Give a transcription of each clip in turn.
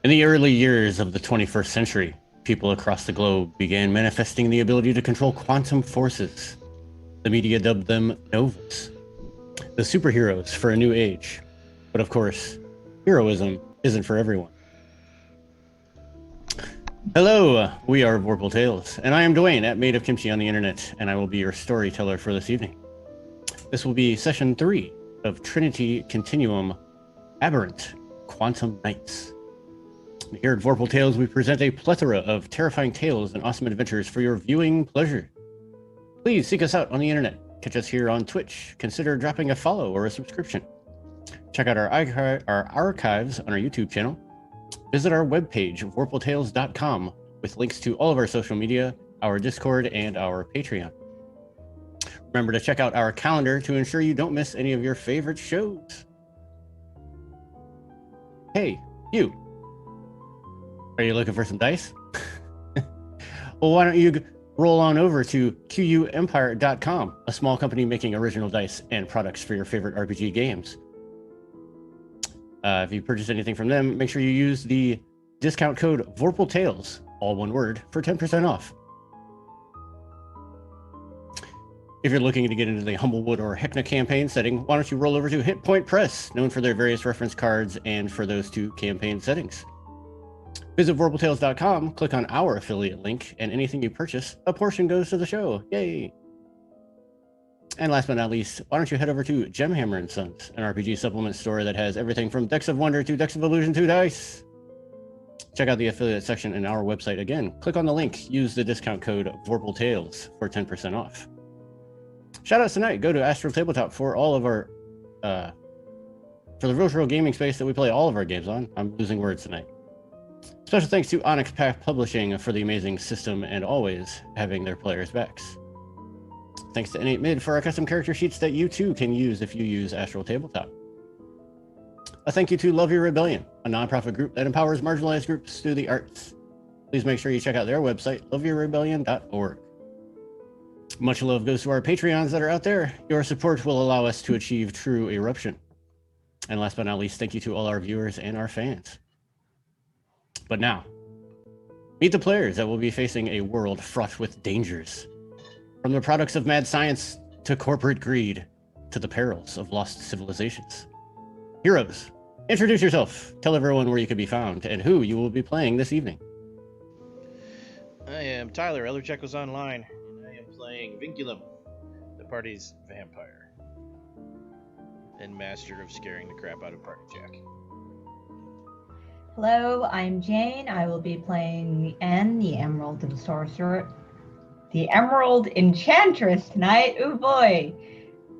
In the early years of the 21st century, people across the globe began manifesting the ability to control quantum forces. The media dubbed them novas, the superheroes for a new age. But of course, heroism isn't for everyone. Hello, we are Vorpal Tales, and I am Dwayne at Made of Kimchi on the internet, and I will be your storyteller for this evening. This will be session 3 of Trinity Continuum, Aberrant, Quantum Nights. Here at Vorpal Tales, we present a plethora of terrifying tales and awesome adventures for your viewing pleasure. Please seek us out on the internet. Catch us here on Twitch. Consider dropping a follow or a subscription. Check out our archives on our YouTube channel. Visit our webpage, vorpaltales.com, with links to all of our social media, our Discord, and our Patreon. Remember to check out our calendar to ensure you don't miss any of your favorite shows. Hey, you. Are you looking for some dice? Well, why don't you roll on over to QUEmpire.com, a small company making original dice and products for your favorite RPG games. If you purchase anything from them, make sure you use the discount code VorpalTales, all one word, for 10% off. If you're looking to get into the Humblewood or Heckna campaign setting, why don't you roll over to Hit Point Press, known for their various reference cards and for those two campaign settings. Visit VorpalTales.com, click on our affiliate link, and anything you purchase, a portion goes to the show. Yay! And last but not least, why don't you head over to Gemhammer & Sons, an RPG supplement store that has everything from Decks of Wonder to Decks of Illusion to dice. Check out the affiliate section in our website again. Click on the link, use the discount code VorpalTales for 10% off. Shoutouts tonight go to Astral Tabletop for all of our, for the virtual gaming space that we play all of our games on. I'm losing words tonight. Special thanks to Onyx Path Publishing for the amazing system and always having their players' backs. Thanks to Innate Mid for our custom character sheets that you too can use if you use Astral Tabletop. A thank you to Love Your Rebellion, a nonprofit group that empowers marginalized groups through the arts. Please make sure you check out their website, loveyourrebellion.org. Much love goes to our Patreons that are out there. Your support will allow us to achieve true eruption. And last but not least, thank you to all our viewers and our fans. But now, meet the players that will be facing a world fraught with dangers. From the products of mad science to corporate greed to the perils of lost civilizations. Heroes, introduce yourself. Tell everyone where you can be found and who you will be playing this evening. I am Tyler, Elder Check was online, and I am playing Vinculum, the party's vampire, and master of scaring the crap out of Party Jack. Hello, I'm Jane. I will be playing Anne, the Emerald and Sorcerer. The Emerald Enchantress tonight. Oh boy,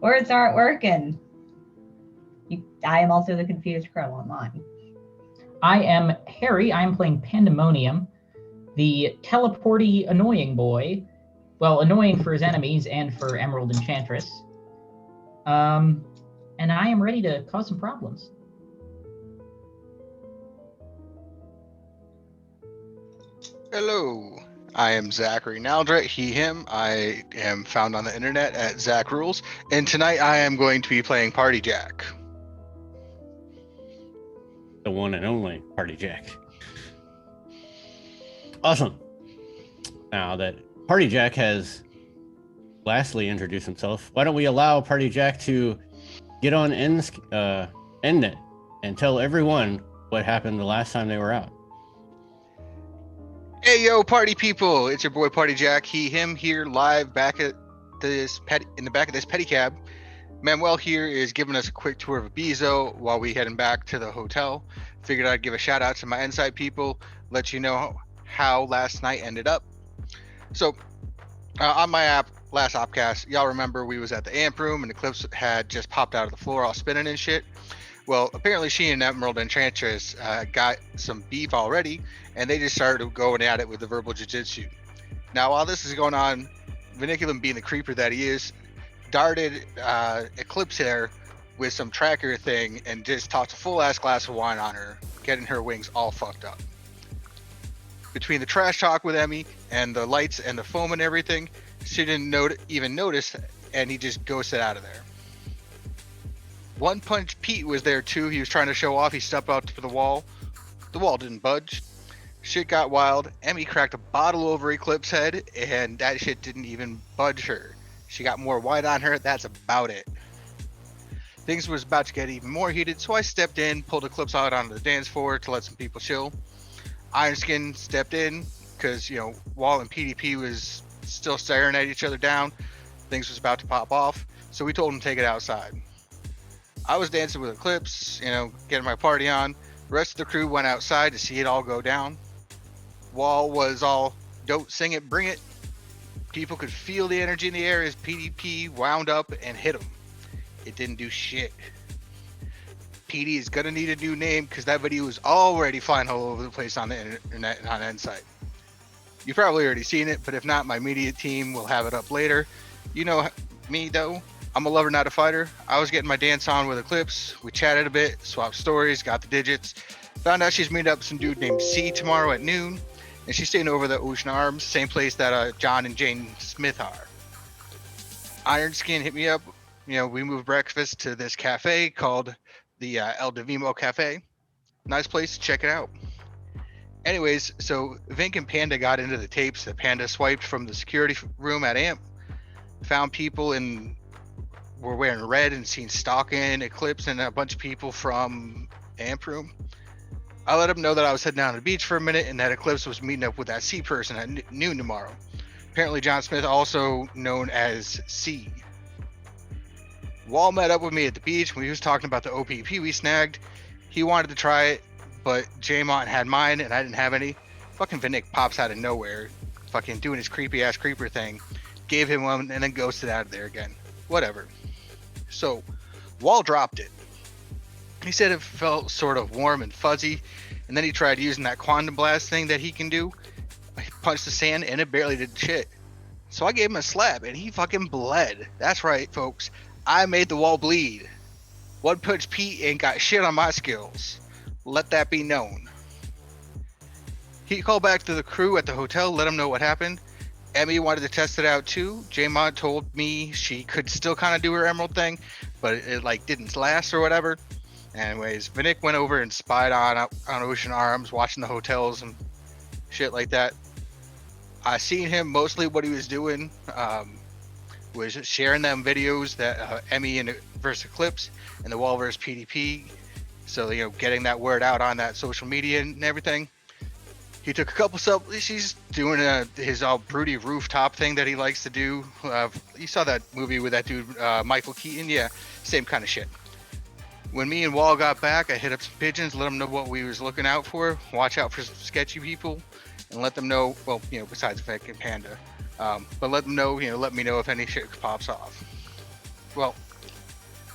words aren't working. I am also the Confused Crow online. I am Harry. I am playing Pandemonium, the teleporty annoying boy. Well, annoying for his enemies and for Emerald Enchantress. And I am ready to cause some problems. Hello, I am Zachary Naldra, he, him. I am found on the internet at Zach Rules, and tonight I am going to be playing Party Jack. The one and only Party Jack. Awesome. Now that Party Jack has lastly introduced himself, why don't we allow Party Jack to get on Endnet and tell everyone what happened the last time they were out. Hey yo, party people! It's your boy Party Jack, he, him, here live back at this in the back of this pedicab. Manuel here is giving us a quick tour of Ibiza while we heading back to the hotel. Figured I'd give a shout out to my inside people, let you know how last night ended up. So, on my last opcast, y'all remember we was at the amp room and the clips had just popped out of the floor all spinning and shit. Well, apparently she and Emerald Enchantress got some beef already, and they just started going at it with the verbal jiu-jitsu. Now, while this is going on, Vinculum, being the creeper that he is, darted Eclipse there with some tracker thing and just tossed a full-ass glass of wine on her, getting her wings all fucked up. Between the trash talk with Emmy and the lights and the foam and everything, she didn't even notice, and he just ghosted out of there. One Punch Pete was there too. He was trying to show off. He stepped out to the wall, The wall didn't budge. Shit got wild. Emmy cracked a bottle over Eclipse's head, and that shit didn't even budge her. She got more white on her. That's about it. Things was about to get even more heated, so I stepped in, pulled Eclipse out onto the dance floor to let some people chill. Ironskin stepped in because, Wall and PDP was still staring at each other down. Things was about to pop off, so we told him to take it outside. I was dancing with Eclipse, getting my party on. The rest of the crew went outside to see it all go down. Wall was all, don't sing it, bring it. People could feel the energy in the air as PDP wound up and hit him. It didn't do shit. PD is gonna need a new name because that video is already flying all over the place on the internet and on Insight. You've probably already seen it, but if not, my media team will have it up later. You know me though, I'm a lover, not a fighter. I was getting my dance on with Eclipse. We chatted a bit, swapped stories, got the digits. Found out she's meeting up with some dude named C tomorrow at noon, and she's staying over the Ocean Arms, same place that John and Jane Smith are. Ironskin hit me up. We moved breakfast to this cafe called the El Divimo Cafe. Nice place, check it out. Anyways, so Vink and Panda got into the tapes that Panda swiped from the security room at AMP. Found people were wearing red and seen Stalking, Eclipse, and a bunch of people from AMP room. I let him know that I was heading down to the beach for a minute and that Eclipse was meeting up with that C person at noon tomorrow. Apparently John Smith, also known as C. Wall met up with me at the beach when he was talking about the OPP we snagged. He wanted to try it, but J-Mont had mine and I didn't have any. Fucking Vinnick pops out of nowhere, fucking doing his creepy ass creeper thing. Gave him one and then ghosted out of there again. Whatever. So, Wall dropped it. He said it felt sort of warm and fuzzy, and then he tried using that quantum blast thing that he can do. He punched the sand and it barely did shit. So I gave him a slap and he fucking bled. That's right, folks. I made the wall bleed. One Punch Pete ain't got shit on my skills. Let that be known. He called back to the crew at the hotel, let them know what happened. Emmy wanted to test it out too. J-Mod told me she could still kind of do her emerald thing, but it didn't last or whatever. Anyways, Vinnick went over and spied on Ocean Arms, watching the hotels and shit like that. I seen him, mostly what he was doing was sharing them videos that Emmy and versus Eclipse and the Wall versus PDP. So, getting that word out on that social media and everything. He took a couple he's doing his all broody rooftop thing that he likes to do. You saw that movie with that dude, Michael Keaton? Yeah, same kind of shit. When me and Wall got back, I hit up some pigeons, let them know what we was looking out for. Watch out for some sketchy people, and let them know, well, besides Vic and Panda. But let them know, let me know if any shit pops off. Well,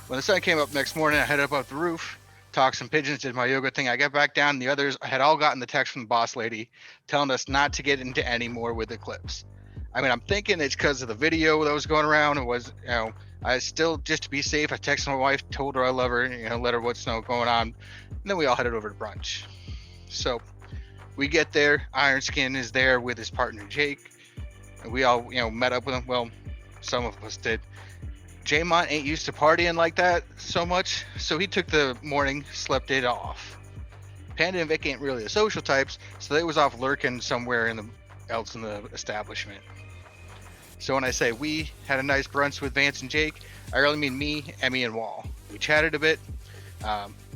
when the sun came up next morning, I headed up the roof, talked some pigeons, did my yoga thing. I got back down, and the others had all gotten the text from the boss lady telling us not to get into any more with Eclipse. I mean, I'm thinking it's because of the video that was going around. It was, I still, just to be safe, I texted my wife, told her I love her, let her what's going on. And then we all headed over to brunch. So we get there. Ironskin is there with his partner, Jake. And we all, met up with him. Well, some of us did. J-Mont ain't used to partying like that so much, so he took the morning, slept it off. Panda and Vic ain't really the social types, so they was off lurking somewhere else in the establishment. So when I say we had a nice brunch with Vance and Jake, I really mean me, Emmy, and Wall. We chatted a bit,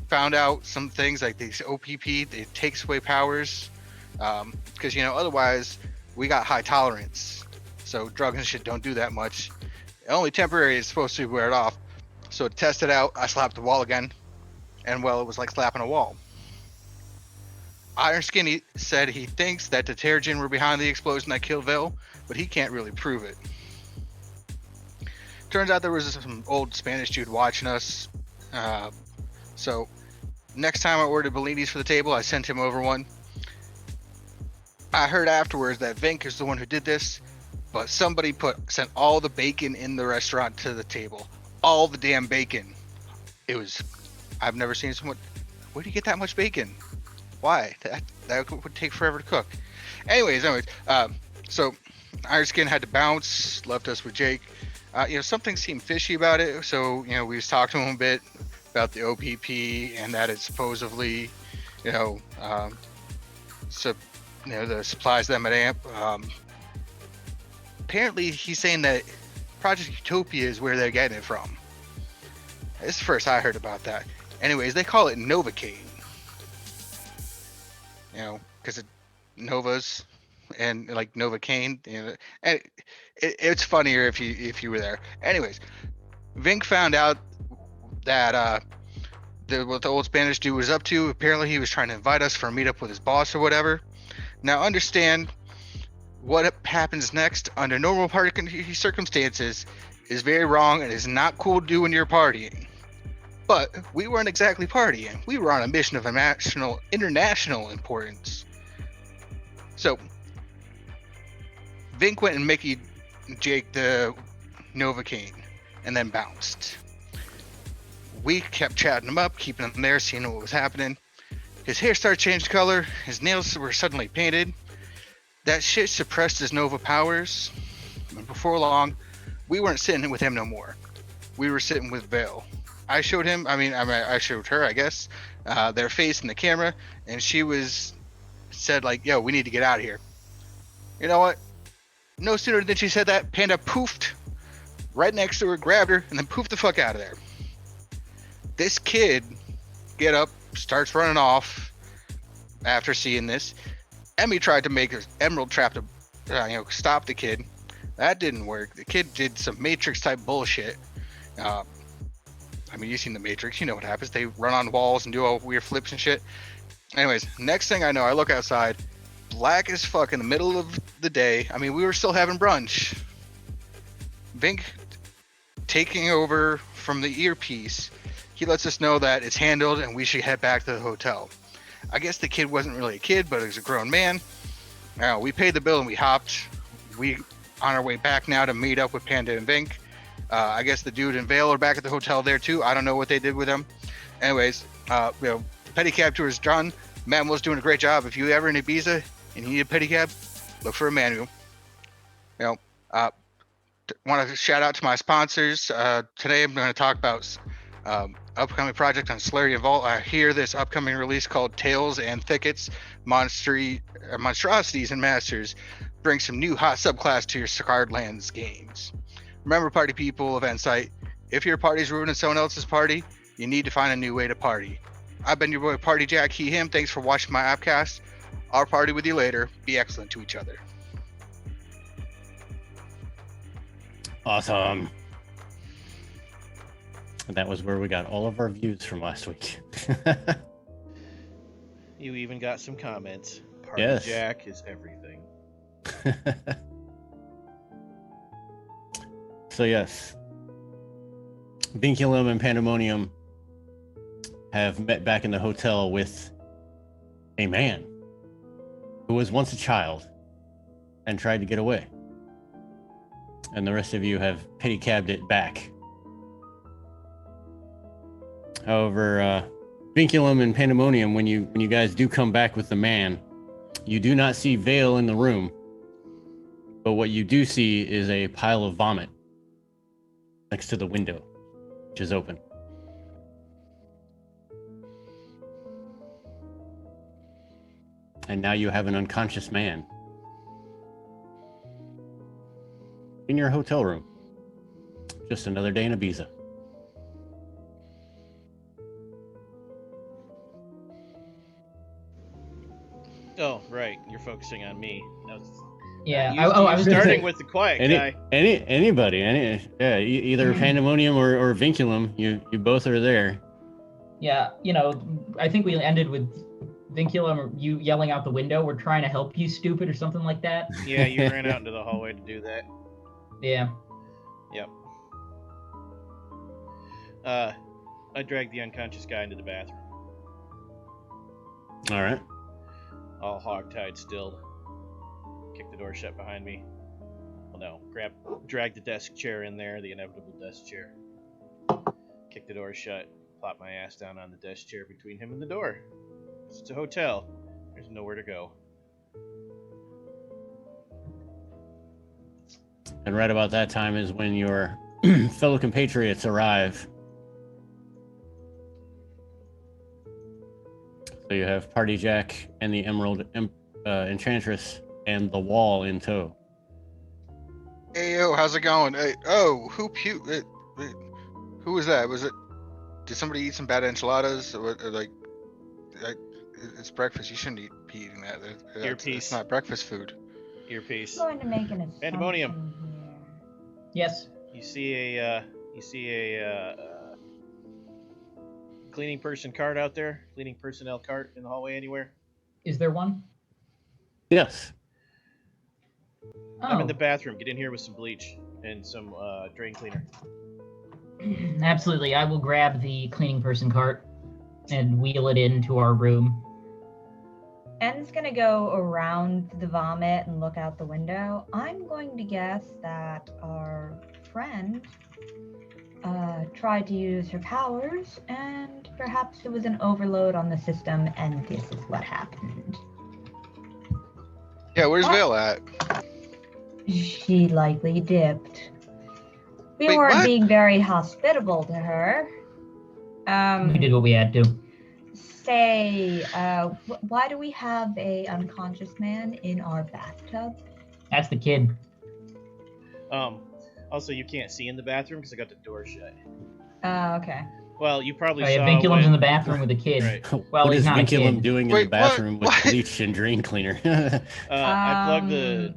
found out some things like these OPP, it takes away powers, because, otherwise we got high tolerance. So drugs and shit don't do that much. Only temporary is supposed to wear it off. So to test it out, I slapped the wall again, and well, it was like slapping a wall. Ironskin said he thinks that the Terrigen were behind the explosion that killed Vil, but he can't really prove it. Turns out there was some old Spanish dude watching us. So next time I ordered Bellinis for the table, I sent him over one. I heard afterwards that Vink is the one who did this, but somebody sent all the bacon in the restaurant to the table. All the damn bacon. I've never seen someone, where do you get that much bacon? Why? That would take forever to cook. Anyways, so Ironskin had to bounce, left us with Jake. Something seemed fishy about it, so, we was talking to him a bit about the OPP and that it supposedly you know, so you know the supplies them at AMP. Apparently, he's saying that Project Utopia is where they're getting it from. It's the first I heard about that. Anyways, they call it Novocaine. You know, because it Novas and like Novocaine. You know, and it's funnier if you were there. Anyways, Vink found out that what the old Spanish dude was up to. Apparently, he was trying to invite us for a meetup with his boss or whatever. Now, understand what happens next under normal party circumstances is very wrong and is not cool to do when you're partying. But we weren't exactly partying. We were on a mission of international importance. So, Vink went and Mickey Jake the Novocaine and then bounced. We kept chatting him up, keeping him there, seeing what was happening. His hair started changing color. His nails were suddenly painted. That shit suppressed his Nova powers. And before long, we weren't sitting with him no more. We were sitting with Vale. I showed her, I guess, their face in the camera, and she said like, yo, we need to get out of here. You know what? No sooner than she said that, Panda poofed right next to her, grabbed her, and then poofed the fuck out of there. This kid get up, starts running off after seeing this. Emmy tried to make an emerald trap to stop the kid. That didn't work. The kid did some Matrix type bullshit. You've seen the Matrix, you know what happens. They run on walls and do all weird flips and shit. Anyways, next thing I know, I look outside, black as fuck in the middle of the day. We were still having brunch. Vink taking over from the earpiece. He lets us know that it's handled and we should head back to the hotel. I guess the kid wasn't really a kid, but he was a grown man. We paid the bill and we hopped. We on our way back now to meet up with Panda and Vink. I guess the dude and Vale are back at the hotel there too. I don't know what they did with them. Anyways, pedicab tour is done. Manuel's doing a great job. If you ever in Ibiza and you need a pedicab, look for Emmanuel. Want to shout out to my sponsors. Today I'm going to talk about upcoming project on Solarian Vault. I hear this upcoming release called Tales and Thickets, Monstrosities and Masters. Bring some new hot subclass to your Scarred Lands games. Remember, party people of Insight, if your party's ruining someone else's party, you need to find a new way to party. I've been your boy Party Jack, he, him. Thanks for watching my appcast. I'll party with you later. Be excellent to each other. Awesome. And that was where we got all of our views from last week. You even got some comments. Party Yes. Jack is everything. So yes, Vinculum and Pandemonium have met back in the hotel with a man who was once a child and tried to get away. And the rest of you have pedicabbed it back. However, Vinculum and Pandemonium, when you guys do come back with the man, you do not see Vale in the room. But what you do see is a pile of vomit next to the window, which is open. And now you have an unconscious man in your hotel room. Just another day in Ibiza. Oh, right. You're focusing on me. Yeah. You, I was starting gonna say, with the quiet guy. Anybody, either Pandemonium or Vinculum, you both are there. Yeah, I think we ended with Vinculum, you yelling out the window, "We're trying to help you, stupid," or something like that. Yeah, you ran out into the hallway to do that. Yeah. Yep. I dragged the unconscious guy into the bathroom. All right. All hogtied stilled. Kicked the door shut behind me. Well, no. Dragged the desk chair in there, the inevitable desk chair. Kicked the door shut. Plopped my ass down on the desk chair between him and the door. It's a hotel. There's nowhere to go. And right about that time is when your fellow compatriots arrive. So So you have Party Jack and the Emerald Enchantress and the wall in tow. Hey, yo, how's it going? Hey, oh, who was that? Did somebody eat some bad enchiladas? Or like, it's breakfast. You shouldn't be eating that. It's Earpiece. not breakfast food. Earpiece. I'm going to make an assumption Pandemonium. here. Yes. You see a cleaning person cart out there? Cleaning personnel cart in the hallway anywhere? Is there one? Yes. I'm in Oh. the bathroom. Get in here with some bleach and some drain cleaner. Absolutely. I will grab the cleaning person cart and wheel it into our room. En's going to go around the vomit and look out the window. I'm going to guess that our friend tried to use her powers, and perhaps there was an overload on the system, and this is what happened. Yeah, where's What? Vale at? She likely dipped. We Wait, weren't what? being very hospitable to her. We did what we had to. Why do we have a unconscious man in our bathtub? That's the kid. Also, you can't see in the bathroom because I got the door shut. Okay. Well, you probably Oh, yeah, saw Vinculum's when... in the bathroom with a kid. Right. Well, What he's is not a Vinculum kid. doing in Wait, the bathroom what? with bleach and drain cleaner? I plugged the...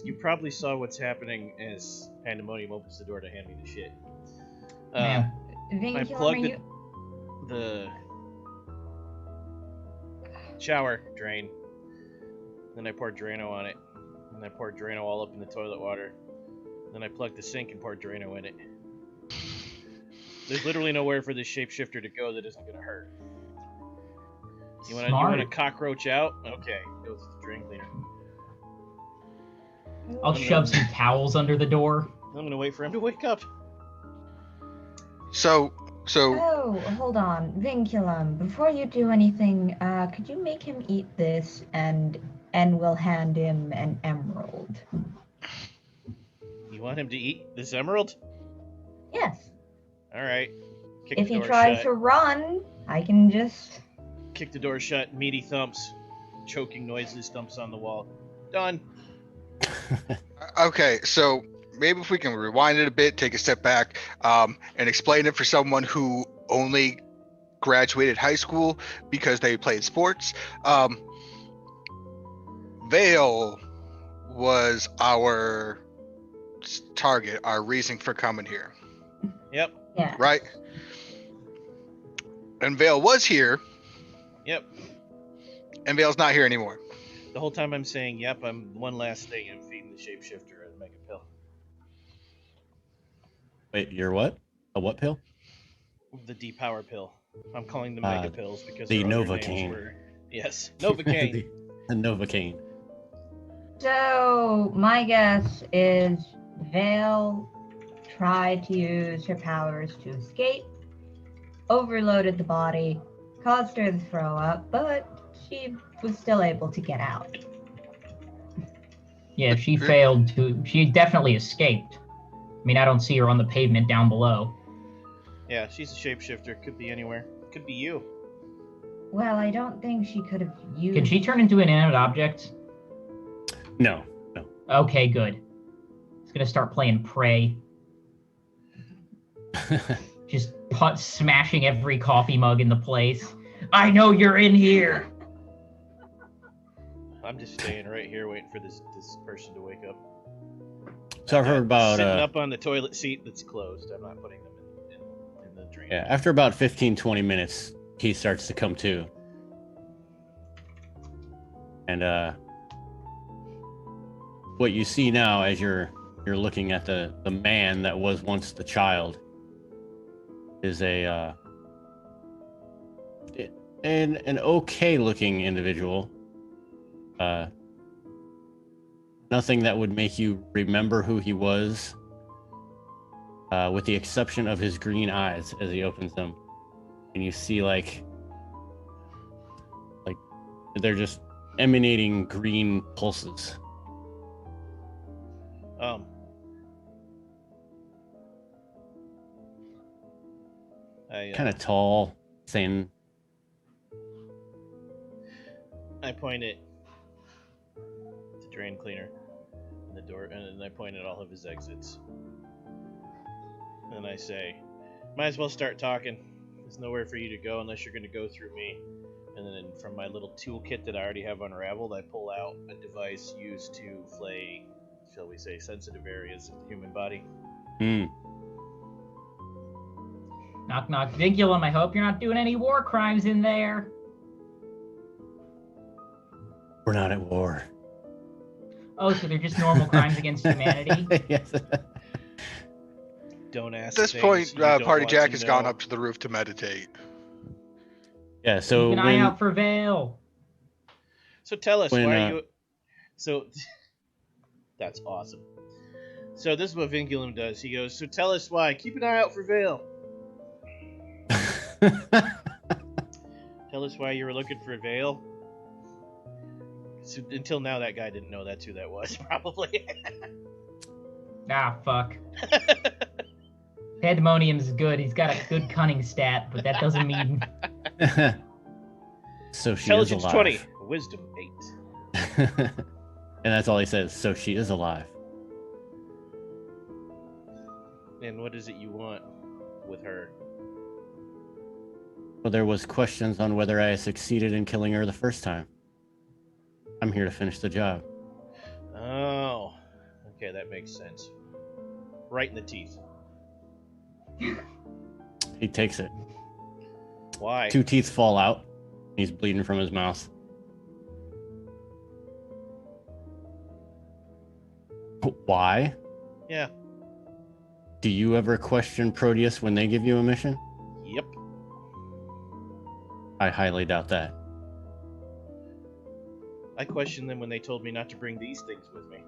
you probably saw what's happening as Pandemonium opens the door to hand me the shit. Ma'am. I Vinculum, plugged are the shower drain. Then I poured Drano on it. And I poured Drano all up in the toilet water. Then I plugged the sink and poured Drano in it. There's literally nowhere for this shapeshifter to go that isn't gonna hurt. You want to cockroach out? Okay, go with the drain cleaner. I'll shove some towels under the door. I'm gonna wait for him to wake up. So, Oh, hold on. Vinculum, before you do anything, could you make him eat this and we'll hand him an emerald? You want him to eat this emerald? Yes. Alright. Kick If the he door tries shut. to run, I can just... Kick the door shut, meaty thumps. Choking noises, thumps on the wall. Done. okay, so maybe if we can rewind it a bit, take a step back, and explain it for someone who only graduated high school because they played sports. Vale was our target, our reason for coming here, Yep. Yeah. right? And Vale was here, Yep. and Vale's not here anymore. The whole time I'm saying, yep, I'm one last thing. I'm feeding the shapeshifter a mega pill. Wait, you're what? A what pill? The depower pill. I'm calling them mega pills because the their other Novocaine. names were... Yes, Novocaine. the Novocaine. So, my guess is Vale tried to use her powers to escape, overloaded the body, caused her to throw up, but she was still able to get out. Yeah, she failed to... She definitely escaped. I mean, I don't see her on the pavement down below. Yeah, she's a shapeshifter. Could be anywhere. Could be you. Well, I don't think she could have used... Can she turn into an inanimate object? No. Okay, good. It's gonna start playing Prey. Just smashing every coffee mug in the place. I know you're in here! I'm just staying right here waiting for this person to wake up. So I've heard about sitting up on the toilet seat that's closed. I'm not putting them in the drain. yeah, after about 15-20 minutes he starts to come to. And what you see now as you're looking at the man that was once the child is an okay looking individual. Nothing that would make you remember who he was, with the exception of his green eyes as he opens them, and you see like they're just emanating green pulses. I Kind of tall, thin. I point at the drain cleaner and the door, and then I point at all of his exits. And I say, might as well start talking. There's nowhere for you to go unless you're going to go through me. And then from my little toolkit that I already have unraveled, I pull out a device used to flay, shall we say, sensitive areas of the human body. Hmm. Knock, knock. Vigilum, I hope you're not doing any war crimes in there. We're not at war. Oh, so they're just normal crimes against humanity? Yes. Don't ask. At this things point, you don't Party want Jack to has gone know. up to the roof to meditate. Yeah. So Keep an eye out for Vale. So tell us, When, why are you... So, that's awesome. So this is what Vinculum does. He goes, so tell us why. Keep an eye out for Vale. Tell us why you were looking for Vale. So, until now, that guy didn't know that's who that was, probably. Ah, fuck. Pandemonium's good. He's got a good cunning stat, but that doesn't mean... So she Intelligence is 20. alive. Wisdom 8. And that's all he says. So she is alive. And what is it you want with her? Well, there was questions on whether I succeeded in killing her the first time. I'm here to finish the job. Oh. Okay, that makes sense. Right in the teeth. He takes it. Why? 2 teeth fall out. He's bleeding from his mouth. Why? Yeah. Do you ever question Proteus when they give you a mission? Yep. I highly doubt that. I questioned them when they told me not to bring these things with me.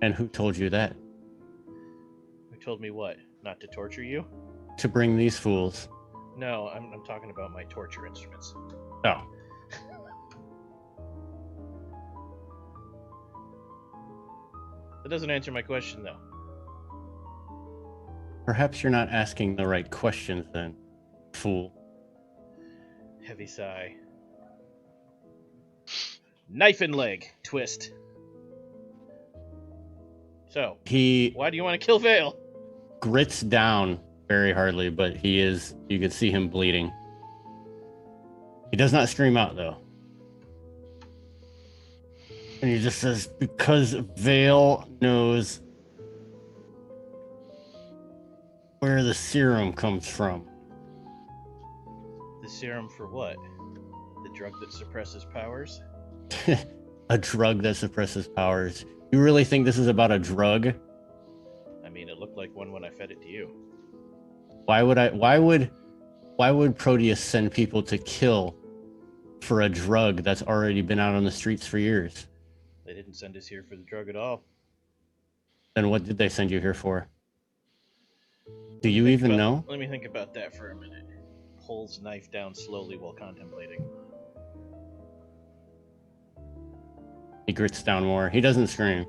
And who told you that? Who told me what? Not to torture you? To bring these fools. No, I'm talking about my torture instruments. Oh. That doesn't answer my question, though. Perhaps you're not asking the right questions then, fool. Heavy sigh. Knife and leg. Twist. So, He why do you want to kill Vale? grits down very hardly, but you can see him bleeding. He does not scream out, though. And he just says, because Vale knows where the serum comes from. The serum for what? The drug that suppresses powers? A drug that suppresses powers. You really think this is about a drug? I mean, it looked like one when I fed it to you. Why would Proteus send people to kill for a drug that's already been out on the streets for years? They didn't send us here for the drug at all. Then what did they send you here for? Do you even know? Let me think about that for a minute. Pulls knife down slowly while contemplating. He grits down more. He doesn't scream.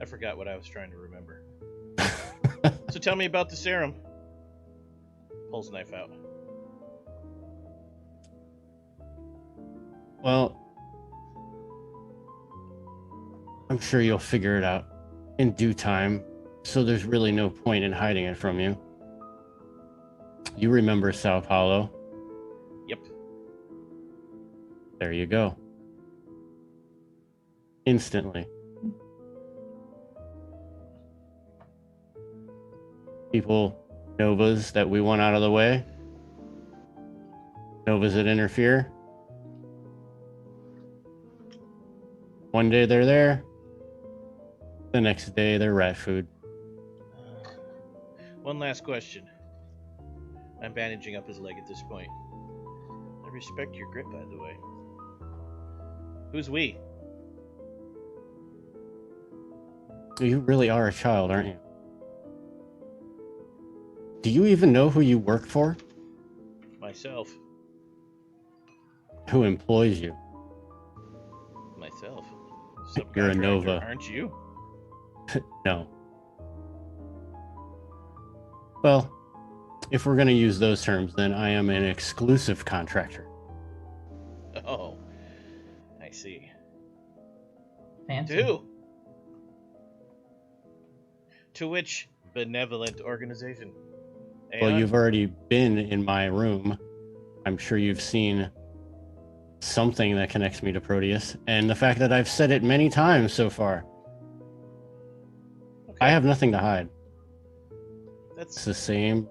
I forgot what I was trying to remember. So tell me about the serum. Pulls knife out. Well, I'm sure you'll figure it out in due time, so there's really no point in hiding it from you. You remember Sao Paulo? Yep. There you go. Instantly. People, Novas that we want out of the way. Novas that interfere. One day they're there. The next day they're rat food. One last question. I'm bandaging up his leg at this point. I respect your grit, by the way. Who's we? You really are a child, aren't you? Do you even know who you work for? Myself. Who employs you? Myself. You're a Subcontractor, Nova. aren't you? No. Well, If we're going to use those terms, then I am an exclusive contractor. Oh, I see. Fancy. To which benevolent organization? Well, Aeon? you've already been in my room. I'm sure you've seen something that connects me to Proteus, and the fact that I've said it many times so far. Okay. I have nothing to hide. It's That's the same.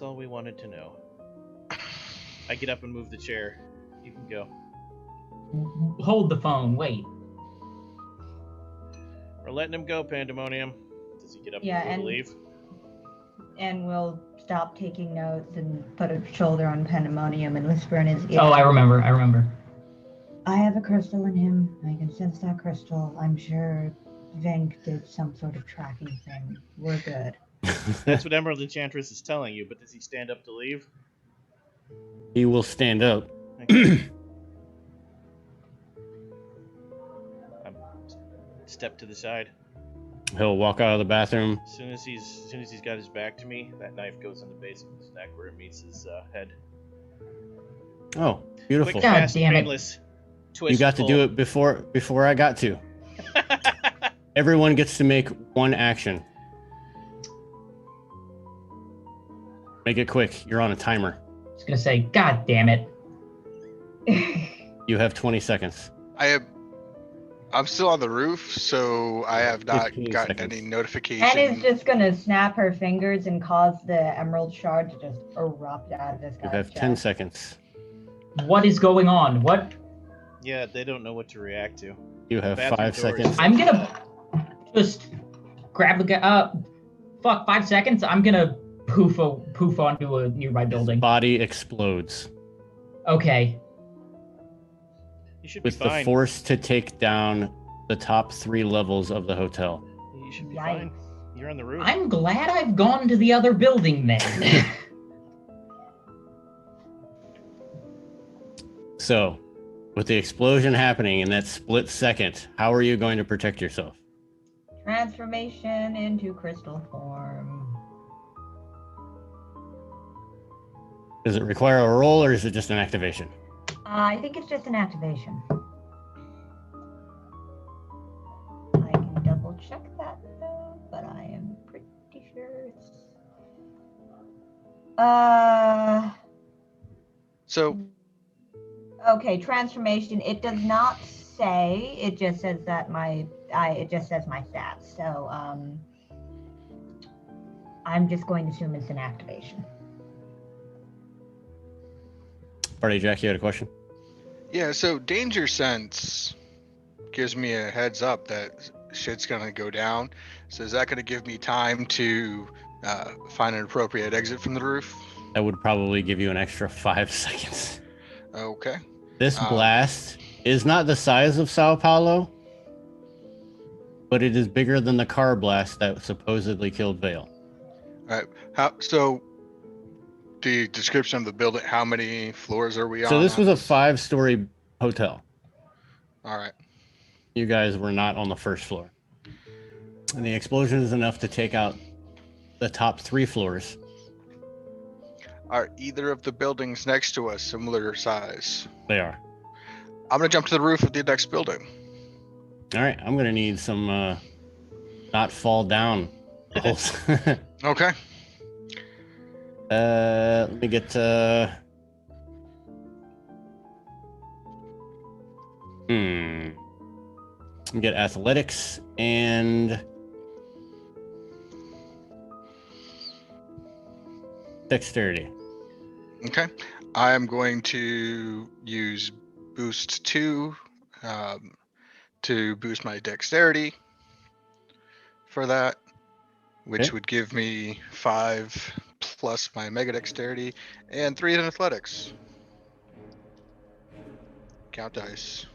all we wanted to know. I get up and move the chair. You can go. Hold the phone. Wait. We're letting him go, Pandemonium. Does he get up Yeah, and and- leave? And we'll stop taking notes and put a shoulder on Pandemonium and whisper in his ear. Oh, I remember. I have a crystal in him. I can sense that crystal. I'm sure Vink did some sort of tracking thing. We're good. That's what Emerald Enchantress is telling you, but does he stand up to leave? He will stand up. Okay. Step to the side. He'll walk out of the bathroom. As soon as he's got his back to me, that knife goes in the base of his neck where it meets his head. Oh, beautiful. Quick, God fast, damn it. painless. Twist. You got to do it before I got to. Everyone gets to make one action. Make it quick. You're on a timer. I was gonna say, God damn it. You have 20 seconds. I'm still on the roof, so I have not 15 gotten seconds. any notification. Anna's just gonna snap her fingers and cause the emerald shard to just erupt out of this You guy's have 10 chest. seconds. What is going on? What? Yeah, they don't know what to react to. You have Bathroom 5 doors. seconds. I'm gonna just grab the guy. Fuck, 5 seconds. I'm gonna poof onto a nearby building. Body explodes Okay. You should with be the fine. force to take down the top 3 levels of the hotel. You should be Yikes. fine. You're on the roof. I'm glad I've gone to the other building then. So, with the explosion happening in that split second, how are you going to protect yourself? Transformation into crystal form. Does it require a roll or is it just an activation? I think it's just an activation. I can double check that though, but I am pretty sure it's. So Okay, transformation. It does not say. It just says that it just says my stats. So I'm just going to assume it's an activation. Party Jack, you had a question? yeah, so danger sense gives me a heads up that shit's gonna go down. So is that gonna give me time to find an appropriate exit from the roof? That would probably give you an extra 5 seconds. Okay. This blast is not the size of Sao Paulo, but it is bigger than the car blast that supposedly killed Vale. All right. So the description of the building, how many floors are we on? So this was a 5-story hotel. All right. You guys were not on the first floor. And the explosion is enough to take out the top 3 floors. Are either of the buildings next to us similar size? They are. I'm gonna jump to the roof of the next building. All right, I'm going to need some not fall down rolls. Okay. Let me get get athletics and dexterity. Okay. I am going to use boost 2 to boost my dexterity for that, which Okay. would give me 5 plus my mega dexterity and 3 in athletics. Count dice.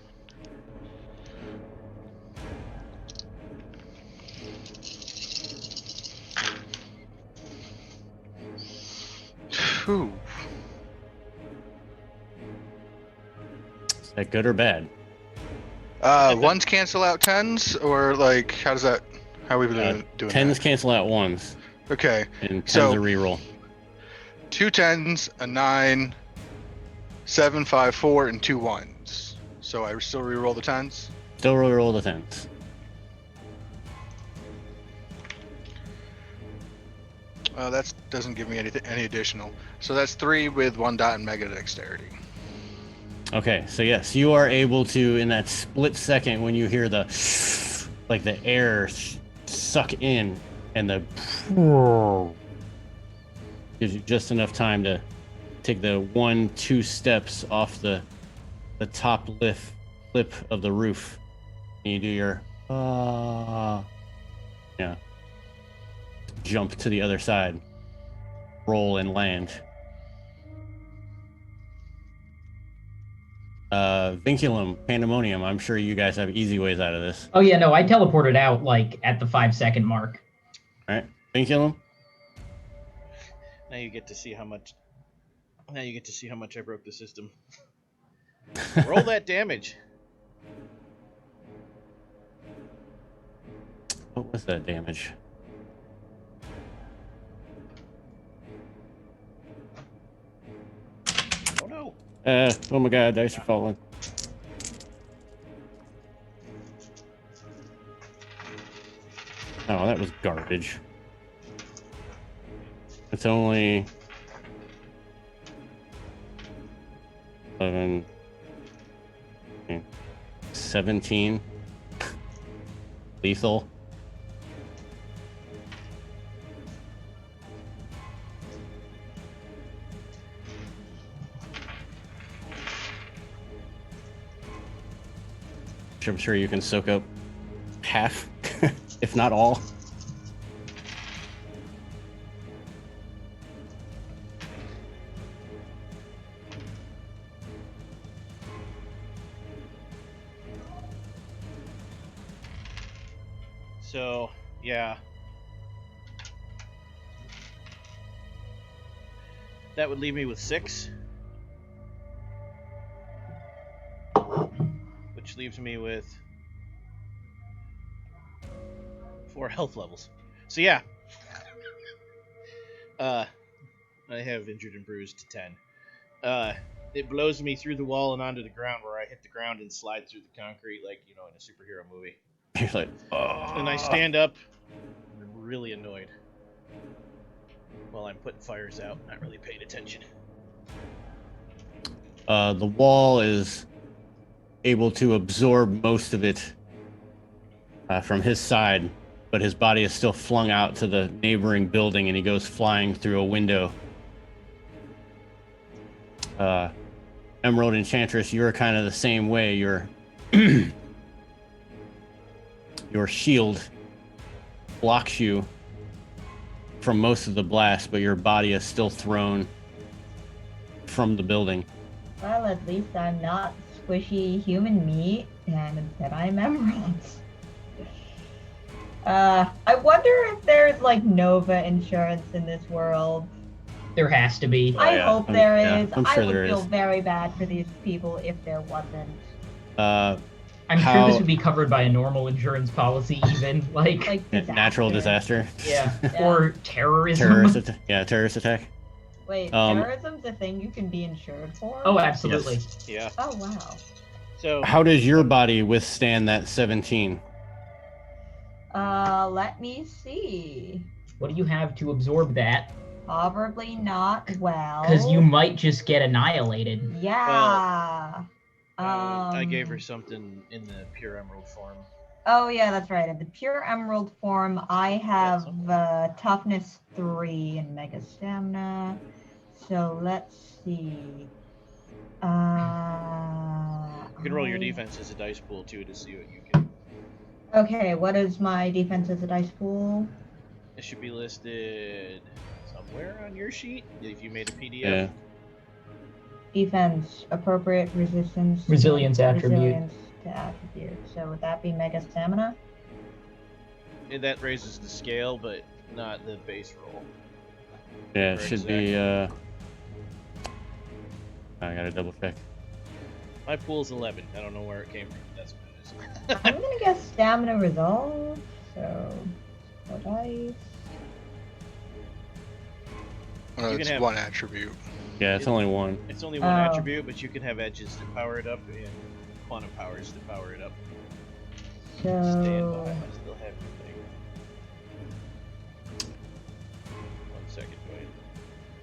Whew. Is that good or bad? Ones cancel out 10s, or like how does that? How are we doing? Tens that? cancel out ones. Okay. And 10's So- a reroll. 2 10s, a 9, 7, 5, 4, and 2 1s. So I still reroll the 10s. Still reroll the 10s. That doesn't give me any additional. So that's 3 with 1 dot and mega dexterity. Okay, so yes, you are able to, in that split second when you hear the, like the air suck in and the gives you just enough time to take the 1-2 steps off the top lip of the roof. And you do your, yeah, jump to the other side, roll and land. Vinculum, Pandemonium, I'm sure you guys have easy ways out of this. Oh yeah, no, I teleported out like at the 5-second mark. All right, Vinculum? Now you get to see how much. Now you get to see how much I broke the system. Roll that damage. What was that damage? Oh no. Oh my god, dice are falling. Oh, that was garbage. It's only 11, 17 lethal. I'm sure you can soak up half, if not all. So, yeah. That would leave me with 6. Which leaves me with 4 health levels. So yeah. I have injured and bruised to 10. It blows me through the wall and onto the ground where I hit the ground and slide through the concrete like, in a superhero movie. You're like, oh. And I stand up, and I'm really annoyed. While I'm putting fires out, not really paying attention. The wall is able to absorb most of it from his side, but his body is still flung out to the neighboring building, and he goes flying through a window. Emerald Enchantress, you're kind of the same way. Your shield blocks you from most of the blast, but your body is still thrown from the building. Well, at least I'm not squishy human meat, and instead I'm emeralds. I wonder if there's like Nova insurance in this world. There has to be. I hope there is. I'm I sure would there feel is. very bad for these people if there wasn't. I'm sure this would be covered by a normal insurance policy, even like Natural disaster. yeah, Yeah. or terrorism. Terrorist attack. Wait, Um, terrorism's a thing you can be insured for? Oh, absolutely. Yes. Yeah. Oh, wow. So How does your body withstand that 17? Let me see. What do you have to absorb that? Probably not well. Because you might just get annihilated. Yeah. I gave her something in the pure emerald form. Oh, yeah, that's right. In the pure emerald form, I have toughness 3 and mega stamina. So let's see. You can roll your defense as a dice pool too to see what you can. Okay, what is my defense as a dice pool? It should be listed somewhere on your sheet if you made a PDF. Yeah. Defense, appropriate resistance. Resilience attribute. Resilience to attribute. So would that be mega stamina? And that raises the scale, but not the base roll. Yeah, it Or should be. I gotta double check. My pool's 11. I don't know where it came from. That's what it is. I'm gonna guess stamina resolve. So, dice. Well, You can it's have- one attribute. Yeah, it's only one. It's only one Oh. attribute, but you can have edges to power it up and quantum powers to power it up. Stand by. So I still have your thing. 1 second, wait.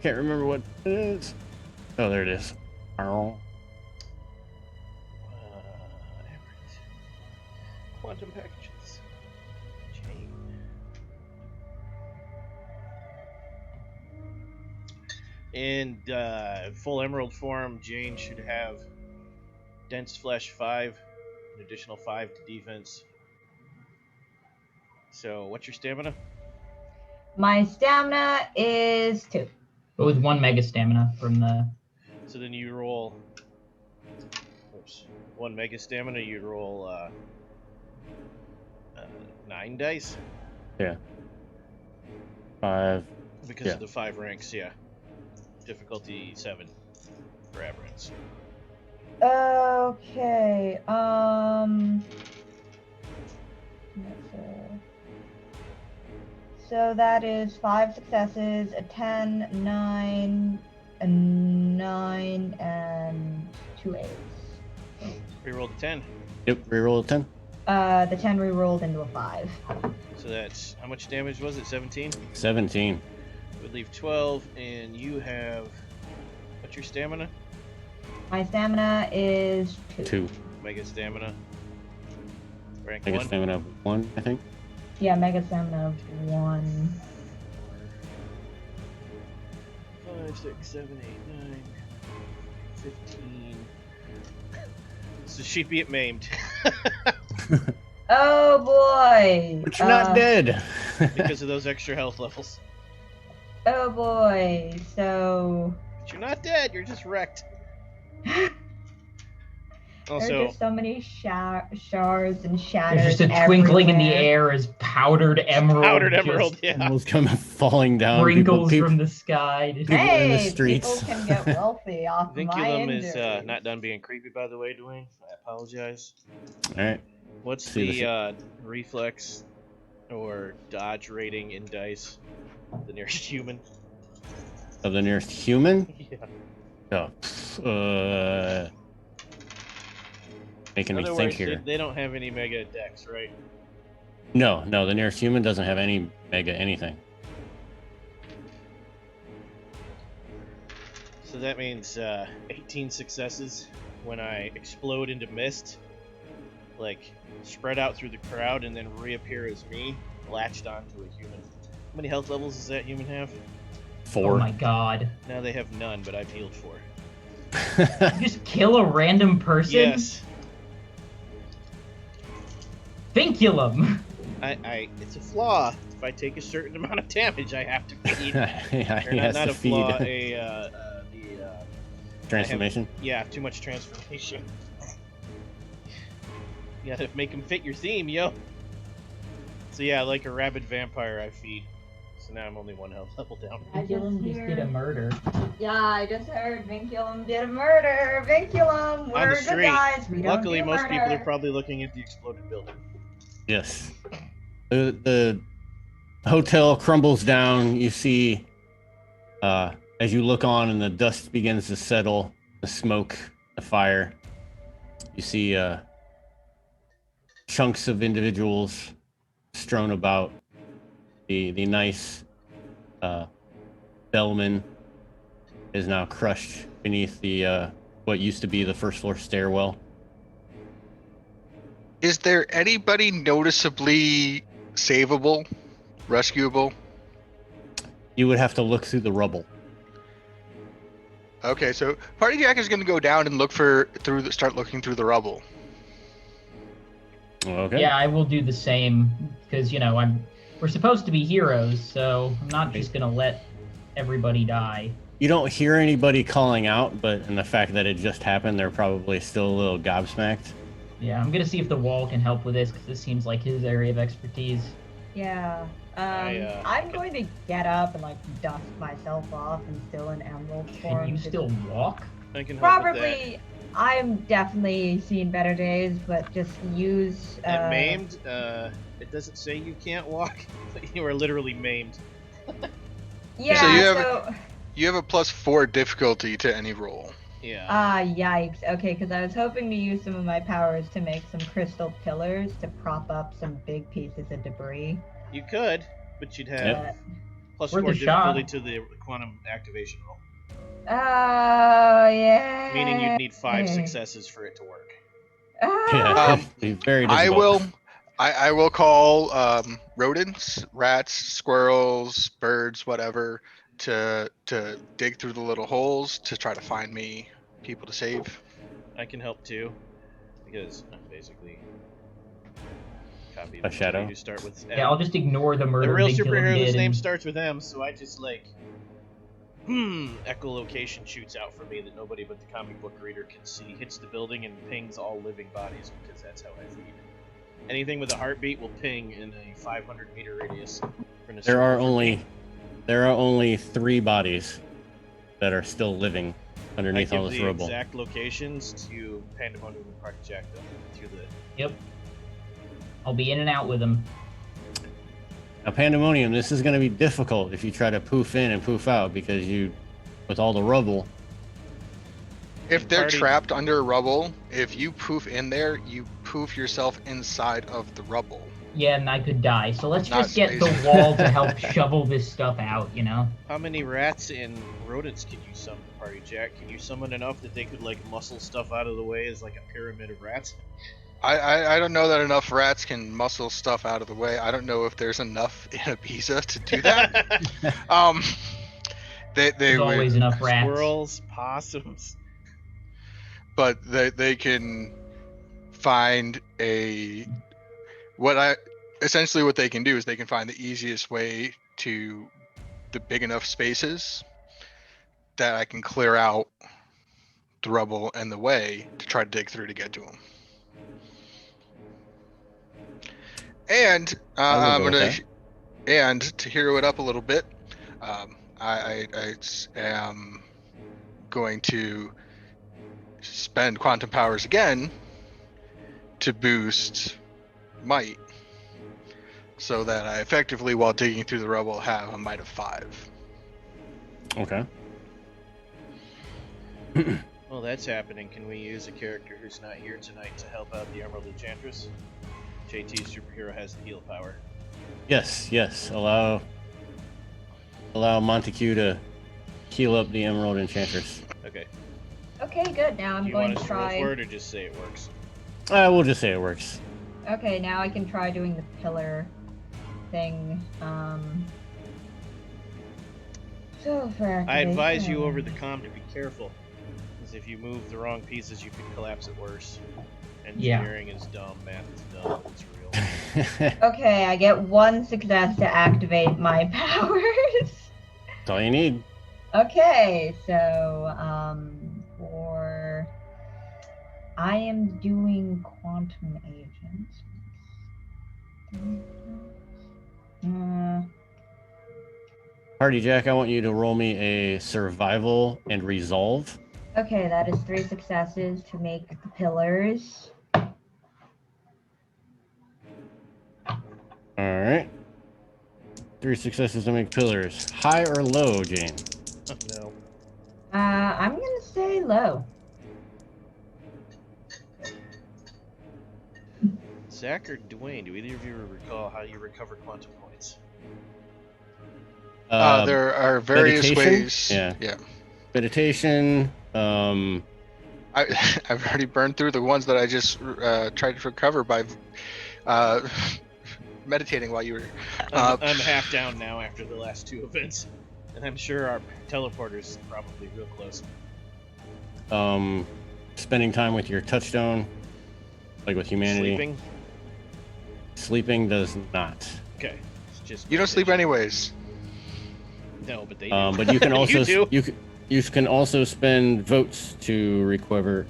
Can't remember what it is. Oh, there it is. Ow. Aberrant. Quantum packages. Chain. In full emerald form, Jane should have dense flesh 5, an additional 5 to defense. So, what's your stamina? my stamina is 2. But with 1 mega stamina from the. So then you roll. Oops. 1 mega stamina, you roll 9 dice 5. because Yeah. of the 5 ranks. Yeah. Difficulty 7 for aberrants. Okay. So that is 5 successes, a 10, 9, a 9, and 2 8s. Reroll the 10. Yep, reroll a 10. The 10 re-rolled into a 5. So that's how much damage was it? 17. 17. Would leave 12, and you have what's your stamina? My stamina is 2. 2. Mega stamina. Rank Mega 1. stamina of 1, I think. Yeah, mega stamina of 1. 5, 6, 7, 8, 9, 15. So she'd be at maimed Oh boy! But you're not dead. because of those extra health levels. Oh boy! So But you're not dead. You're just wrecked. there's Also, just so many shards and shatters. There's just a twinkling in the everywhere. air as powdered emerald. powdered just emerald. Yeah. Animals come falling down. Sprinkles people, from the sky. Just- people in the Hey, streets. people can get wealthy off my Vinculum is injuries. not done being creepy, by the way, Dwayne. I apologize. All right. What's See the reflex or dodge rating in dice? The nearest human. Of the nearest human? Yeah. Oh. Making In me other think words, here. they don't have any mega dex, right? No, the nearest human doesn't have any mega anything. So that means 18 successes when I explode into mist, like spread out through the crowd and then reappear as me, latched onto a human. How many health levels does that human have? 4. Oh my god. Now they have none, but I've healed 4. You just kill a random person? Yes. Vinculum! It's a flaw. If I take a certain amount of damage, I have to feed. Yeah, Or he has not to a flaw, feed. Transformation. yeah, too much transformation. You gotta make them fit your theme, yo. So yeah, like a rabid vampire, I feed. So now I'm only 1 health level down. Vinculum just did a murder. Yeah, I just heard Vinculum did a murder. Vinculum, On we're the good street. guys. We don't Luckily, do most people murder. are probably looking at the exploded building. Yes. The hotel crumbles down. You see, as you look on and the dust begins to settle, the smoke, the fire, you see chunks of individuals strewn about. The nice bellman is now crushed beneath the what used to be the first floor stairwell. Is there anybody noticeably savable, rescuable? You would have to look through the rubble. Okay, so Party Jack is going to go down and start looking through the rubble. Okay. Yeah, I will do the same because we're supposed to be heroes, so I'm not just gonna let everybody die. You don't hear anybody calling out, but in the fact that it just happened, they're probably still a little gobsmacked. Yeah, I'm gonna see if the wall can help with this because this seems like his area of expertise. Yeah. I'm going to get up and dust myself off and still in emerald form. Can you just- still walk? I can help with that. Probably. I'm definitely seen better days, but just use. And maimed, it doesn't say you can't walk, but you are literally maimed. Yeah. So you have- So You have a +4 difficulty to any roll. Yeah. Ah, yikes. Okay, because I was hoping to use some of my powers to make some crystal pillars to prop up some big pieces of debris. You could, but you'd have Yep. plus Worth 4 a shot. difficulty to the quantum activation roll. Oh, yeah. Meaning you'd need 5 successes for it to work. Yeah, it'd be very difficult. I will call rodents, rats, squirrels, birds, whatever, to dig through the little holes to try to find me people to save. I can help too, because I'm basically copy A shadow? You start with M. Yeah, I'll just ignore the murder The real Vigilum superhero whose did name and- starts with M, so I just like, echolocation shoots out for me that nobody but the comic book reader can see, hits the building and pings all living bodies, because that's how I feed. Anything with a heartbeat will ping in a 500-meter radius. There are only 3 bodies that are still living underneath all this the rubble. exact locations to Pandemonium and Party Jack though, to the Yep. I'll be in and out with them. Now, Pandemonium, this is going to be difficult if you try to poof in and poof out because with all the rubble. If they're Party- trapped under rubble, if you poof in there, you poof yourself inside of the rubble. Yeah, and I could die. So let's Not just get the space. wall to help shovel this stuff out, you know? How many rats and rodents can you summon, Party Jack? Can you summon enough that they could like muscle stuff out of the way as like a pyramid of rats? I don't know that enough rats can muscle stuff out of the way. I don't know if there's enough in Ibiza to do that. They There's would, always enough rats. Squirrels, possums. but they can find essentially what they can do is they can find the easiest way to the big enough spaces that I can clear out the rubble and the way to try to dig through to get to them. And I I'm would go gonna, with and to hero it up a little bit, I am going to spend quantum powers again to boost might, so that I effectively, while digging through the rubble, have a might of 5. Okay. Well, that's happening. Can we use a character who's not here tonight to help out the Emerald Enchantress? JT's superhero has the heal power. Yes. Allow Montague to heal up the Emerald Enchantress. Okay. Okay, good. Now I'm Do you going want to us to roll try. for it or just say it works? We'll just say it works. Okay, now I can try doing the pillar thing. So for I advise you activation- over the comm to be careful, because if you move the wrong pieces, you could collapse it worse. Engineering is dumb, math is dumb, it's real. Okay, I get 1 success to activate my powers. That's all you need. Okay, so I am doing quantum agents. Party Jack, I want you to roll me a survival and resolve. Okay, that is 3 successes to make the pillars. All right. 3 successes to make pillars. High or low, Jane? No. I'm gonna say low. Zach or Dwayne, do either of you recall how you recover quantum points? There are various meditation? ways. Yeah. Meditation. I've already burned through the ones that I just tried to recover by meditating while you were. I'm half down now after the last 2 events, and I'm sure our teleporter's probably real close. Spending time with your touchstone, like with humanity. Sleeping does not. Okay. It's just You don't sleep anyways. No, but they do. But you can also You do. you can also spend votes to recover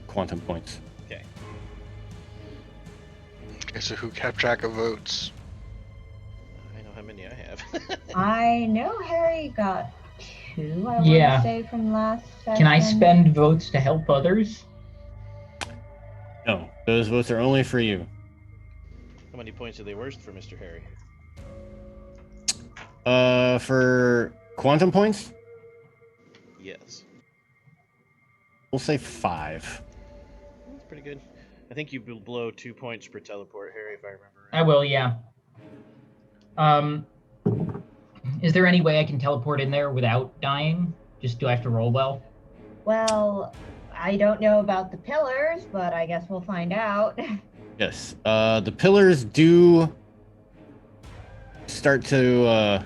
quantum points. Okay. Okay, so who kept track of votes? I know how many I have. I know Harry got 2, I Yeah. want to say, from last session. Can I spend votes to help others? No, those votes are only for you. How many points are they worth for Mr. Harry? For quantum points, Yes. we'll say 5. That's pretty good. I think you blow 2 points per teleport, Harry, if I remember right. I will, yeah. Is there any way I can teleport in there without dying? Just do I have to roll well? Well, I don't know about the pillars, but I guess we'll find out. Yes. The pillars do start to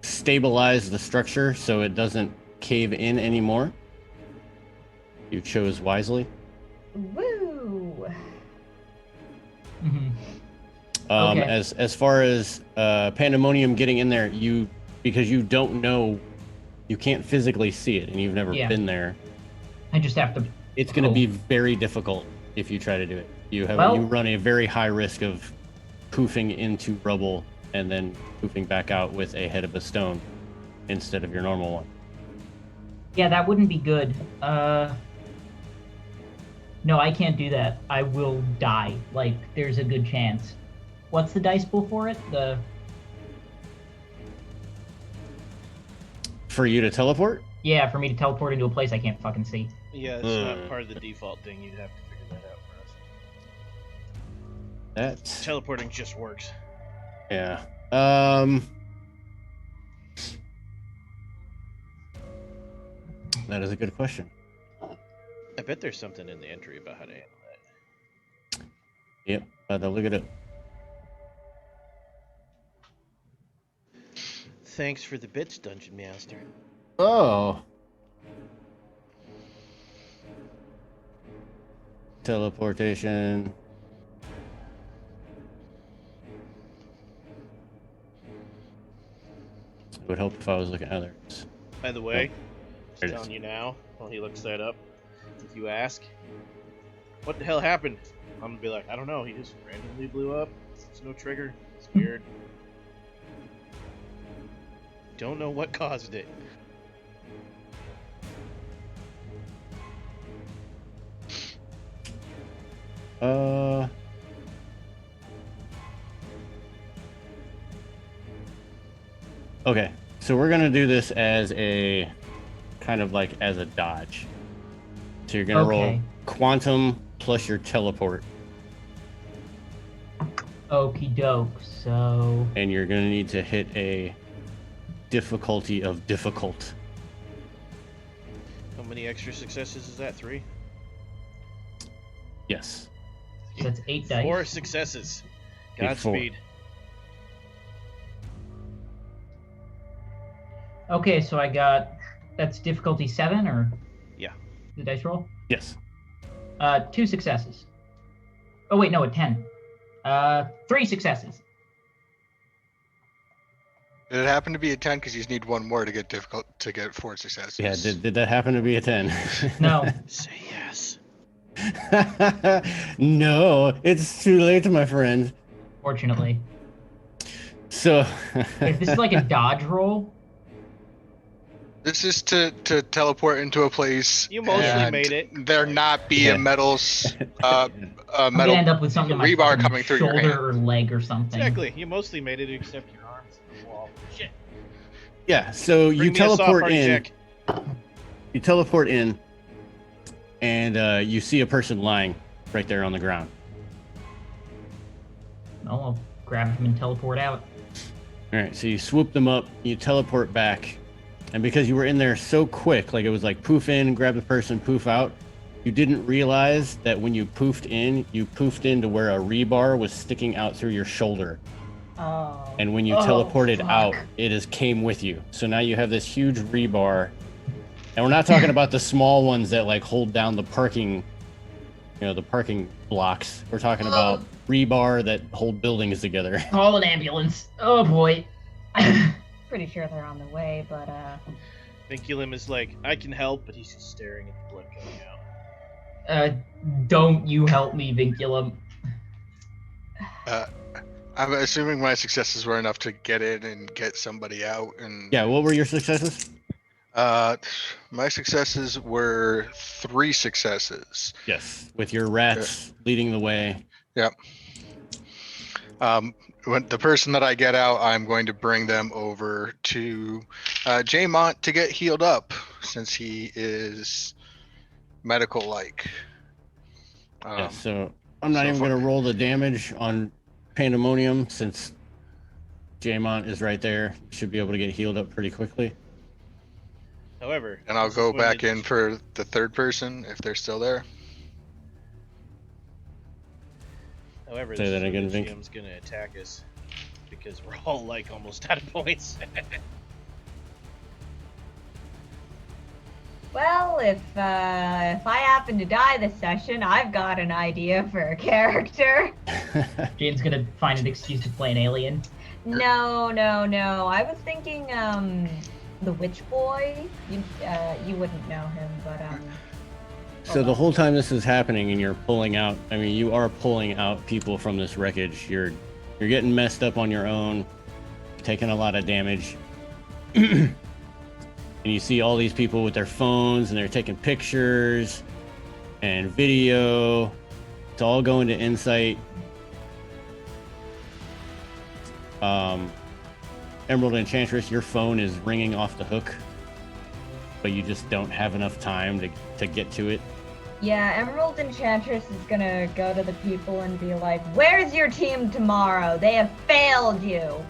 stabilize the structure so it doesn't cave in anymore. You chose wisely. Woo! Mm-hmm. Okay. Okay. As far as Pandemonium getting in there, because you don't know, you can't physically see it, and you've never been there. I just have to. It's going to be very difficult if you try to do it. You run a very high risk of poofing into rubble and then poofing back out with a head of a stone instead of your normal one. Yeah, that wouldn't be good. No, I can't do that. I will die. Like, there's a good chance. What's the dice pool for it? For you to teleport? Yeah, for me to teleport into a place I can't fucking see. Yeah, it's not part of the default thing. You'd have to figure that out for us. That's Teleporting just works. yeah. That is a good question. I bet there's something in the entry about how to handle that. Yep, I'll look it up. Thanks for the bits, Dungeon Master. Oh. Teleportation. It would help if I was looking at others. By the way, There it just is. telling you now, while he looks that up, if you ask, what the hell happened? I'm gonna be like, I don't know, he just randomly blew up. There's no trigger. It's weird. Don't know what caused it. Okay, so we're gonna do this as a kind of like as a dodge. So you're gonna roll Okay. quantum plus your teleport, Okie doke. So and you're gonna need to hit a difficulty of difficult. How many extra successes is that? 3? Yes. that's 8 dice. 4 successes. Big Godspeed. Okay, so I got that's difficulty 7 or Yeah. the dice roll. Yes. 2 successes. Oh wait, no, a 10. 3 successes. Did it happen to be a 10? Because you just need one more to get 4 successes. Yeah. Did that happen to be a 10? No. Say yes. No, it's too late, my friend. Fortunately. So. If this is like a dodge roll. This is to teleport into a place. You mostly and made it. There not be Yeah. a metals, I'm metal gonna end up with something in my rebar fucking coming through your hand. shoulder or leg or something. Exactly. You mostly made it except your arms on the wall. Shit. Yeah. So Bring you me a soft teleport party in. check. You teleport in, and you see a person lying right there on the ground. I'll grab him and teleport out. All right. So you swoop them up. You teleport back, and because you were in there so quick, like it was like poof in, grab the person, poof out. You didn't realize that when you poofed in, you poofed into where a rebar was sticking out through your shoulder. Oh. And when you Oh, teleported fuck. out, it just came with you. So now you have this huge rebar. And we're not talking about the small ones that like hold down the parking, the parking blocks. We're talking about rebar that hold buildings together. Call an ambulance. Oh boy. Pretty sure they're on the way, but Vinculum is like, I can help, but he's just staring at the blood coming out. Don't you help me, Vinculum. I'm assuming my successes were enough to get in and get somebody out. And Yeah, what were your successes? my successes were 3 successes. Yes, with your rats leading the way. Yep. When the person that I get out, I'm going to bring them over to Jaymont to get healed up, since he is medical-like. Yeah, so I'm not so even far- going to roll the damage on Pandemonium since Jaymont is right there. Should be able to get healed up pretty quickly. However, And I'll this is go when back the- in for the third person if they're still there. However, Say this that is when again, the Vink. GM's gonna attack us because we're all like almost out of points. Well, if I happen to die this session, I've got an idea for a character. Jane's gonna find an excuse to play an alien. No. I was thinking, the Witch Boy. You wouldn't know him, but So the whole time this is happening and you're pulling out, I mean, you are pulling out people from this wreckage. You're getting messed up on your own, taking a lot of damage. And you see all these people with their phones and they're taking pictures and video. It's all going to Insight. Emerald Enchantress, your phone is ringing off the hook, but you just don't have enough time to get to it. yeah, Emerald Enchantress is gonna go to the people and be like, "Where's your team tomorrow? They have failed you."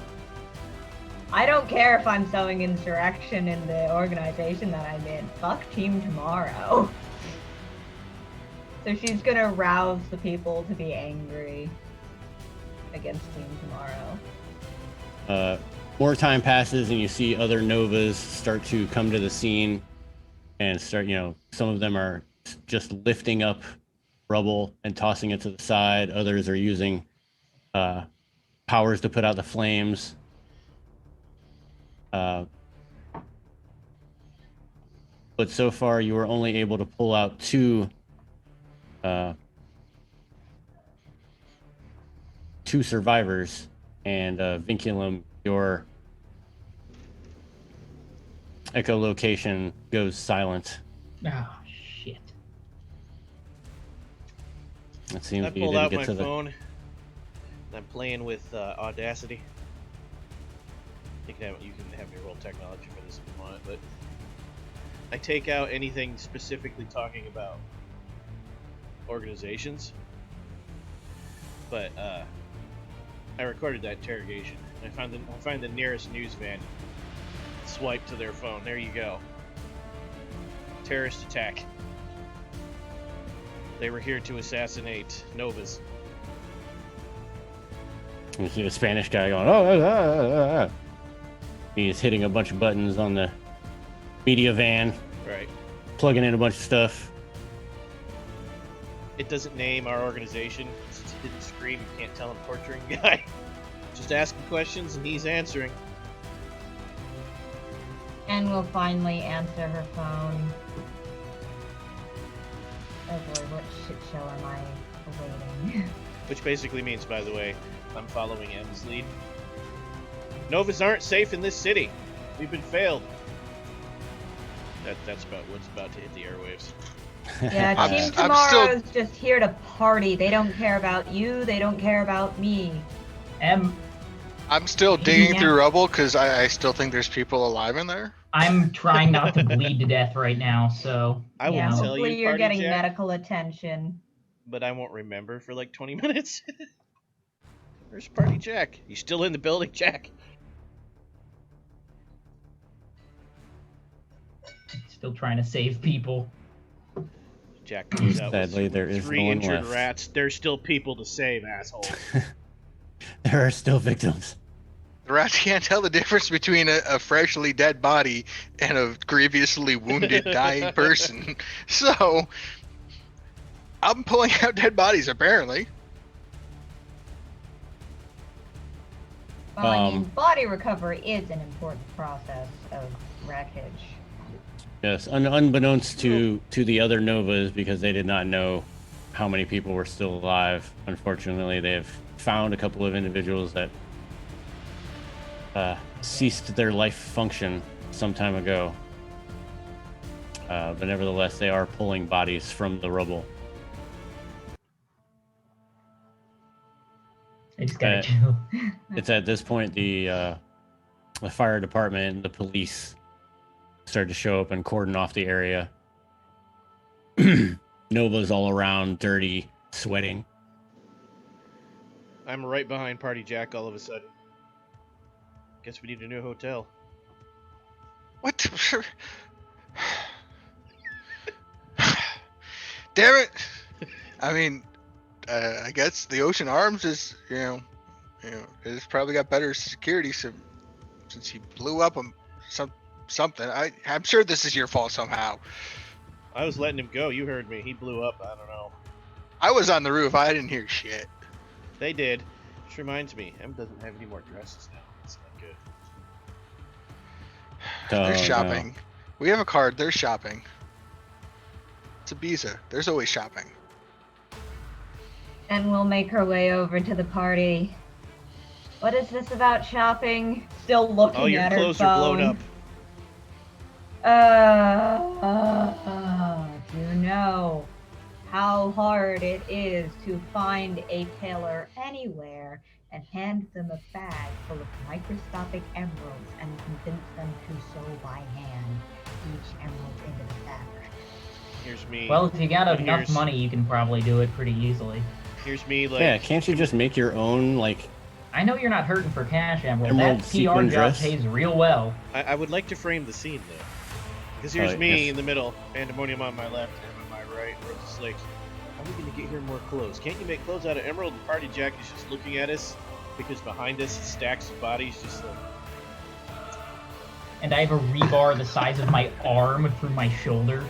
I don't care if I'm sowing insurrection in the organization that I'm in. Fuck Team Tomorrow. So she's gonna rouse the people to be angry against Team Tomorrow. More time passes and you see other novas start to come to the scene and start, some of them are just lifting up rubble and tossing it to the side. Others are using powers to put out the flames. But so far you were only able to pull out two survivors, and Vinculum, your echolocation goes silent. Oh shit. It seems I you pulled didn't out get my to the. phone. And I'm playing with Audacity. You can have me roll technology for this if you want, but I take out anything specifically talking about organizations. But I recorded that interrogation. I find the nearest news van. Swipe to their phone. There you go. Terrorist attack. They were here to assassinate Novas. You see the Spanish guy going, oh. He's hitting a bunch of buttons on the media van, Right. plugging in a bunch of stuff. It doesn't name our organization. Since he didn't scream, you can't tell him torturing guy. Just asking questions and he's answering. And will finally answer her phone. Oh boy, what shit show am I awaiting? Which basically means, by the way, I'm following M's lead. Novas aren't safe in this city. We've been failed. That's about what's about to hit the airwaves. Yeah, I'm Team still- Tomorrow's just here to party. They don't care about you. They don't care about me. I'm still digging Yeah. through rubble because I still think there's people alive in there. I'm trying not to bleed to death right now, so I will Yeah, tell hopefully you, you're Party getting Jack, medical attention. but I won't remember for like 20 minutes. Where's Party Jack? You still in the building, Jack? still trying to save people. Jack comes out Sadly, with there is three no one injured left. rats. There's still people to save, asshole. There are still victims. The rats can't tell the difference between a freshly dead body and a grievously wounded, dying person. So, I'm pulling out dead bodies, apparently. Well, I mean, Um, body recovery is an important process of wreckage. Yes, unbeknownst to the other Novas, because they did not know how many people were still alive. Unfortunately, they have found a couple of individuals that ceased their life function some time ago. But nevertheless, they are pulling bodies from the rubble. I just gotta Uh, chill. It's at this point the fire department and the police start to show up and cordon off the area. Nova's all around, dirty, sweating. I'm right behind Party Jack all of a sudden. Guess we need a new hotel. What? Damn it! I mean, I guess the Ocean Arms is, it's probably got better security since he blew up something. I'm sure this is your fault somehow. I was letting him go. You heard me. He blew up. I don't know. I was on the roof. I didn't hear shit. They did. Which reminds me, M doesn't have any more dresses now. That's not good. They're no. shopping. We have a card. They're shopping. It's Ibiza. There's always shopping. And we'll make her way over to the party. What is this about shopping? Still looking Oh, your at her clothes phone. are blown up. Do you know how hard it is to find a tailor anywhere and hand them a bag full of microscopic emeralds and convince them to sew by hand each emerald into the fabric? Here's me. Well, if you got And enough here's- money, you can probably do it pretty easily. Here's me, like... Yeah, can't you just make your own, like... I know you're not hurting for cash, Emerald. Emerald That PR sequin job dress? pays real well. I would like to frame the scene, though. Because here's me yes. in the middle, Pandemonium on my left, and on my right. We're just like, how are we going to get here more clothes? Can't you make clothes out of emerald? And Party Jack is just looking at us, because behind us, stacks of bodies just like... And I have a rebar the size of my arm through my shoulder.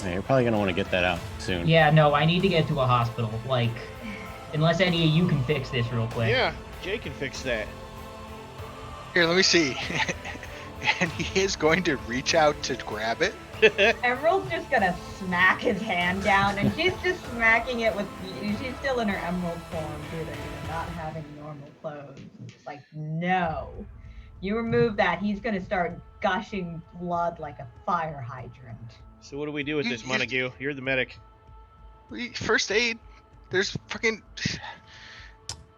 Yeah, you're probably gonna want to get that out soon. Yeah, no, I need to get to a hospital. Like, unless any of you can fix this real quick. Yeah, Jay can fix that. Here, let me see. And he is going to reach out to grab it. Emerald's just gonna smack his hand down, and she's just smacking it with. She's still in her emerald form, too. They're not having normal clothes. It's like, no. You remove that, he's gonna start gushing blood like a fire hydrant. So what do we do with this, Montague? You're the medic. First aid. There's fucking.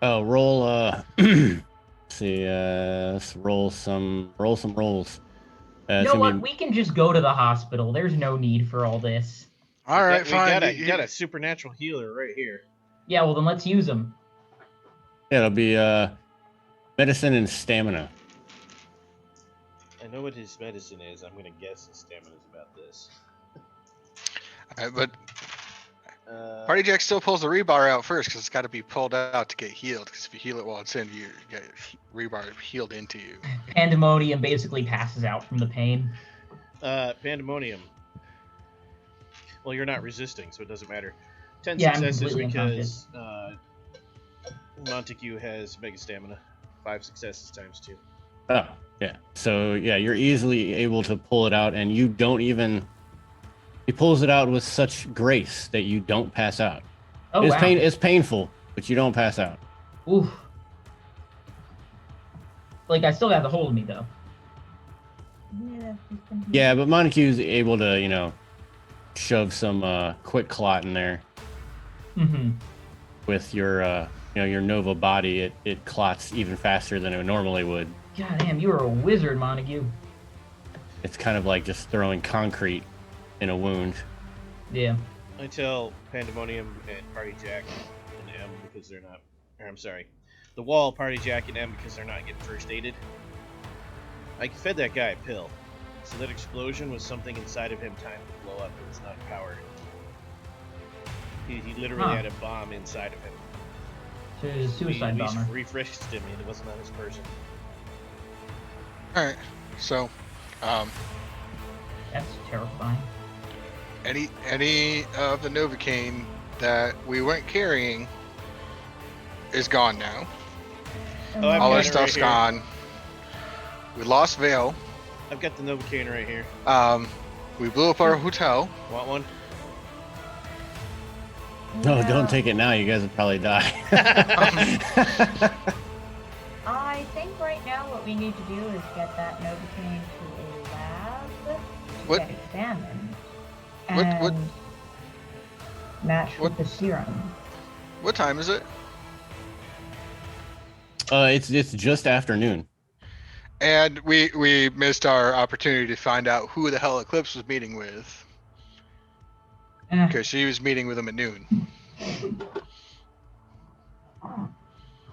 Oh, roll. See, let's roll some rolls. You It's know gonna what? be- We can just go to the hospital. There's no need for all this. All right, We fine. got a supernatural healer right here. Yeah, well then let's use them. Yeah, it'll be medicine and stamina. I know what his medicine is. I'm gonna guess his stamina is about this. All right, but Party Party Jack still pulls the rebar out first because it's got to be pulled out to get healed. Because if you heal it while it's in, you get rebar healed into you. Pandemonium basically passes out from the pain. Pandemonium. Well, you're not resisting, so it doesn't matter. 10 Yeah, I'm successes completely because Montague has mega stamina. 5 successes times 2. Oh, yeah. So yeah, you're easily able to pull it out, and you don't even. He pulls it out with such grace that you don't pass out. Oh It's wow. It's painful, but you don't pass out. Oof. Like I still got the hold of me though. Yeah, but Montague's able to, shove some quick clot in there Mm-hmm. with your, your Nova body. It clots even faster than it normally would. God damn, you are a wizard, Montague. It's kind of like just throwing concrete in a wound. Yeah. I tell Pandemonium and Party Jack and M because they're not. Or I'm sorry. The Wall, Party Jack, and M because they're not getting first aided. I fed that guy a pill. So that explosion was something inside of him timed to blow up. It was not powered. He literally Huh. had a bomb inside of him. So it was a suicide bomber. We refreshed him and it wasn't on his person. All right, so That's terrifying. any of the Novocaine that we weren't carrying is gone now. Oh, I've All got our it stuff's right here. gone. We lost Vale. I've got the Novocaine right here. We blew up our hotel. Want one? No, don't take it now. You guys would probably die. I think right now what we need to do is get that Novocaine to a lab to What- get examined. What- And match what- with the serum. What time is it? It's just afternoon. And we missed our opportunity to find out who the hell Eclipse was meeting with. Because she was meeting with him at noon.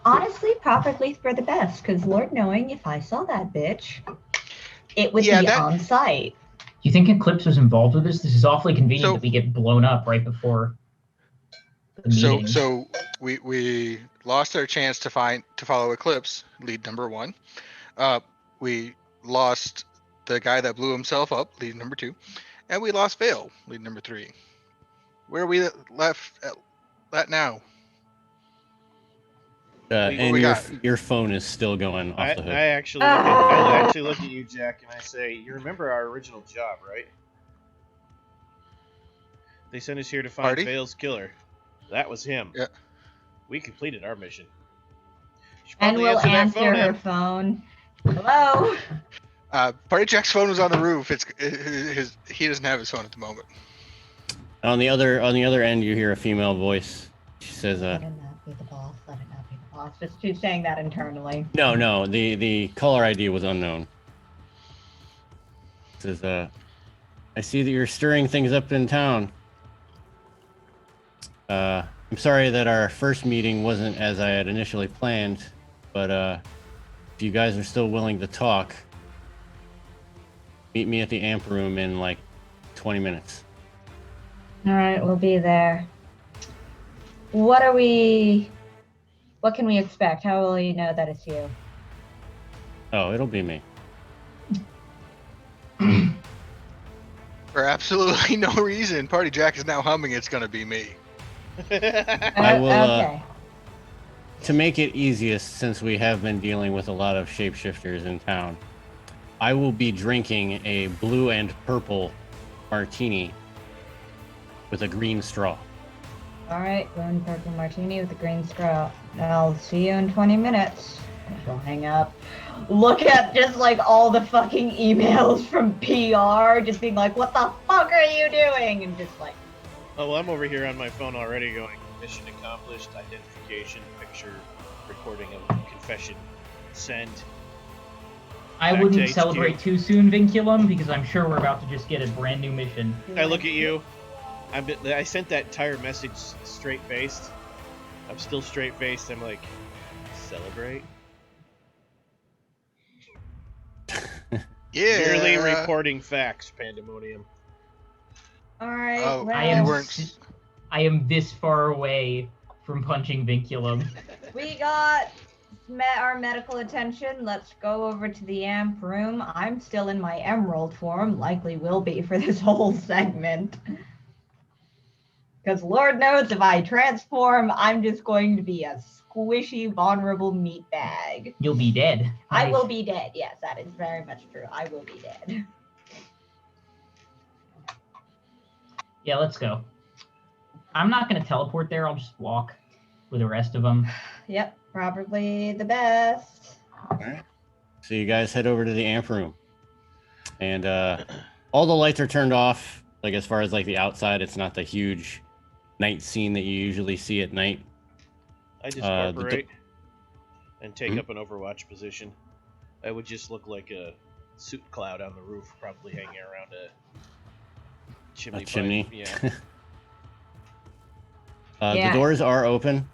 Honestly, probably for the best, because Lord knowing if I saw that bitch, it would Yeah, be that- on site. You think Eclipse was involved with this? This is awfully convenient So- that we get blown up right before the meeting. So we lost our chance to follow Eclipse, lead number 1. We lost the guy that blew himself up, lead number 2, and we lost Vale, lead number 3. Where are we left at now? And we your got? your phone is still going off the hook. I actually look at you, Jack, and I say, "You remember our original job, right? They sent us here to find Party? Vale's killer. That was him. Yeah. We completed our mission. You should And probably we'll that answer phone, her Em. phone. Hello? Party Jack's phone was on the roof. He doesn't have his phone at the moment. On the other end, you hear a female voice. She says, Let it not be the boss. Let it not be the boss. Just she's saying that internally. No, the caller ID was unknown. It says, I see that you're stirring things up in town. I'm sorry that our first meeting wasn't as I had initially planned, but if you guys are still willing to talk, meet me at the amp room in like 20 minutes. All right, we'll be there. What can we expect? How will you know that it's you? Oh, it'll be me. For absolutely no reason, Party Jack is now humming. It's gonna be me. I will, Okay. To make it easiest, since we have been dealing with a lot of shapeshifters in town, I will be drinking a blue and purple martini with a green straw. All right, blue and purple martini with a green straw. I'll see you in 20 minutes. She'll hang up. Look at just like all the fucking emails from PR, just being like, "What the fuck are you doing?" And just like, Oh, well, I'm over here on my phone already going, mission accomplished, identification, picture, recording of confession, send. I Back wouldn't to celebrate HQ. too soon, Vinculum, because I'm sure we're about to just get a brand new mission. I look at you. I sent that entire message straight-faced. I'm still straight-faced. I'm like, celebrate? Yeah. Merely reporting facts, Pandemonium. all right, Oh, well, I am this far away from punching Vinculum. we got our medical attention. Let's go over to the amp room. I'm still in my emerald form, likely will be for this whole segment. Because Lord knows if I transform, I'm just going to be a squishy, vulnerable meat bag. You'll be dead. I will be dead. Yes, that is very much true. I will be dead. Yeah, let's go. I'm not going to teleport there. I'll just walk with the rest of them. Yep, probably the best. All right. So you guys head over to the amp room, and all the lights are turned off. Like as far as like the outside, it's not the huge night scene that you usually see at night. I just The incorporate and take Mhm. up an overwatch position. I would just look like a soot cloud on the roof, probably hanging around a chimney. pipe. Chimney. Yeah. Yeah. The doors are open,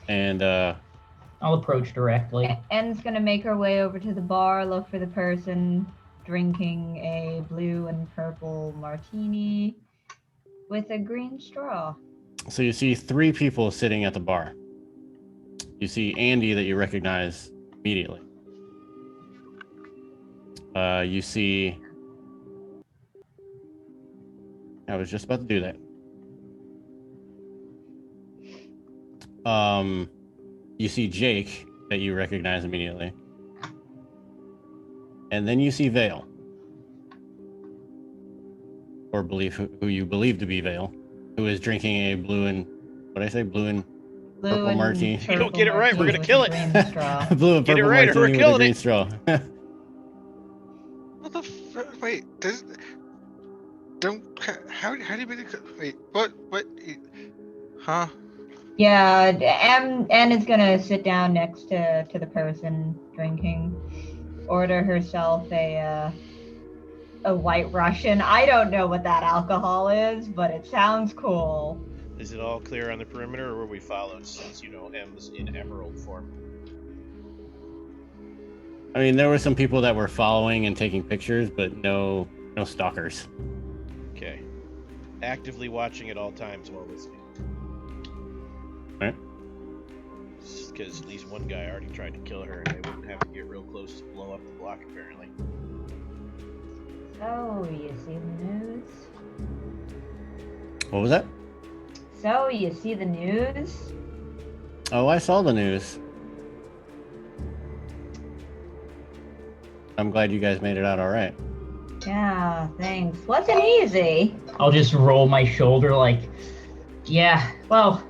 and I'll approach directly. En's gonna make her way over to the bar, look for the person drinking a blue and purple martini with a green straw. so you see 3 people sitting at the bar. You see Andy that you recognize immediately. You see... I was just about to do that. You see Jake that you recognize immediately. And then you see Vale. Or who you believe to be Vale, who is drinking a blue and... What did I say? Blue and... Blue Purple and martini. If you don't get it right, we're martini gonna with kill a it. green straw. blue and Get it purple right or we're martini with a killing green it. straw. What the wait, how do you make it? Wait, what? Huh? Yeah, Anne is gonna sit down next to the person drinking. Order herself a White Russian. I don't know what that alcohol is, but it sounds cool. Is it all clear on the perimeter, or were we followed since, M's in emerald form? I mean, there were some people that were following and taking pictures, but no stalkers. Okay. Actively watching at all times while listening. Right. Because at least one guy already tried to kill her, and they wouldn't have to get real close to blow up the block, apparently. So, you see the news? What was that? So, you see the news? Oh, I saw the news. I'm glad you guys made it out all right. Yeah, thanks. Wasn't easy. I'll just roll my shoulder like, yeah, well,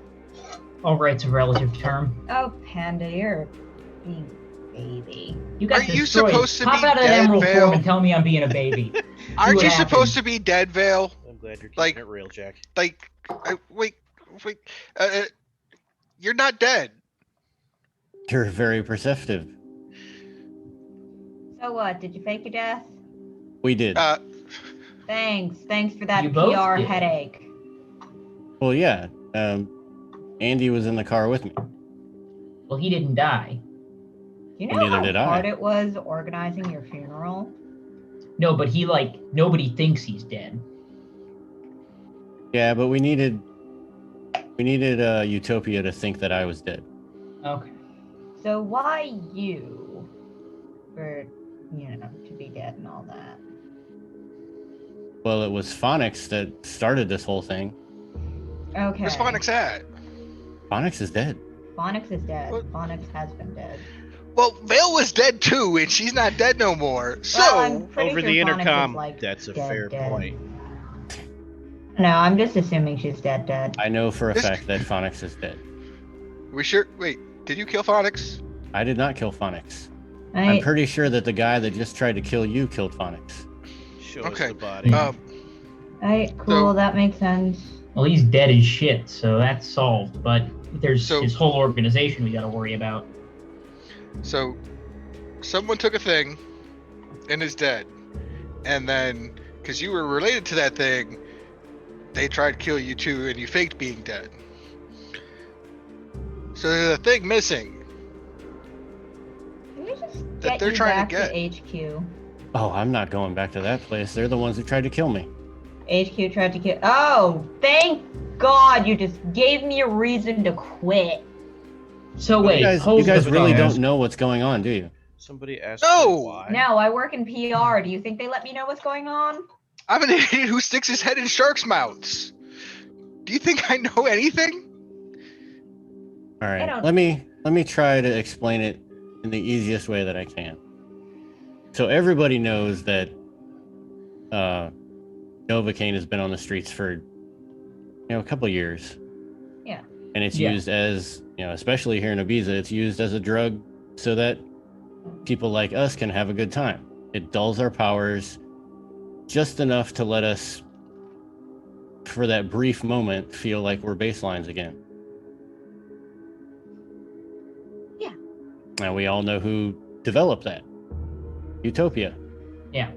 all right's a relative term. Oh, Panda, you're a big baby. You got Are you destroyed. supposed to Pop be out of that dead, emerald Vale? form and tell me I'm being a baby. Aren't what you happened. supposed to be dead, Vale? I'm glad you're keeping Like- it real, Jack. Wait. You're not dead. You're very perceptive. So what, did you fake your death? We did. Thanks for that You both PR did. headache. Well, yeah. Andy was in the car with me. Well, he didn't die. Do you know Neither how did I. hard it was organizing your funeral? No, but nobody thinks he's dead. Yeah, but we needed Utopia to think that I was dead. Okay. So why you? For, to be dead and all that. Well, it was Phonics that started this whole thing. Okay. Where's Phonics at? Phonics is dead. Phonics is dead. What? Phonics has been dead. Well, Vale was dead too, and she's not dead no more. So, Well, I'm pretty Over sure the Phonics is, intercom, like, that's a dead, fair dead. point. No, I'm just assuming she's dead. I know for a This- fact that Phonics is dead. we sure. Wait, did you kill Phonics? I did not kill Phonics. I'm I, pretty sure that the guy that just tried to kill you killed Phonics. Show Okay. us the body. cool, So- that makes sense. Well, he's dead as shit, so that's solved. But there's So- his whole organization we got to worry about. So, someone took a thing and is dead, and then because you were related to that thing, they tried to kill you too, and you faked being dead. So there's a thing missing. Can we just That get they're you trying back to to HQ? Oh, I'm not going back to that place. They're the ones who tried to kill me. HQ tried to kill. Oh, thank God! You just gave me a reason to quit. So wait, You hold guys the really phone. don't know what's going on, do you? Somebody asked No! me why. No, I work in PR. Do you think they let me know what's going on? I'm an idiot who sticks his head in sharks' mouths. Do you think I know anything? All right. don't- Let me try to explain it in the easiest way that I can. So everybody knows that Novocaine has been on the streets for a couple of years. Yeah. And it's Yeah. used as, especially here in Ibiza, it's used as a drug so that people like us can have a good time. It dulls our powers just enough to let us, for that brief moment, feel like we're baselines again. Yeah. Now we all know who developed that. Utopia. Yeah.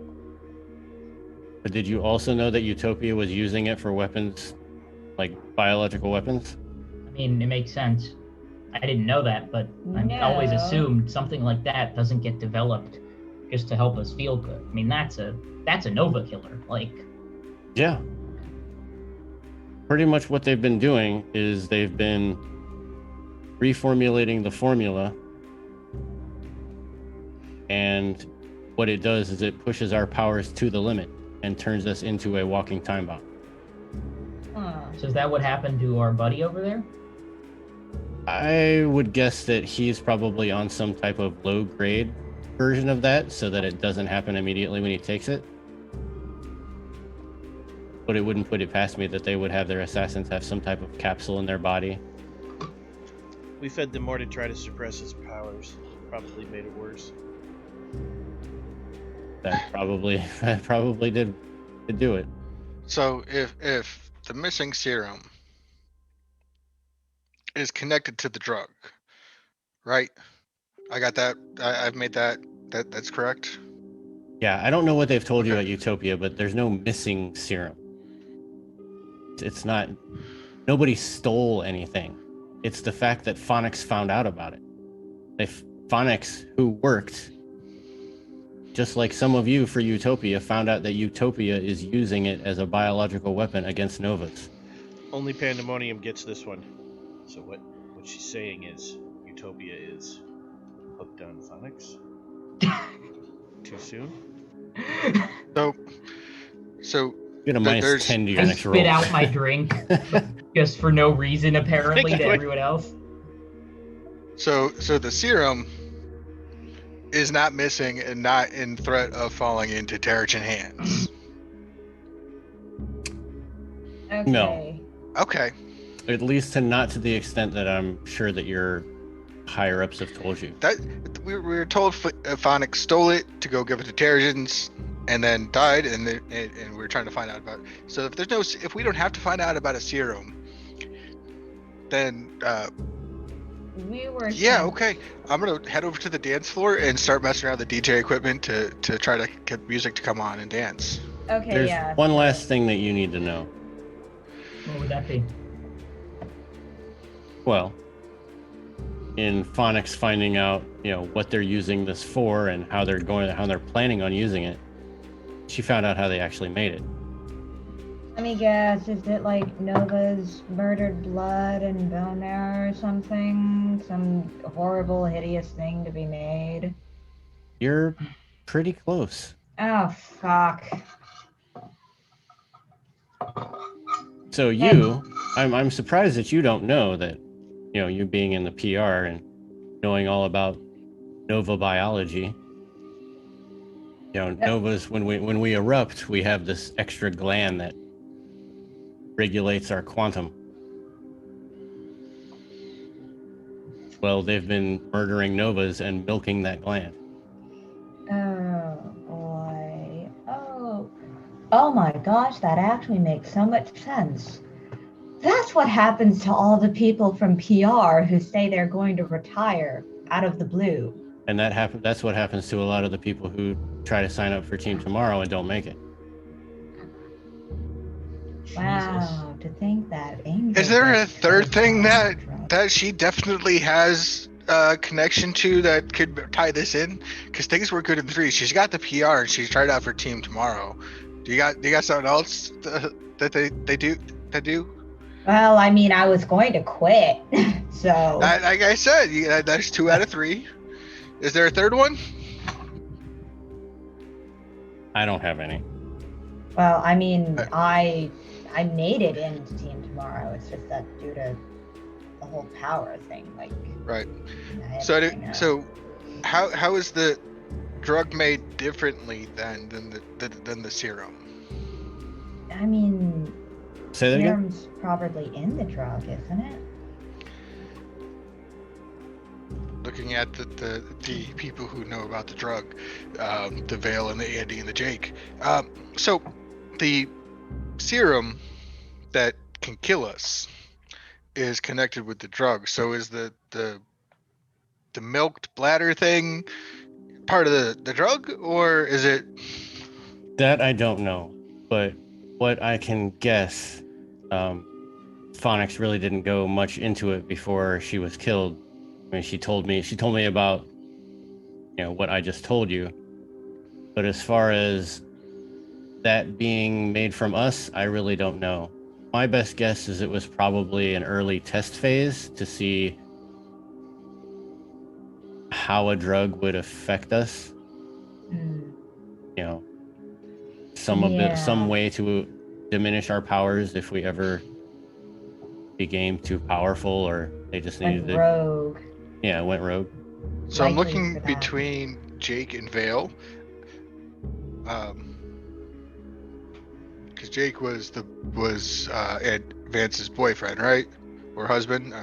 But did you also know that Utopia was using it for weapons, like biological weapons? I mean, it makes sense. I didn't know that, but I've always No. assumed something like that doesn't get developed just to help us feel good. I mean, that's a Nova killer. Like, Yeah. Pretty much what they've been doing is they've been reformulating the formula, and what it does is it pushes our powers to the limit and turns us into a walking time bomb. Huh. so is that what happened to our buddy over there? I would guess that he's probably on some type of low grade version of that so that it doesn't happen immediately when he takes it. But it wouldn't put it past me that they would have their assassins have some type of capsule in their body. We fed them more to try to suppress his powers. Probably made it worse. That probably did do it. So if the missing serum is connected to the drug, right? I got that. I've made that. That's correct. Yeah, I don't know what they've told you Okay. at Utopia, but there's no missing serum. It's not. Nobody stole anything. It's the fact that Phonics found out about it. Phonics, who worked, just like some of you for Utopia, found out that Utopia is using it as a biological weapon against Novas. Only Pandemonium gets this one. So what she's saying is Utopia is hooked on phonics. Too soon? So Get a minus 10 to your I next roll. spit out my drink just for no reason, apparently, to everyone else. So the serum is not missing and not in threat of falling into Terrigen hands. Okay. No. Okay. At least not to the extent that I'm sure that your higher ups have told you. That we were told Phonics stole it to go give it to Terrigens and then died, and we're trying to find out about it. So if we don't have to find out about a serum, then We were. yeah, okay. I'm gonna head over to the dance floor and start messing around with the DJ equipment to try to get music to come on and dance. Okay, There's yeah. one last thing that you need to know. What would that be? Well, in Phonics finding out, what they're using this for and how they're planning on using it, she found out how they actually made it. Let me guess, is it like Nova's murdered blood and bone marrow or something? Some horrible, hideous thing to be made? You're pretty close. Oh, fuck. So I'm surprised that you don't know that, you being in the PR and knowing all about Nova biology. Novas, when we erupt, we have this extra gland that regulates our quantum. Well, they've been murdering Novas and milking that gland. Oh, boy. Oh my gosh, that actually makes so much sense. That's what happens to all the people from PR who say they're going to retire out of the blue. And that's what happens to a lot of the people who try to sign up for Team Tomorrow and don't make it. Wow, to think that Angel... Is there a gets third thing drunk. that she definitely has a connection to that could tie this in? Because things were good in 3. She's got the PR and she's tried out for Team Tomorrow. Do you got something else that they do? Well, I mean, I was going to quit, so... Like I said, that's 2 out of 3. Is there a third one? I don't have any. Well, I mean, I made it into Team Tomorrow. It's just that due to the whole power thing, like... Right. I had So how is the drug made differently than the serum? I mean, Say that again? serum's probably in the drug, isn't it? Looking at the people who know about the drug, the Vale and the Andy and the Jake. So the serum that can kill us is connected with the drug. So is the milked bladder thing part of the drug, or is it? That I don't know, but what I can guess, Phonics really didn't go much into it before she was killed. I mean, she told me about, what I just told you. But as far as that being made from us, I really don't know. My best guess is it was probably an early test phase to see how a drug would affect us. Some way to diminish our powers if we ever became too powerful, or they just needed to. Rogue. Yeah, went rogue. So I'm Likely looking for that. between Jake and Vale. Because Jake was Ed Vance's boyfriend, right? Or husband,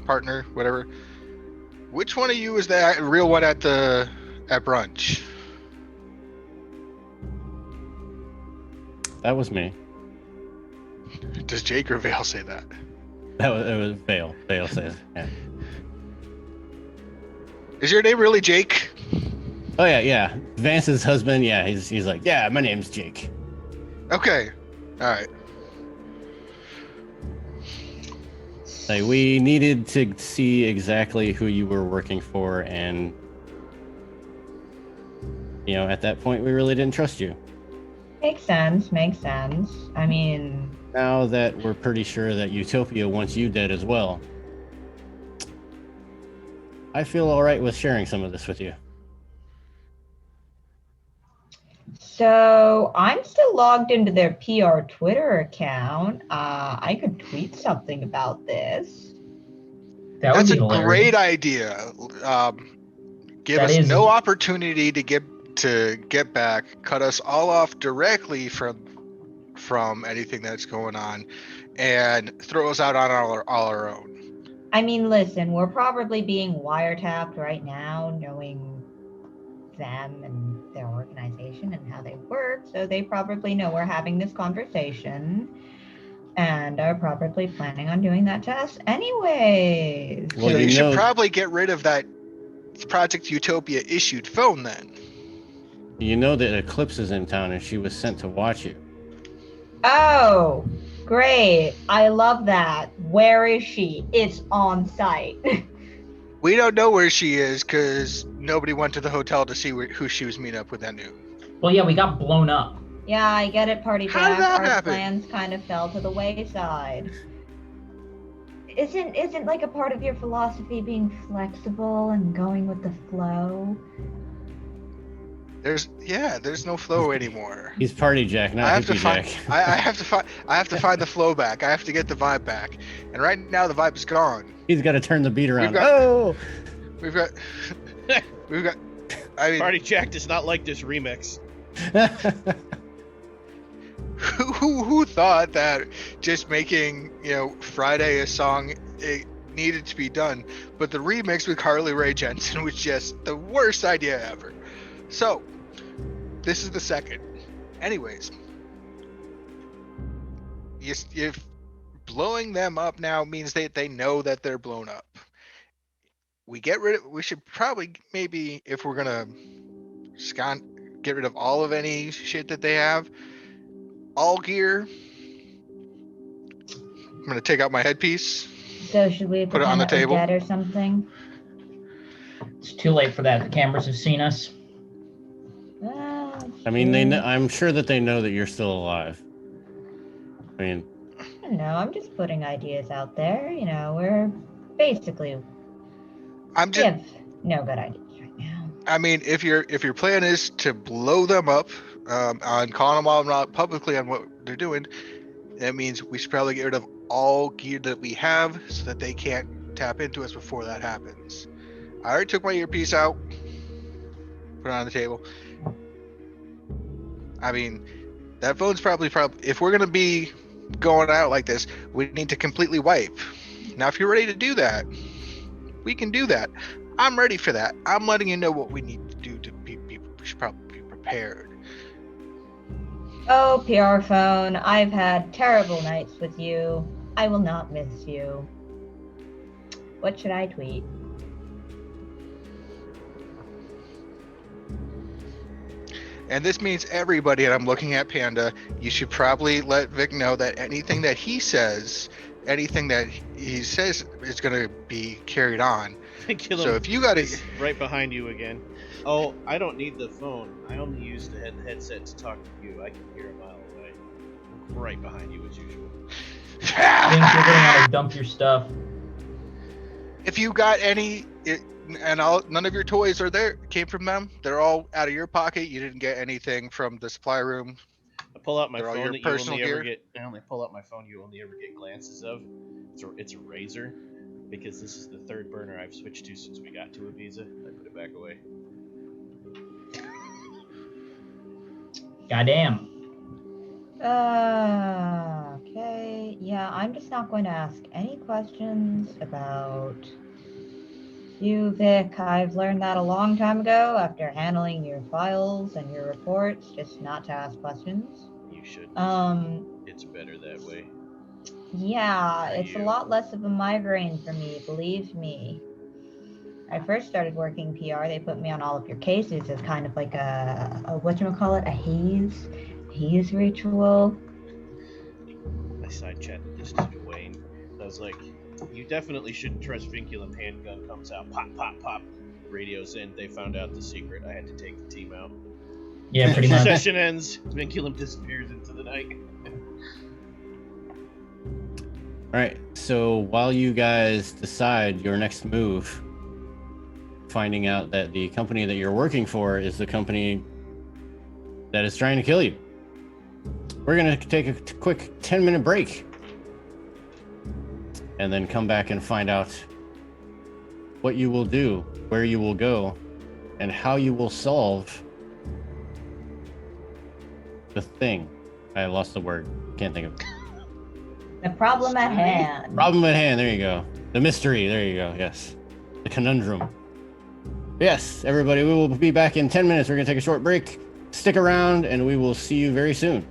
partner, whatever. Which one of you is the real one at brunch? That was me. Does Jake or Vale say that? It was Vale. Vale says. Yeah. Is your name really Jake? Oh yeah. Vance's husband. Yeah, he's like, yeah, my name's Jake. Okay. All right. Like, we needed to see exactly who you were working for, and at that point, we really didn't trust you. Makes sense. I mean, Now that we're pretty sure that Utopia wants you dead as well, I feel all right with sharing some of this with you. so I'm still logged into their PR Twitter account. I could tweet something about this. That would That's be a hilarious. great idea. Give That us is- no opportunity to get back. Cut us all off directly from anything that's going on, and throw us out on all our own. I mean, listen, we're probably being wiretapped right now, knowing them and their organization and how they work. So they probably know we're having this conversation and are probably planning on doing that to us anyways. Well, So you should know- probably get rid of that Project Utopia issued phone then. You know that Eclipse is in town, and she was sent to watch you. Oh, great. I love that. Where is she? It's on site. We don't know where she is because nobody went to the hotel to see who she was meeting up with at noon. Well, yeah, we got blown up. Yeah, I get it, Party How did Jack. that Our happen? plans kind of fell to the wayside. Isn't like a part of your philosophy being flexible and going with the flow? There's no flow anymore. He's Party Jack, not I have to Hippie find. Jack. I have to find the flow back. I have to get the vibe back. And right now the vibe is gone. He's got to turn the beat around. got- We've got. I mean, Party Jack does not like this remix. who thought that just making Friday a song it needed to be done, but the remix with Carly Rae Jepsen was just the worst idea ever. So this is the second. Anyways, if blowing them up now means they know that they're blown up. We should probably, maybe, if we're gonna get rid of all of any shit that they have, all gear. I'm gonna take out my headpiece. So should we Put it on pretend the that we're table. dead or something? It's too late for that. The cameras have seen us. I mean, they know, I'm sure that they know that you're still alive. I mean, I don't know. I'm just putting ideas out there. We're basically I'm we just. have no good ideas right now. I mean, if your plan is to blow them up, on calling them all out publicly on what they're doing, that means we should probably get rid of all gear that we have so that they can't tap into us before that happens. I already took my earpiece out, put it on the table. I mean, that phone's probably if we're gonna be going out like this, we need to completely wipe. Now, if you're ready to do that, we can do that. I'm ready for that. I'm letting you know what we need to do to be we should probably be prepared. Oh, PR phone, I've had terrible nights with you. I will not miss you. What should I tweet? And this means everybody, and I'm looking at Panda, you should probably let Vic know that anything that he says is going to be carried on. Kill So him. if you got to... He's right behind you again. Oh, I don't need the phone. I only use the headset to talk to you. I can hear a mile away. I'm right behind you as usual. Think you're gonna want to dump your stuff. If you got any... none of your toys came from them. They're all out of your pocket. You didn't get anything from the supply room. I pull out my They're all phone your that you personal only ever gear? get. I only pull out my phone you only ever get glances of. It's a razor, because this is the third burner I've switched to since we got to Ibiza. I put it back away. Goddamn. Okay. Yeah, I'm just not going to ask any questions about you, Vic. I've learned that a long time ago after handling your files and your reports, just not to ask questions. You should. Um, It's better that way. Yeah, For it's a you. lot less of a migraine for me, believe me. I first started working PR, they put me on all of your cases as kind of like a whatchamacallit, a haze ritual. I side chatted this to Dwayne. I was like, you definitely shouldn't trust Vinculum. Handgun comes out, pop, pop, pop. Radios in. They found out the secret. I had to take the team out. Yeah, pretty much. Session ends. Vinculum disappears into the night. All right. So while you guys decide your next move, finding out that the company that you're working for is the company that is trying to kill you, we're going to take a quick 10-minute break and then come back and find out what you will do, where you will go, and how you will solve the thing. I lost the word. Can't think of it. The problem at hand. Problem at hand. There you go. The mystery. There you go. Yes. The conundrum. Yes, everybody, we will be back in 10 minutes. We're going to take a short break. Stick around, and we will see you very soon.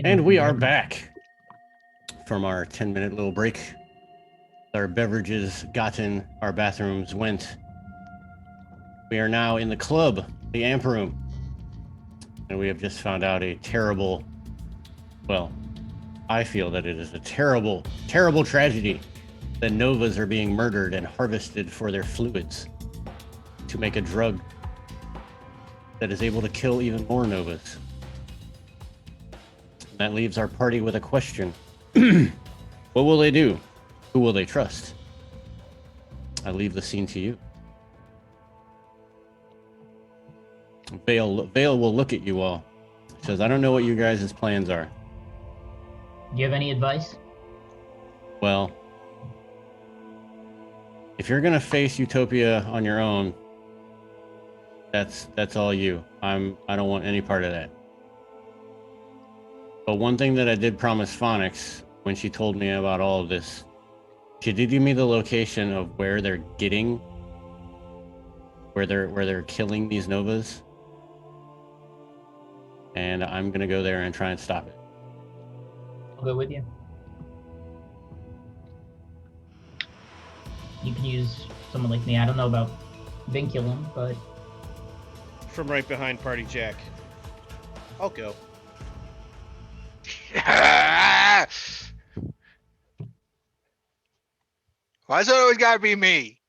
And we are back from our 10-minute little break. Our beverages gotten, our bathrooms went. We are now in the club, the Amp Room. And we have just found out a terrible, well, I feel that it is a terrible, terrible tragedy that Novas are being murdered and harvested for their fluids to make a drug that is able to kill even more Novas. That leaves our party with a question. What will they do? Who will they trust? I leave the scene to you. Vale will look at you all. Says, I don't know what you guys' plans are. Do you have any advice? Well, if you're gonna face Utopia on your own, that's all you. I don't want any part of that. But one thing that I did promise Phonics when she told me about all of this, she did give me the location of where they're getting, where they're killing these Novas. And I'm gonna go there and try and stop it. I'll go with you. You can use someone like me. I don't know about Vinculum, but From right behind Party Jack. I'll go. Why's it always gotta be me?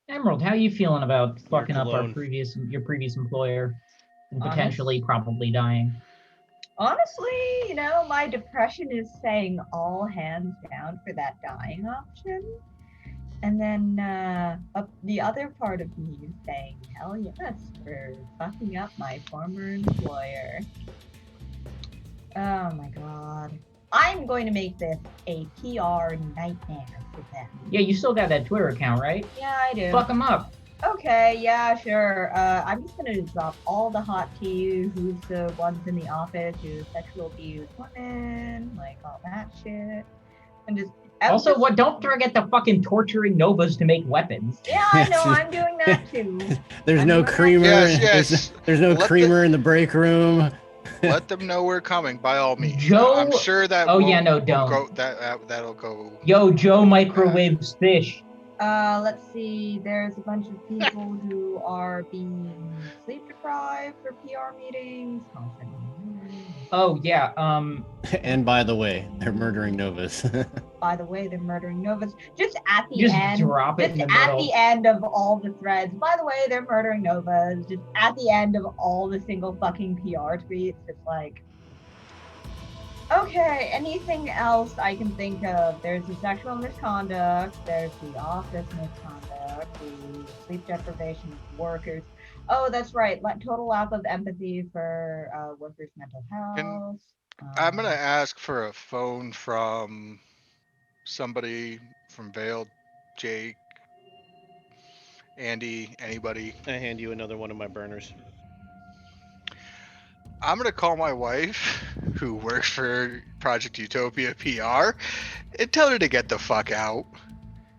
Emerald, how are you feeling about fucking up cologne. your previous employer and potentially probably dying? Honestly, my depression is saying all hands down for that dying option. And then the other part of me is saying, hell yes, for fucking up my former employer. Oh my god. I'm going to make this a PR nightmare for them. Yeah, you still got that Twitter account, right? Yeah, I do. Fuck them up. Okay, yeah, sure. I'm just gonna drop all the hot tea, who's the ones in the office who sexual abuse women, like all that shit. And just Also, what? Don't forget the fucking torturing Novas to make weapons. Yeah, I know, I'm doing that too. There's I'm no doing that creamer. Yes. There's no creamer in the break room. Let them know we're coming by all means. Joe- I'm sure that. Oh, will- yeah, no, will don't. Go, that'll go. Yo, Joe microwaves fish. Let's see, there's a bunch of people who are being sleep deprived for PR meetings. Oh, yeah, And by the way, they're murdering Novas. By the way, they're murdering Novas. Just at the just end. drop it Just in the at middle. the end of all the threads. By the way, they're murdering Novas. Just at the end of all the single fucking PR tweets. It's like, okay, anything else I can think of? There's the sexual misconduct. There's the office misconduct. The sleep deprivation of workers. Oh, that's right. Total lack of empathy for workers' mental health. I'm gonna ask for a phone from somebody from Vale, Jake, Andy, anybody. I hand you another one of my burners. I'm gonna call my wife, who works for Project Utopia PR, and tell her to get the fuck out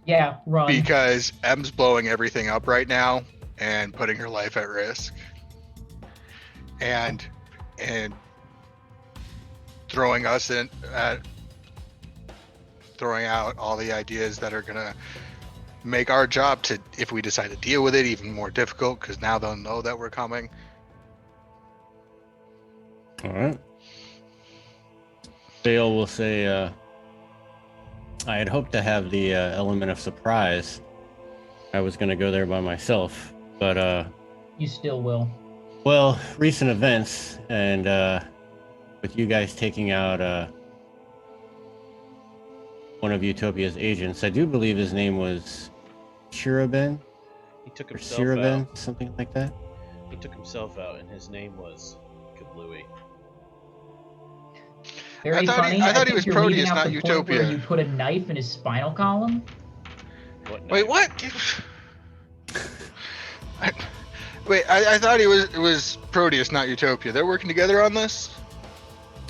Yeah, run. because M's blowing everything up right now and putting her life at risk, and throwing us in throwing out all the ideas that are gonna make our job, to if we decide to deal with it, even more difficult, because now they'll know that we're coming. All right. Vale will say, I had hoped to have the element of surprise. I was going to go there by myself, but You still will. well, recent events and with you guys taking out one of Utopia's agents, I do believe his name was Shiraben He took or himself Shiraben, out. something like that. He took himself out, and his name was Kablooey. Very I thought funny. he- I thought he think was you're leaving Proteus, out not the point where Utopia. you put a knife in his spinal column. What? Wait, knife? what? I thought it was Proteus, not Utopia. They're working together on this.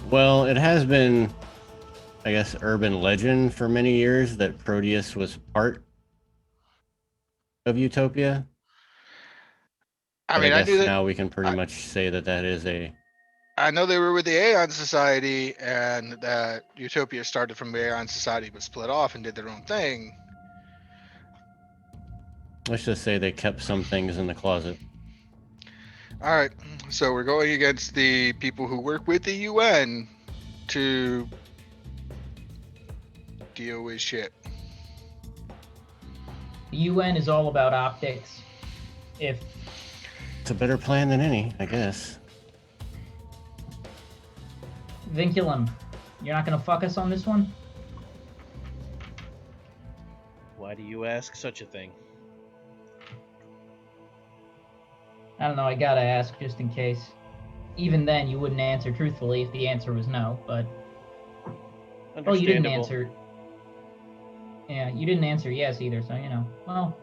Well, it has been, I guess, urban legend for many years that Proteus was part of Utopia. I But mean, I guess knew that. now we can pretty I- much say that that is a I know they were with the Aeon Society, and that Utopia started from the Aeon Society but split off and did their own thing. Let's just say they kept some things in the closet. All right, so we're going against the people who work with the UN to deal with shit. The UN is all about optics. If It's a better plan than any, I guess. Vinculum, you're not gonna fuck us on this one? Why do you ask such a thing? I don't know, I gotta ask just in case. Even then, you wouldn't answer truthfully if the answer was no, but... Oh, you didn't Understandable. answer... Yeah, you didn't answer yes either, so, you know. Well,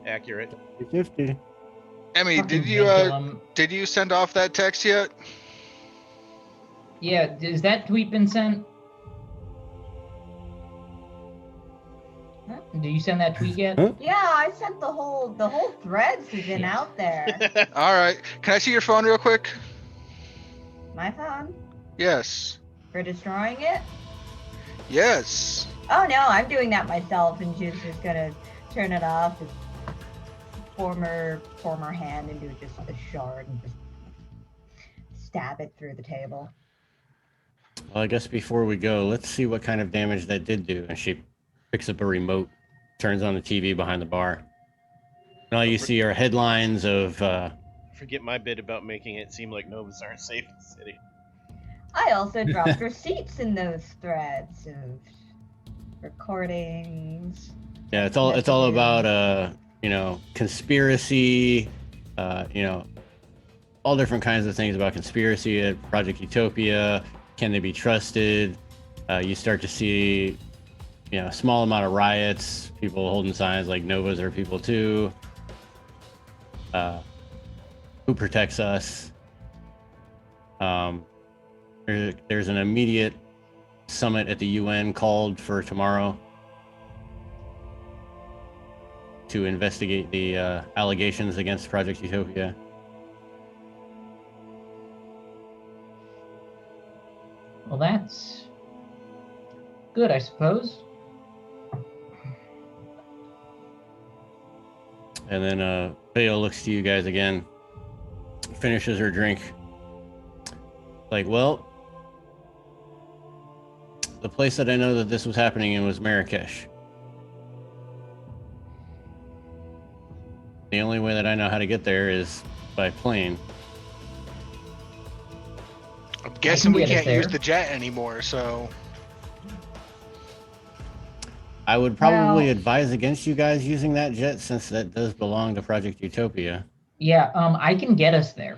Accurate. 50. Emmy, fucking did Vinculum. you send off that text yet? Yeah, has that tweet been sent? Huh? Did you send that tweet yet? Huh? Yeah, I sent the whole threads has been out there. All right, can I see your phone real quick? My phone Yes. for destroying it. Yes. Oh no, I'm doing that myself, and she's just gonna turn it off. Just former hand into just a shard and just stab it through the table. Well, I guess before we go, let's see what kind of damage that did do. And she picks up a remote, turns on the TV behind the bar. And all you see are headlines of, Forget my bit about making it seem like Novas aren't safe in the city. I also dropped receipts in those threads of recordings. yeah, it's all about, conspiracy, all different kinds of things about conspiracy at Project Utopia. Can they be trusted? You start to see, a small amount of riots, people holding signs like Novas are people too. Who protects us? There's an immediate summit at the UN called for tomorrow to investigate the allegations against Project Utopia. Well, that's good, I suppose. And then Veo looks to you guys again, finishes her drink. Like, well, the place that I know that this was happening in was Marrakesh. The only way that I know how to get there is by plane. I'm guessing we get us can't there. use the jet anymore, so I would probably Well- advise against you guys using that jet since that does belong to Project Utopia. Yeah, I can get us there.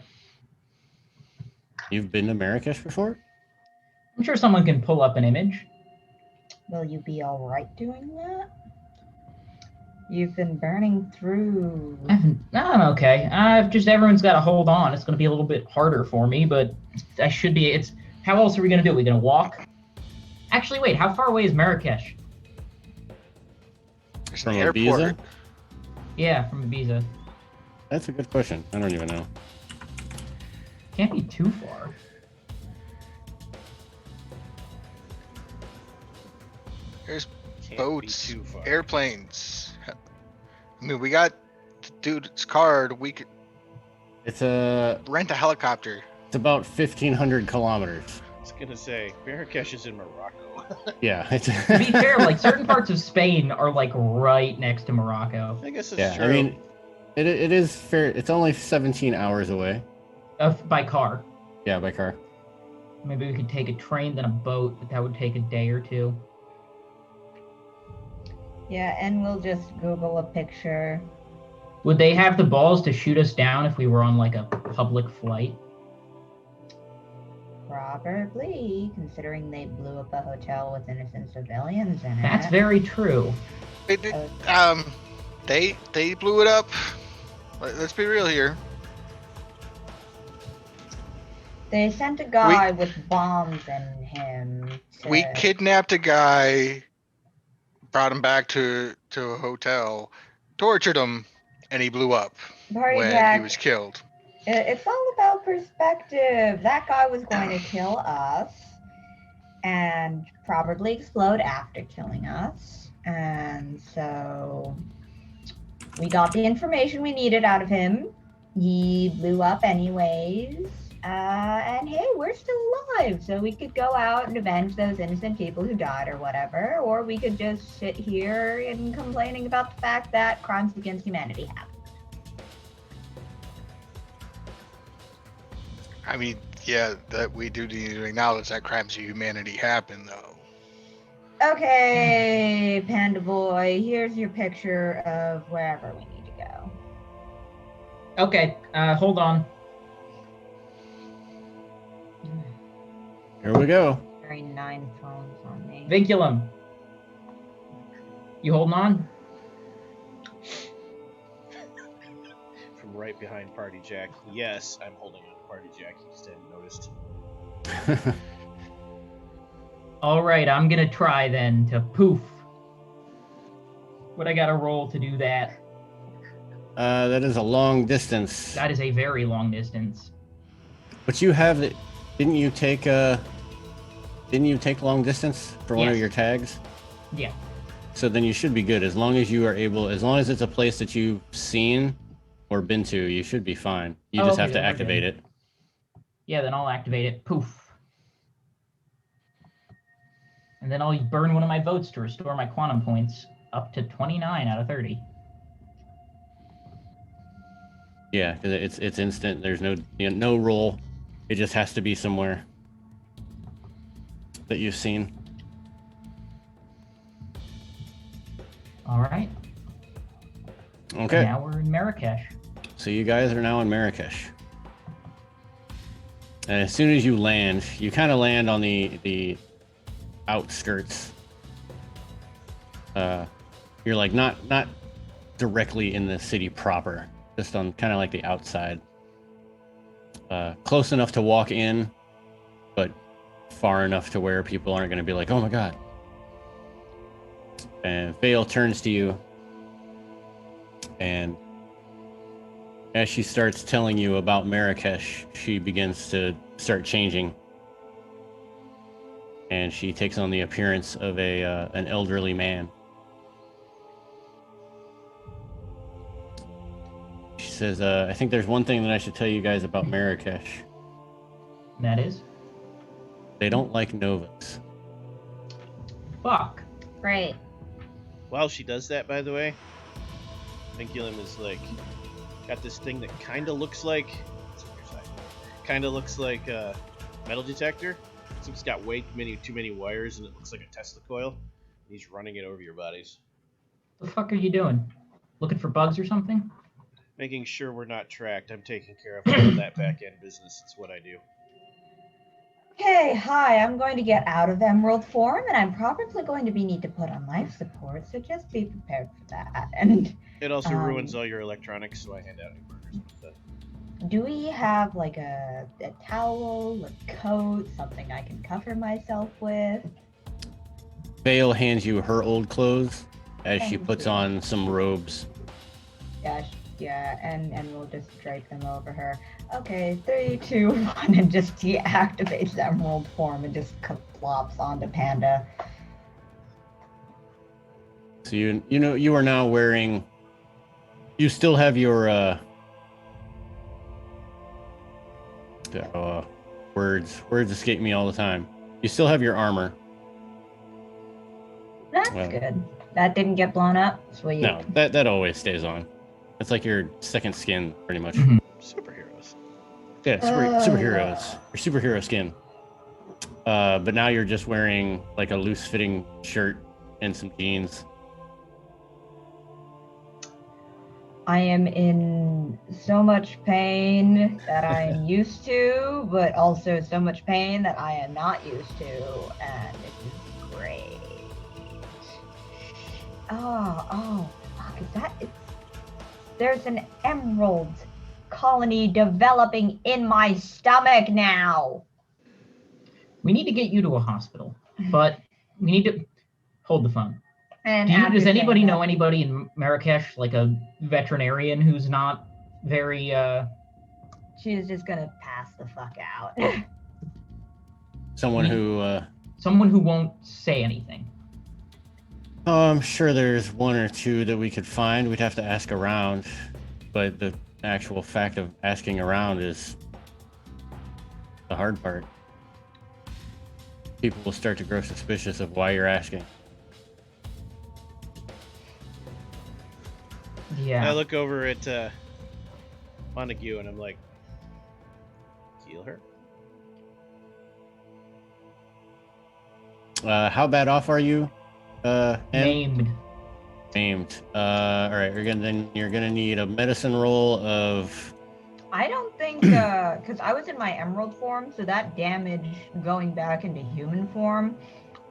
You've been to Marrakesh before? I'm sure someone can pull up an image. Will you be all right doing that? You've been burning through. I'm okay. Everyone's got to hold on. It's going to be a little bit harder for me, but I should be. How else are we going to do it? Are we going to walk? Actually, wait. How far away is Marrakesh? there's From an airport. Ibiza? Yeah, from Ibiza. That's a good question. I don't even know. Can't be too far. There's Can't boats, be too far. airplanes. I mean, we got the dude's card. We could It's rent a helicopter. about 1,500 kilometers. I was gonna say Marrakesh is in Morocco. Yeah, it's To be fair, like certain parts of Spain are like right next to Morocco. I guess it's yeah. true. I mean, it is fair. It's only 17 hours away. By car. Yeah, by car. Maybe we could take a train then a boat, but that would take a day or two. Yeah, and we'll just Google a picture. Would they have the balls to shoot us down if we were on like a public flight? Probably, considering they blew up a hotel with innocent civilians in it. That's very true. They did. They blew it up. Let's be real here. They sent a guy with bombs in him. We kidnapped a guy, brought him back to a hotel, tortured him, and he blew up Party when Jack, he was killed. It's all about perspective. That guy was going to kill us and probably explode after killing us. And so we got the information we needed out of him. He blew up anyways. And hey, we're still alive. So we could go out and avenge those innocent people who died or whatever. Or we could just sit here and complaining about the fact that crimes against humanity happen. I mean, yeah, that we do need to acknowledge that crimes of humanity happen, though. Okay, Panda Boy, here's your picture of wherever we need to go. Okay, hold on. Here we go. Carrying 9 phones on me. Vinculum. You holding on? From right behind Party Jack. Yes, I'm holding on to Party Jack. You just hadn't noticed. All right, I'm gonna try then to poof. What I gotta roll to do that? That is a long distance. That is a very long distance. But you have the. Didn't you take long distance for one of Yes. your tags? Yeah. So then you should be good as long as you are able. As long as it's a place that you've seen or been to, you should be fine. You Oh, just okay, have to then we're activate good. it. Yeah, then I'll activate it. Poof. And then I'll burn one of my votes to restore my quantum points up to 29 out of 30. Yeah, because it's instant. There's no roll. It just has to be somewhere that you've seen. All right. Okay. Now we're in Marrakesh. So you guys are now in Marrakesh. And as soon as you land, you kind of land on the outskirts. You're like not directly in the city proper, just on kind of like the outside. Close enough to walk in, but far enough to where people aren't going to be like, "Oh my god." And Vale turns to you, and as she starts telling you about Marrakesh, she begins to start changing. And she takes on the appearance of an elderly man. She says, I think there's one thing that I should tell you guys about Marrakesh. That is? They don't like Novas. Fuck. Great. While she does that, by the way, Vinculum is like got this thing that kind of looks like a metal detector. So it's got too many wires, and it looks like a Tesla coil. He's running it over your bodies, The fuck are you doing? Looking for bugs or something? making sure we're not tracked. I'm taking care of all of that back end business. It's what I do. Okay, hi, I'm going to get out of Emerald form, and I'm probably going to need to put on life support, so just be prepared for that. And It also ruins all your electronics, so I hand out new burgers and stuff. do we have like a towel, a coat, something I can cover myself with? Vale hands you her old clothes as she Thank puts you. on some robes. Yeah, and we'll just drape them over her. Okay, 3, 2, 1, and just deactivates Emerald form and just plops onto Panda. So you are now wearing. You still have your words escape me all the time. You still have your armor. That's Well. good. That didn't get blown up. Sweet. No, that always stays on. It's like your second skin, pretty much. Mhm. Superheroes. Yeah, superheroes. Your superhero skin. But now you're just wearing like a loose-fitting shirt and some jeans. I am in so much pain that I am used to, but also so much pain that I am not used to, and it is great. Oh, fuck, is that it? There's an emerald colony developing in my stomach now. We need to get you to a hospital, but we need to hold the phone. And Does anybody know anybody in Marrakesh, like a veterinarian who's not very she's just gonna pass the fuck out. Someone who, Someone who won't say anything. oh, I'm sure there's one or two that we could find. We'd have to ask around, but the actual fact of asking around is the hard part. People will start to grow suspicious of why you're asking. Yeah. I look over at Montague and I'm like, heal her. How bad off are you? Ann? Named. Maimed. All right. You're gonna need a medicine roll of. I don't think, because I was in my emerald form, so that damage going back into human form,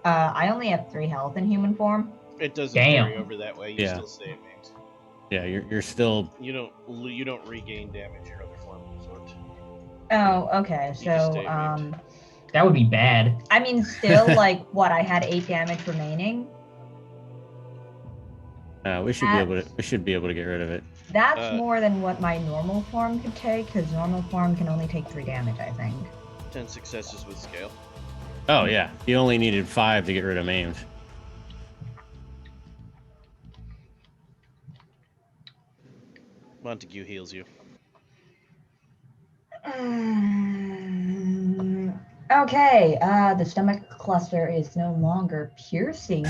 I only have 3 health in human form. It doesn't Damn. carry over that way. You Yeah. still stay maimed. Yeah, you're still. You don't regain damage your other form absorbed. Oh, okay. You just So, stay maimed. That would be bad. I mean, still, like, what? I had 8 damage remaining. We should be able to get rid of it. That's more than what my normal form could take, because normal form can only take 3 damage, I think. 10 successes with scale. Oh yeah, you only needed 5 to get rid of maimed. Montague heals you. Okay, the stomach cluster is no longer piercing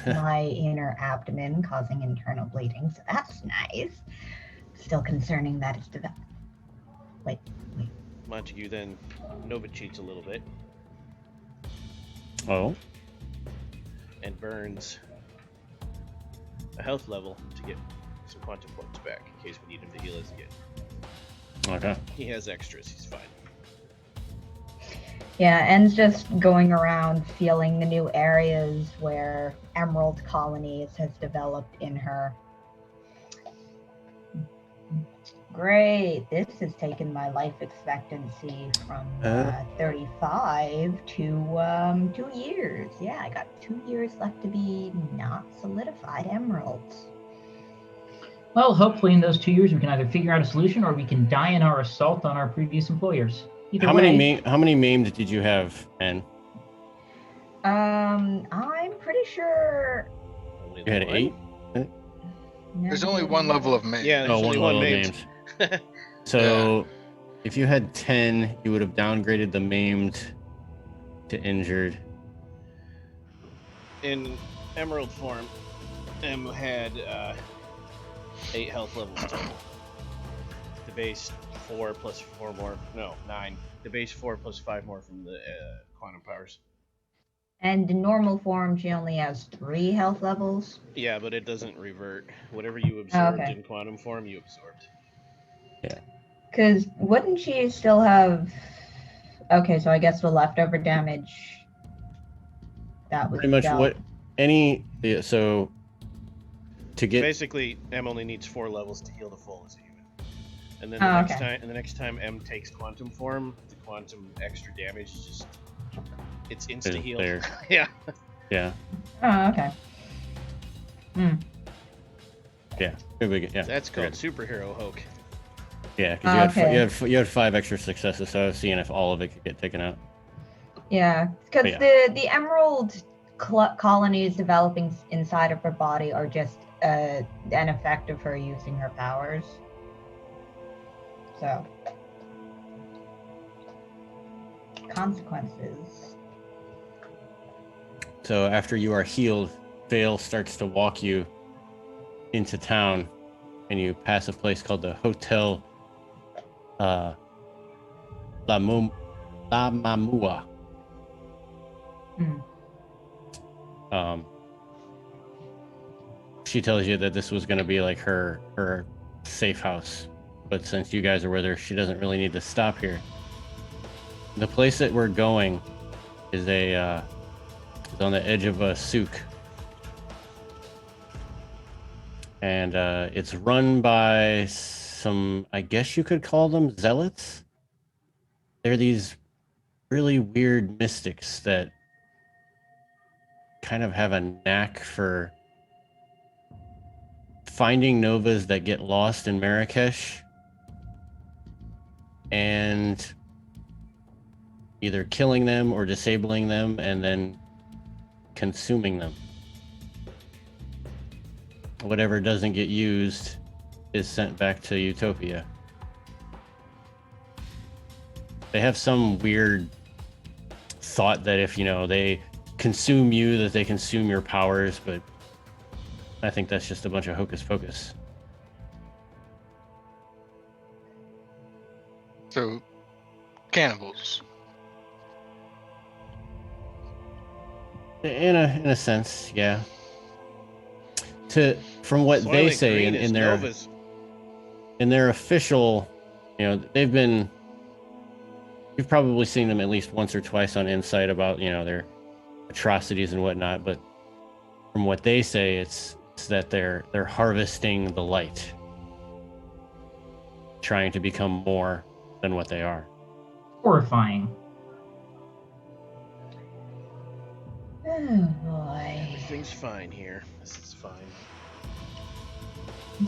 my inner abdomen, causing internal bleeding, so that's nice. Still concerning that it's developed. Wait. Montague then Nova cheats a little bit Oh. and burns a health level to get some quantum points back in case we need him to heal us again. Okay. He has extras, he's fine. Yeah, En's just going around feeling the new areas where emerald colonies has developed in her. Great. This has taken my life expectancy from 35 to 2 years. Yeah, I got 2 years left to be not solidified emeralds. Well, hopefully in those 2 years we can either figure out a solution or we can die in our assault on our previous employers. Either How way, many maimed did you have, Ann? I'm pretty sure. Only You had one? 8. There's only one level of maimed. Yeah, there's only one maimed. So, if you had 10, you would have downgraded the maimed to injured. In emerald form, M had 8 health levels total. The base 4 plus 4 more. No, 9. The base 4 plus 5 more from the quantum powers. And in normal form, she only has 3 health levels. Yeah, but it doesn't revert. Whatever you absorbed okay. in quantum form, you absorbed. Because wouldn't she still have... Okay, so I guess the leftover damage... That was Pretty much dealt. what any... Yeah, so, to get... Basically, M only needs 4 levels to heal the full as a human. And then the next time M takes quantum form, the quantum extra damage is just... It's insta-heal. there. Yeah. Yeah. Oh, okay. Yeah. Yeah. That's called Good. superhero hoke. Yeah, because Okay. you had 5 extra successes, so I was seeing if all of it could get taken out. Yeah, because Yeah. the emerald colonies developing inside of her body are just an effect of her using her powers. So, consequences. So after you are healed, Vale starts to walk you into town, and you pass a place called the Hotel La Mamua. She tells you that this was going to be like her safe house, but since you guys are with her, she doesn't really need to stop here. The place that we're going is is on the edge of a souk, and it's run by some, I guess you could call them zealots. They're these really weird mystics that kind of have a knack for finding novas that get lost in Marrakesh and either killing them or disabling them and then consuming them. Whatever doesn't get used is sent back to Utopia. They have some weird thought that if, they consume you, that they consume your powers, but I think that's just a bunch of hocus pocus. So, cannibals. In a sense, yeah. From what they Soylent say Green in is their Nova's. in their official, they've been. You've probably seen them at least once or twice on Insight about their atrocities and whatnot. But from what they say, it's that they're harvesting the light, trying to become more than what they are. Horrifying. Oh boy. Everything's fine here. This is fine.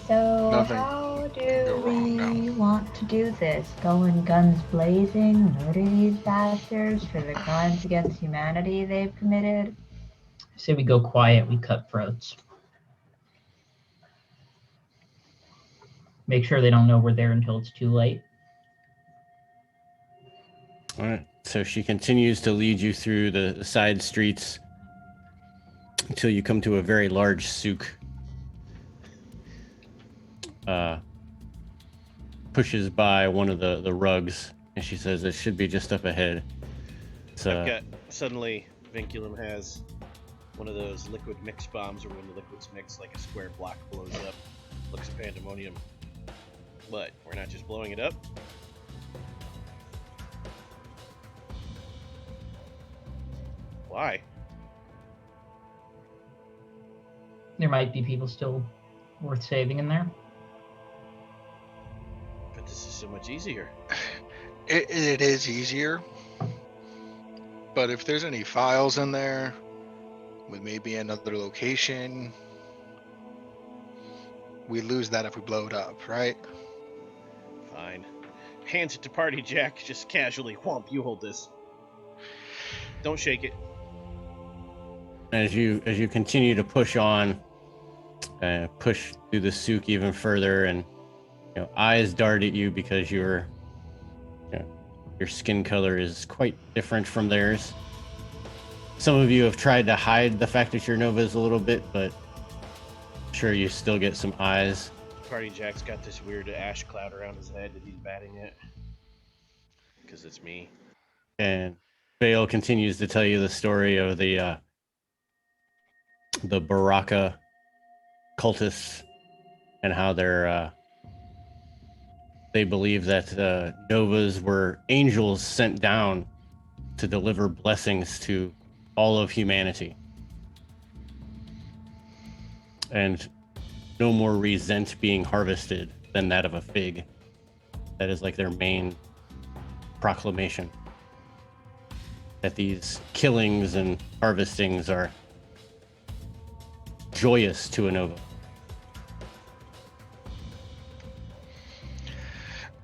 So Nothing how can go do wrong we want to do this? Go in guns blazing, murder these bastards for the crimes against humanity they've committed? I say we go quiet, we cut throats. Make sure they don't know we're there until it's too late. All right. So she continues to lead you through the side streets until you come to a very large souk. Pushes by one of the rugs, and she says it should be just up ahead. Suddenly, Vinculum has one of those liquid mix bombs, where when the liquids mix, like a square block blows up. Looks pandemonium. But we're not just blowing it up. Why? There might be people still worth saving in there. But this is so much easier. It is easier. But if there's any files in there, with maybe another location, we lose that if we blow it up, right? Fine. Hands it to Party Jack, just casually. Whomp, you hold this. Don't shake it. As you continue to push on, push through the souk even further, and eyes dart at you because your skin color is quite different from theirs. Some of you have tried to hide the fact that you're Novas a little bit, but I'm sure you still get some eyes. Party Jack's got this weird ash cloud around his head that he's batting at. Because it's me. And Vale continues to tell you the story of the Baraka cultists and how they believe that Novas were angels sent down to deliver blessings to all of humanity. And no more resent being harvested than that of a fig. That is like their main proclamation. That these killings and harvestings are joyous to a Nova.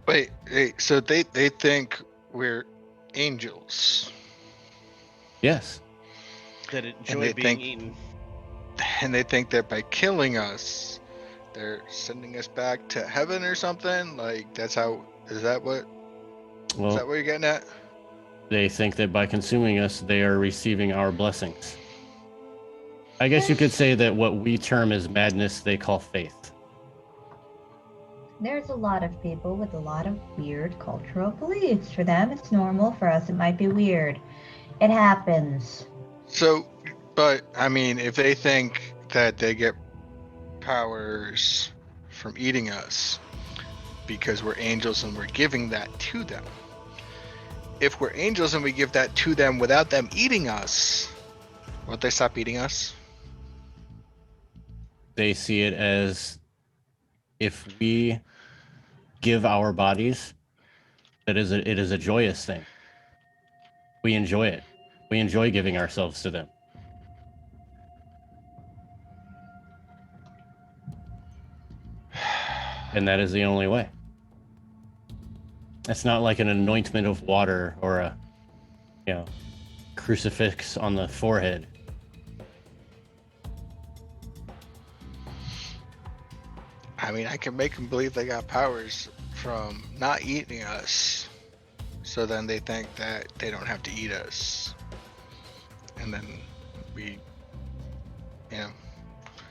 Wait, so they think we're angels. Yes. That enjoy they being think- eaten. And they think that by killing us, they're sending us back to heaven or something? Like, is that what Well, you're getting at? they think that by consuming us, they are receiving our blessings. I guess you could say that what we term as madness, they call faith. There's a lot of people with a lot of weird cultural beliefs. For them, it's normal. For us, it might be weird. It happens. So, but, I mean, if they think that they get powers from eating us because we're angels and we're giving that to them, if we're angels and we give that to them without them eating us, won't they stop eating us? They see it as if we give our bodies, it is a joyous thing. We enjoy it. We enjoy giving ourselves to them. And that is the only way. It's not like an anointment of water or a, crucifix on the forehead. I mean, I can make them believe they got powers from not eating us. So then they think that they don't have to eat us. And then we,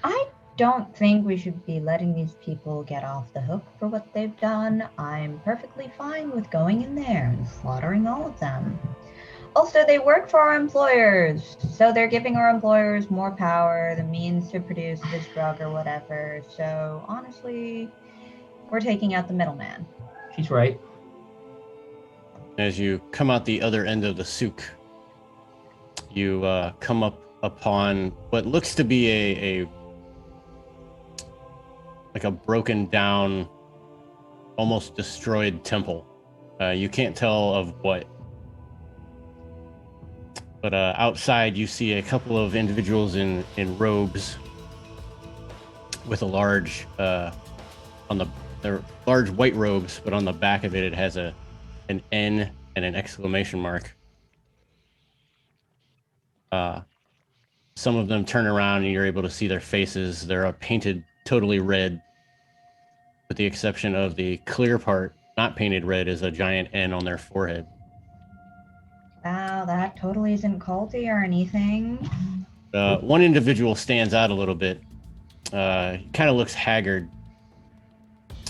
I don't think we should be letting these people get off the hook for what they've done. I'm perfectly fine with going in there and slaughtering all of them. Also, they work for our employers, so they're giving our employers more power, the means to produce this drug or whatever. So honestly, we're taking out the middleman. She's right. As you come out the other end of the souk, you come up upon what looks to be a broken down, almost destroyed temple. You can't tell of what. But outside, you see a couple of individuals in robes with a large, they're large white robes, but on the back of it, it has an N and an exclamation mark. Some of them turn around and you're able to see their faces. They're painted totally red, with the exception of the clear part, not painted red, is a giant N on their forehead. Wow, that totally isn't culty or anything. One individual stands out a little bit. He kind of looks haggard.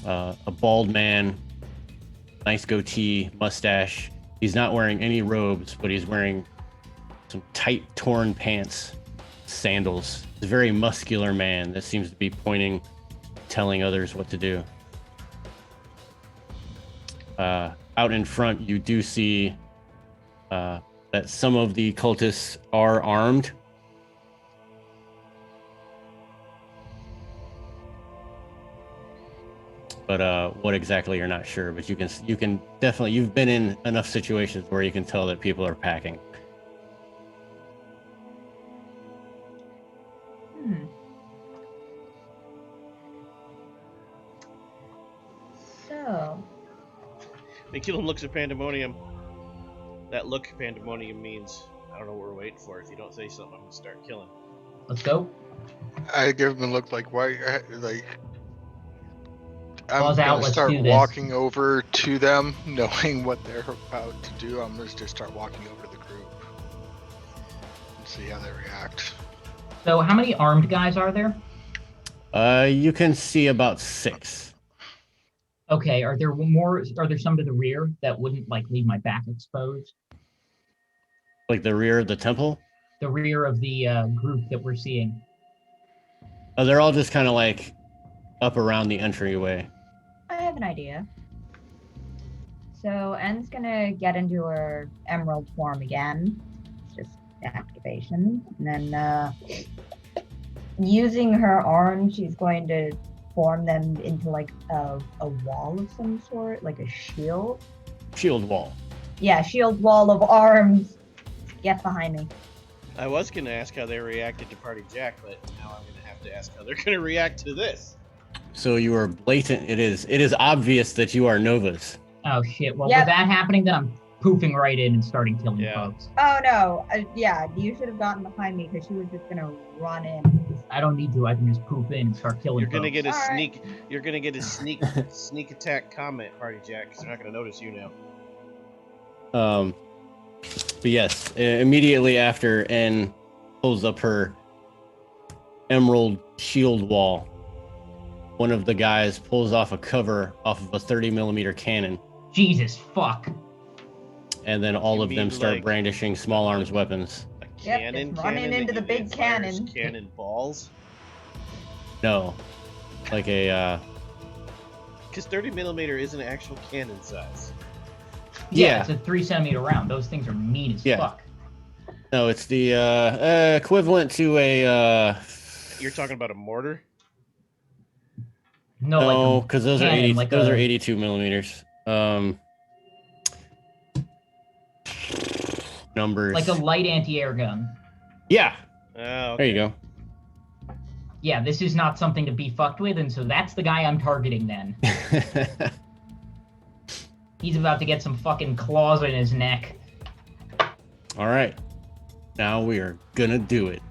A bald man, nice goatee, mustache. He's not wearing any robes, but he's wearing some tight, torn pants, sandals. He's a very muscular man that seems to be pointing, telling others what to do. Out in front, you do see that some of the cultists are armed. But what exactly, you're not sure. But you can definitely, you've been in enough situations where you can tell that people are packing. So, Vinculum looks at Pandemonium. That look Pandemonium means, I don't know what we're waiting for. If you don't say something, I'm gonna start killing. Let's go. I give them a look like, why, like, I'm Claws out, gonna let's start do this. walking over to them, knowing what they're about to do. I'm gonna just start walking over to the group and see how they react. So how many armed guys are there? You can see about 6. Okay, are there some to the rear that wouldn't like leave my back exposed? Like the rear of the temple? The rear of the group that we're seeing. Oh, they're all just kind of like up around the entryway. I have an idea. So, En's gonna get into her emerald form again. It's just activation. And then, using her arm, she's going to form them into like a wall of some sort, like a shield. Shield wall. Yeah, shield wall of arms. Get behind me. I was gonna ask how they reacted to Party Jack, but now I'm gonna have to ask how they're gonna react to this. So you are blatant. It is obvious that you are Novas. Oh shit! Well, Yep. with that happening, then I'm poofing right in and starting killing Yeah. folks. Oh no, yeah, you should have gotten behind me because she was just gonna run in. I don't need to. I can just poof in and start killing. You're gonna folks. get a Alright. sneak. You're gonna get a sneak attack comment, Party Jack, because they're not gonna notice you now. But yes, immediately after N pulls up her emerald shield wall, one of the guys pulls off a cover off of a 30mm cannon, Jesus fuck! and then all You of them mean start like- brandishing small arms weapons. A Yep, cannon. just running cannon into that the big that fires cannon. Cannon balls. No, like a Because 30mm is an actual cannon size. Yeah. It's a 3 centimeter round. Those things are mean as Yeah. fuck. no, it's the equivalent to a You're talking about a mortar. No, no, like because those are cannon, 80. like Those a- are 82mm. Numbers. like a light anti-air gun. Yeah, Oh, there okay. you go. Yeah, this is not something to be fucked with, and so that's the guy I'm targeting then. He's about to get some fucking claws in his neck. All right. Now we are gonna do it.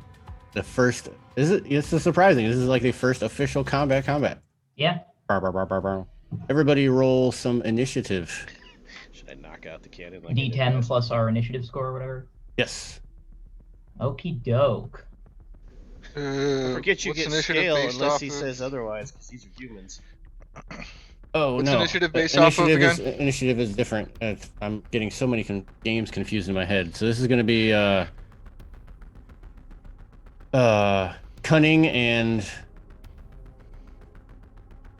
The first it's surprising. This is like the first official combat. Yeah. Bar, bar, bar, bar, bar. Everybody roll some initiative. Should I knock out the cannon? Like I did D10 last plus our initiative score or whatever. Yes. Okie doke. time? Forget you what's get initiative scale based unless off he of? says otherwise, because these are humans. Oh What's no. initiative based off of again? Initiative is different. I'm getting so many games confused in my head. So this is gonna be cunning and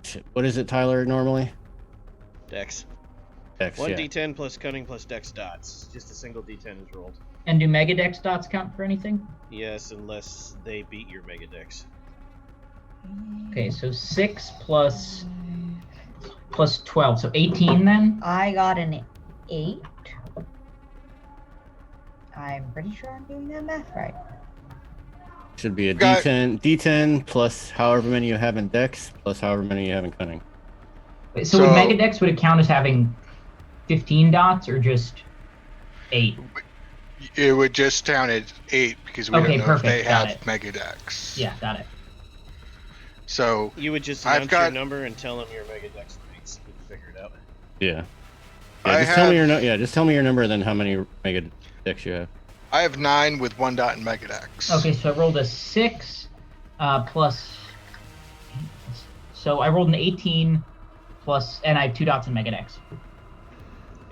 shit. What is it, Tyler? Normally? Dex. Dex. 1d10 plus cunning plus dex dots. Just a single d10 is rolled. And do Mega Dex dots count for anything? Yes, unless they beat your mega dex. Okay, so 6 plus 12, so 18 then? I got an 8. I'm pretty sure I'm doing that math right. Should be a Got- D10 plus however many you have in Dex plus however many you have in cunning. Wait, so with Mega Dex, would it count as having 15 dots or just 8? It would just count as 8 because we Okay, don't know perfect, if they got have it. Mega Dex. Yeah, got it. So You would just I've announce your got- number and tell him your mega dex rates. You can figure it out. Yeah. I Just tell me have- just tell me your number and then how many Mega Dex you have. I have 9 with 1 dot in Mega Dex. Okay, so I rolled a 6 plus. So I rolled an 18 plus, and I have 2 dots in Mega Dex.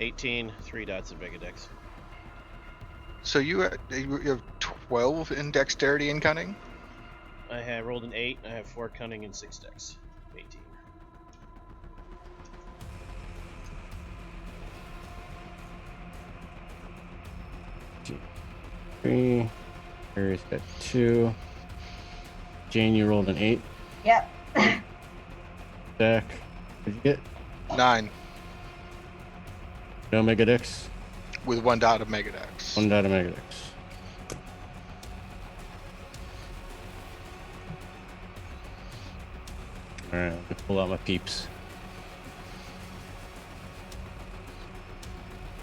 18, 3 dots in mega dex. So you have 12 in Dexterity and Cunning? I have rolled an 8, I have 4 cunning and 6 dex. 18. Three. Harry's got 2. Jane, you rolled an 8. Yep. Zach, what did you get? 9 No Mega Dex? with 1 dot of Mega Dex. 1 dot of Mega Dex. Alright, let me pull out my peeps.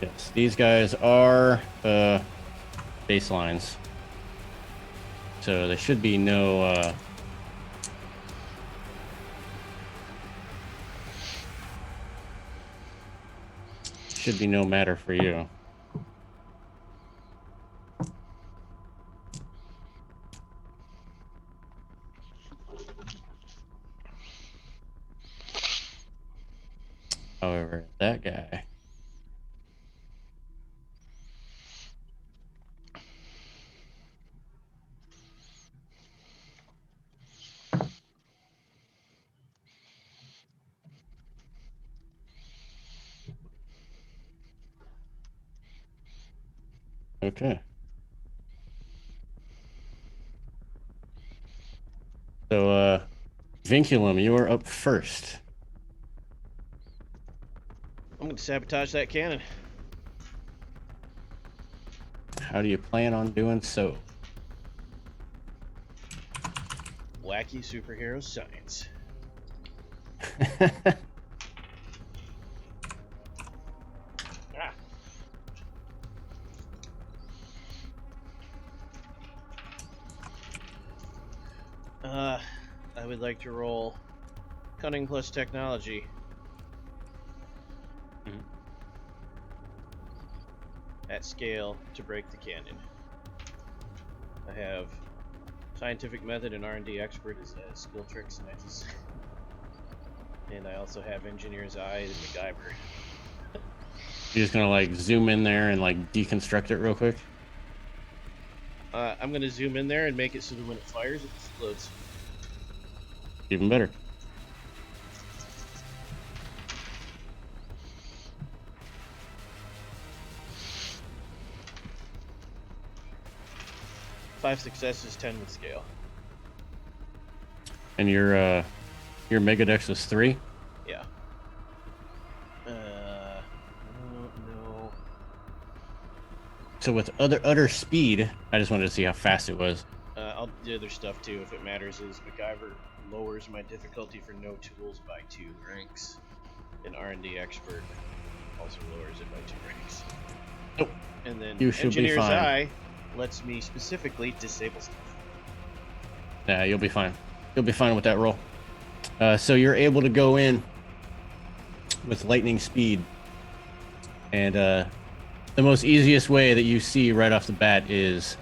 Yes, these guys are baselines. So there should be no matter for you. However, that guy. Okay. So, Vinculum, you are up first. I'm going to sabotage that cannon. How do you plan on doing so? Wacky superhero science. I would like to roll cunning plus technology. At scale to break the cannon. I have scientific method and R&D expert as skill tricks and edges. And I also have engineer's eye and MacGyver. You're just gonna like zoom in there and like deconstruct it real quick? I'm gonna zoom in there and make it so that when it fires, it explodes. Even better. Five successes, 10 with scale. And your Mega Dex was 3? Yeah. No. So with utter speed, I just wanted to see how fast it was. I'll do other stuff too if it matters. Is MacGyver lowers my difficulty for no tools by 2 ranks, and R&D expert also lowers it by 2 ranks. Nope. And then You should be Engineer's fine. Eye lets me specifically disable stuff. Yeah, you'll be fine. You'll be fine with that roll. So you're able to go in with lightning speed. And the most easiest way that you see right off the bat is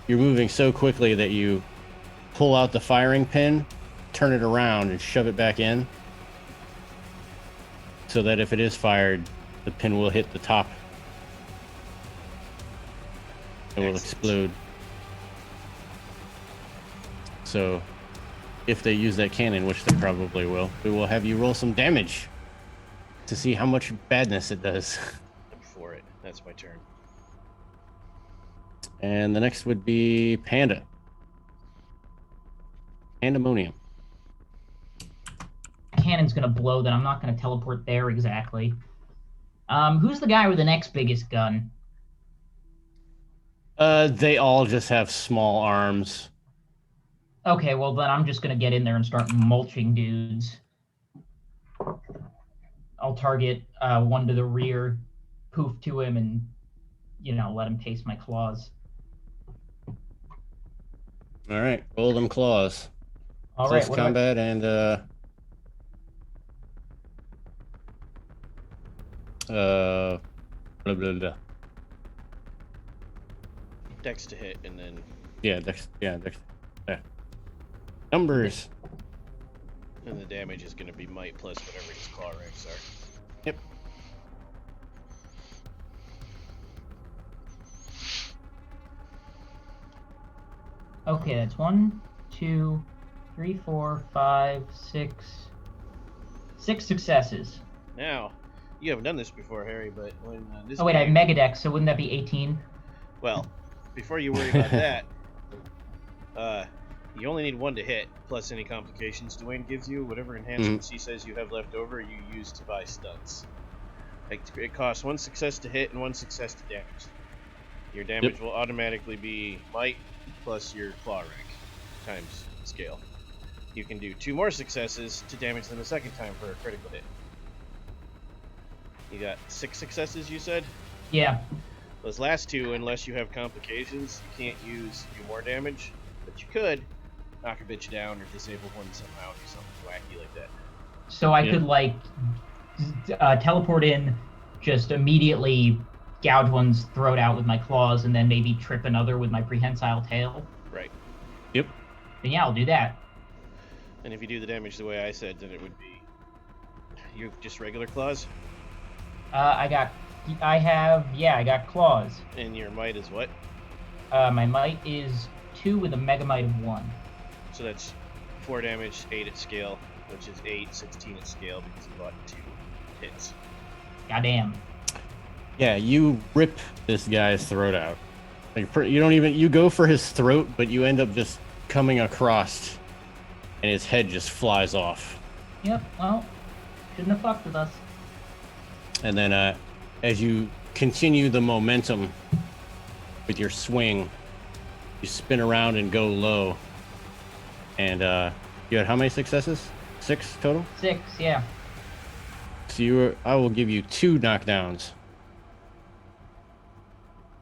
you're moving so quickly that you pull out the firing pin, turn it around, and shove it back in. So that if it is fired, the pin will hit the top. It will explode. So, if they use that cannon, which they probably will, we will have you roll some damage to see how much badness it does. I'm for it. That's my turn. And the next would be Panda. Pandemonium. Cannon's gonna blow, then I'm not gonna teleport there exactly. Who's the guy with the next biggest gun? They all just have small arms. Okay, well then I'm just gonna get in there and start mulching dudes. I'll target one to the rear, poof to him, and let him taste my claws. All right, roll them claws. All right, Close what do I- combat and blah blah blah. Dex to hit, and then Dex. Yeah. Numbers. the damage is going to be might plus whatever his claw ranks are. Yep. Okay, that's 1, 2, 3, 4, 5, 6. 6 successes. Now, you haven't done this before, Harry, but when this Oh wait, I have game- Megadex, so wouldn't that be 18? Well, before you worry about that, you only need 1 to hit, plus any complications Dwayne gives you. Whatever enhancements he says you have left over, you use to buy studs. It costs 1 success to hit and 1 success to damage. Your damage will automatically be might plus your claw rank times scale. You can do 2 more successes to damage them a second time for a critical hit. You got 6 successes, you said? Yeah. Those last 2, unless you have complications, you can't use do more damage, but you could knock a bitch down or disable one somehow, do something wacky like that. So I could teleport in, just immediately gouge one's throat out with my claws, and then maybe trip another with my prehensile tail. Right. Yep. Then yeah, I'll do that. And if you do the damage the way I said, then it would be you have just regular claws, I got claws. and your might is what? My might is 2 with a mega might of 1. So that's 4 damage, 8 at scale, which is 8, 16 at scale because you bought 2 hits. Goddamn. Yeah, you rip this guy's throat out. You go for his throat, but you end up just coming across, and his head just flies off. Yep, well, shouldn't have fucked with us. And then, as you continue the momentum with your swing, you spin around and go low. And you had how many successes? 6 total? 6, yeah. So I will give you 2 knockdowns.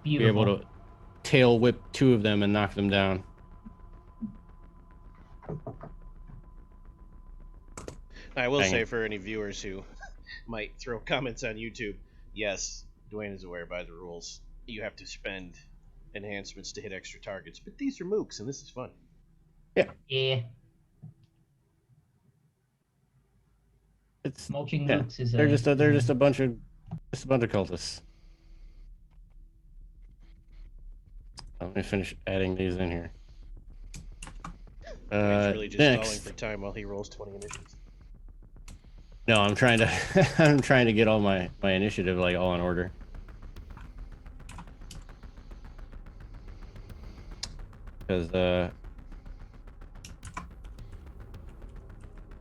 Beautiful. Be able to tail whip 2 of them and knock them down. I will Dang say it. for any viewers who might throw comments on YouTube, yes, Dwayne is aware by the rules. You have to spend enhancements to hit extra targets, but these are mooks, and this is fun. Yeah. It's Mulching yeah, mooks is they're just a bunch of cultists. Let me finish adding these in here. Dwayne's really just stalling Next. for time while he rolls 20 initiatives. No, I'm trying to I'm trying to get all my initiative all in order. Because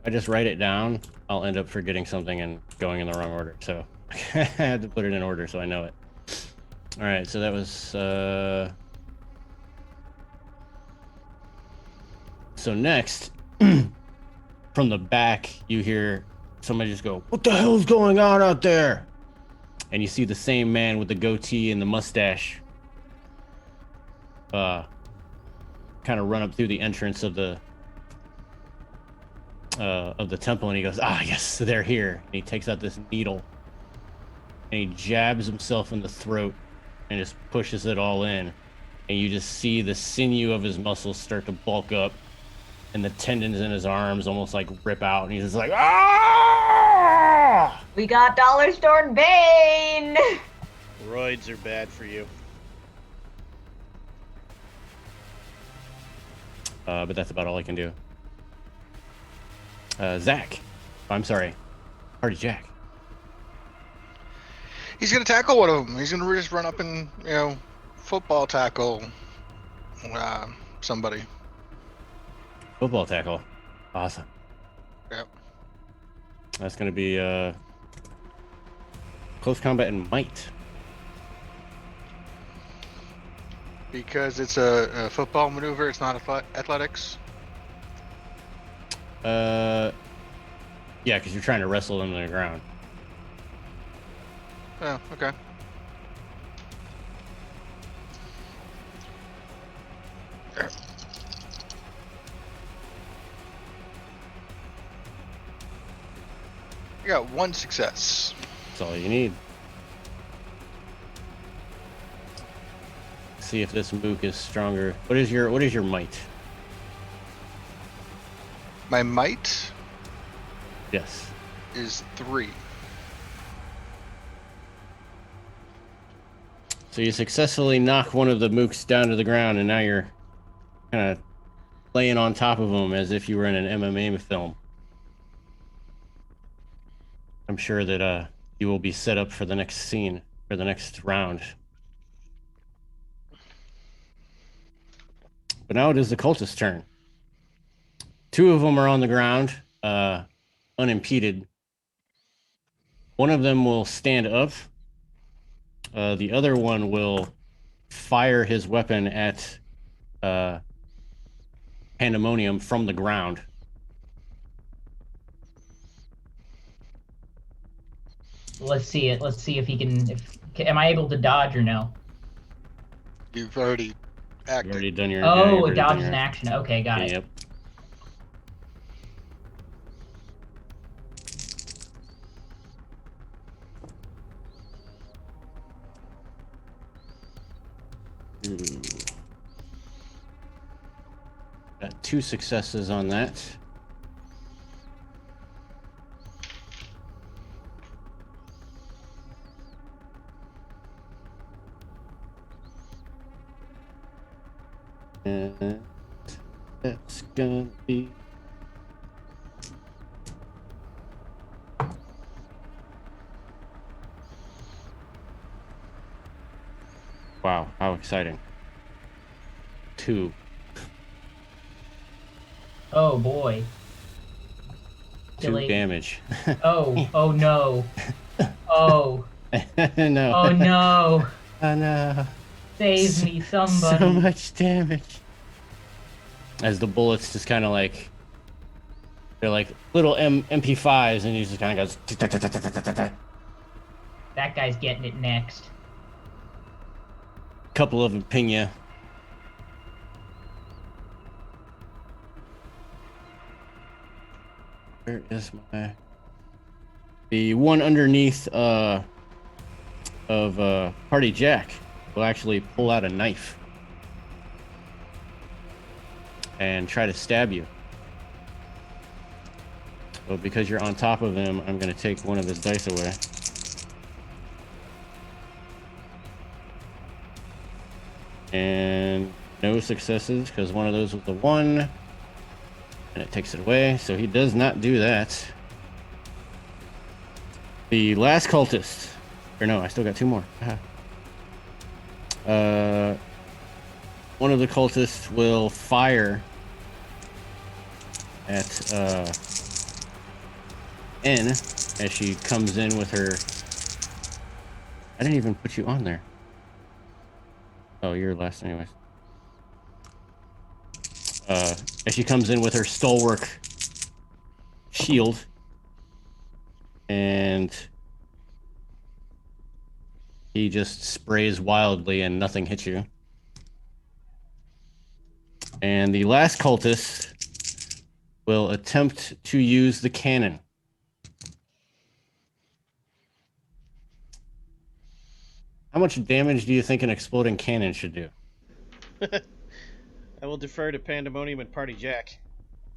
I just write it down, I'll end up forgetting something and going in the wrong order. So I had to put it in order so I know it. All right, so that was so next from the back you hear somebody just go, "What the hell's going on out there?" And you see the same man with the goatee and the mustache kind of run up through the entrance of the temple, and he goes, "Ah, yes, they're here." And he takes out this needle and he jabs himself in the throat and just pushes it all in, and you just see the sinew of his muscles start to bulk up, and the tendons in his arms almost like rip out, and he's just like, "Ah!" We got Dollar Store Bane! Roids are bad for you. But that's about all I can do. Zach. I'm sorry. Party Jack. He's gonna tackle one of them. He's gonna just run up and, football tackle somebody. Football tackle. Awesome. Yep. That's going to be close combat and might. Because it's a football maneuver, it's not athletics. Yeah, because you're trying to wrestle them to the ground. Oh, okay. You got one success. That's all you need. See if this mook is stronger. What is your might? My might Yes. is 3. So you successfully knock one of the mooks down to the ground, and now you're kind of laying on top of him as if you were in an MMA film. I'm sure that you will be set up for the next scene, for the next round. But now it is the cultist's turn. 2 of them are on the ground, unimpeded. One of them will stand up. The other one will fire his weapon at Pandemonium from the ground. Let's see it. Let's see if he can. Am I able to dodge or no? You've already acted. You've already done your. Oh, a dodge is an action. Okay, got it. Yep. Got 2 successes on that. And that's gonna be wow, how exciting. 2. Oh boy. 2 Delete. damage. Oh, oh no. Oh, No. oh no. Oh no. Save me, somebody. So much damage. As the bullets just kind of like, they're like little MP5s, and he just kind of goes. That guy's getting it next. Couple of them ping you. Where is my? The one underneath of Party Jack will actually pull out a knife and try to stab you. But because you're on top of him, I'm going to take one of his dice away. And no successes, because one of those was a 1. And it takes it away, so he does not do that. The last cultist. Or no, I still got 2 more. One of the cultists will fire at N as she comes in with her. I didn't even put you on there. Oh, you're last anyways. As she comes in with her stalwart shield And he just sprays wildly and nothing hits you. And the last cultist will attempt to use the cannon. How much damage do you think an exploding cannon should do? I will defer to Pandemonium and Party Jack.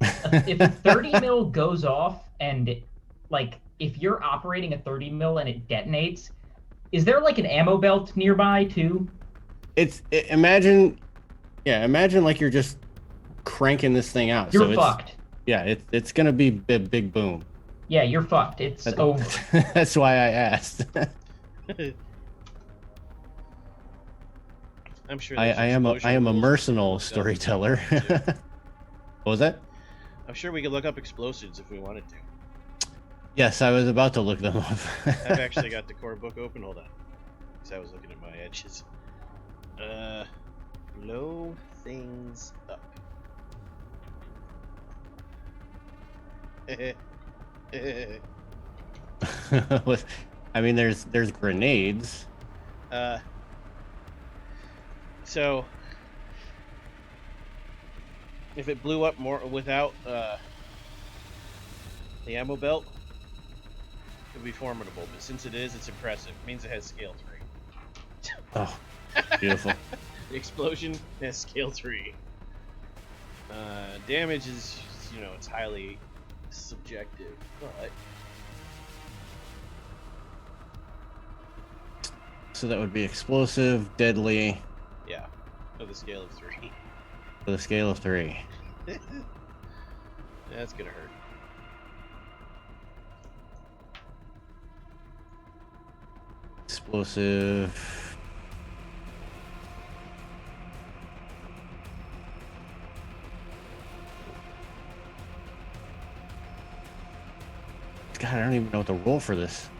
If a 30 mil goes off and, like, if you're operating a 30 mil and it detonates, is there like an ammo belt nearby too? Imagine like you're just cranking this thing out. You're fucked. Yeah, it's gonna be big boom. Yeah, you're fucked. It's over. That's why I asked. I'm sure. I am a mercenary storyteller. What was that? I'm sure we could look up explosions if we wanted to. Yes, I was about to look them up. I've actually got the core book open. Hold on, because I was looking at my edges. Blow things up. I mean, there's grenades. So if it blew up more without the ammo belt, it would be formidable. But since it is, it's impressive. It means it has scale 3. Oh, beautiful. The explosion has scale 3. Damage is, it's highly subjective, but So that would be explosive, deadly. yeah, with a scale of 3. With a scale of 3. That's gonna hurt. Explosive. God, I don't even know what to roll for this.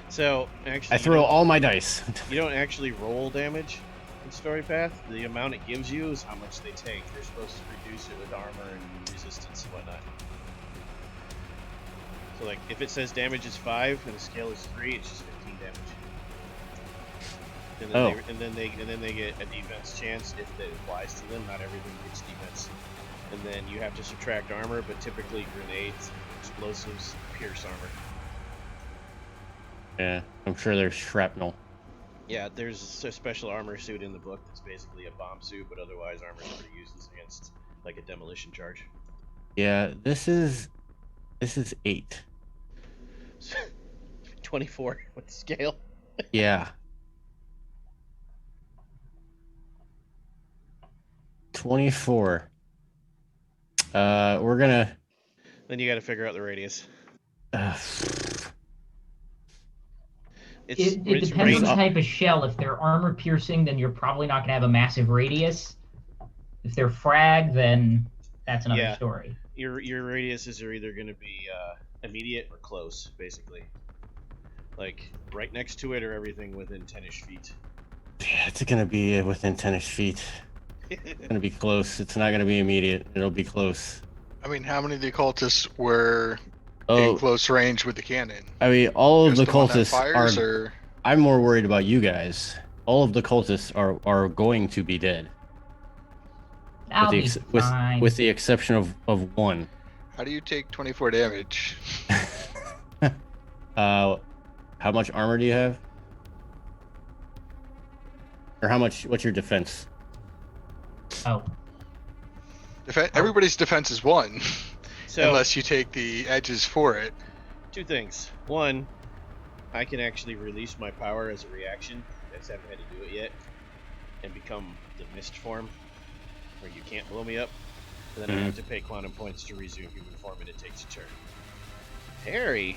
So actually, I throw all my dice. You don't actually roll damage in Story Path. The amount it gives you is how much they take. They're supposed to reduce it with armor and resistance and whatnot. So, like, if it says damage is 5 and the scale is 3, it's just 15 damage. And then and then they get a defense chance if that applies to them. Not everything gets defense. And then you have to subtract armor, but typically grenades, explosives, pierce armor. Yeah, I'm sure there's shrapnel. Yeah, there's a special armor suit in the book that's basically a bomb suit, but otherwise armor is pretty useless against like a demolition charge. Yeah, this is 8. 24 with the scale. Yeah. 24. We're gonna. Then you got to figure out the radius. It depends on the type of shell. If they're armor piercing, then you're probably not going to have a massive radius. If they're frag, then that's another story. Your radiuses are either going to be immediate or close, basically. Like right next to it, or everything within 10-ish feet. Yeah, it's going to be within 10-ish feet. It's going to be close. It's not going to be immediate. It'll be close. I mean, how many of the cultists were in close range with the cannon? I mean, all of Just the one that cultists fires, are. or... I'm more worried about you guys. All of the cultists are going to be dead. I'll be fine. With the exception of one. How do you take 24 damage? How much armor do you have? Or what's your defense? Oh. Everybody's defense is 1. So, unless you take the edges for it. 2 things. 1, I can actually release my power as a reaction. I just haven't had to do it yet. And become the mist form, where you can't blow me up. And then I have to pay quantum points to resume human form, and it takes a turn. Harry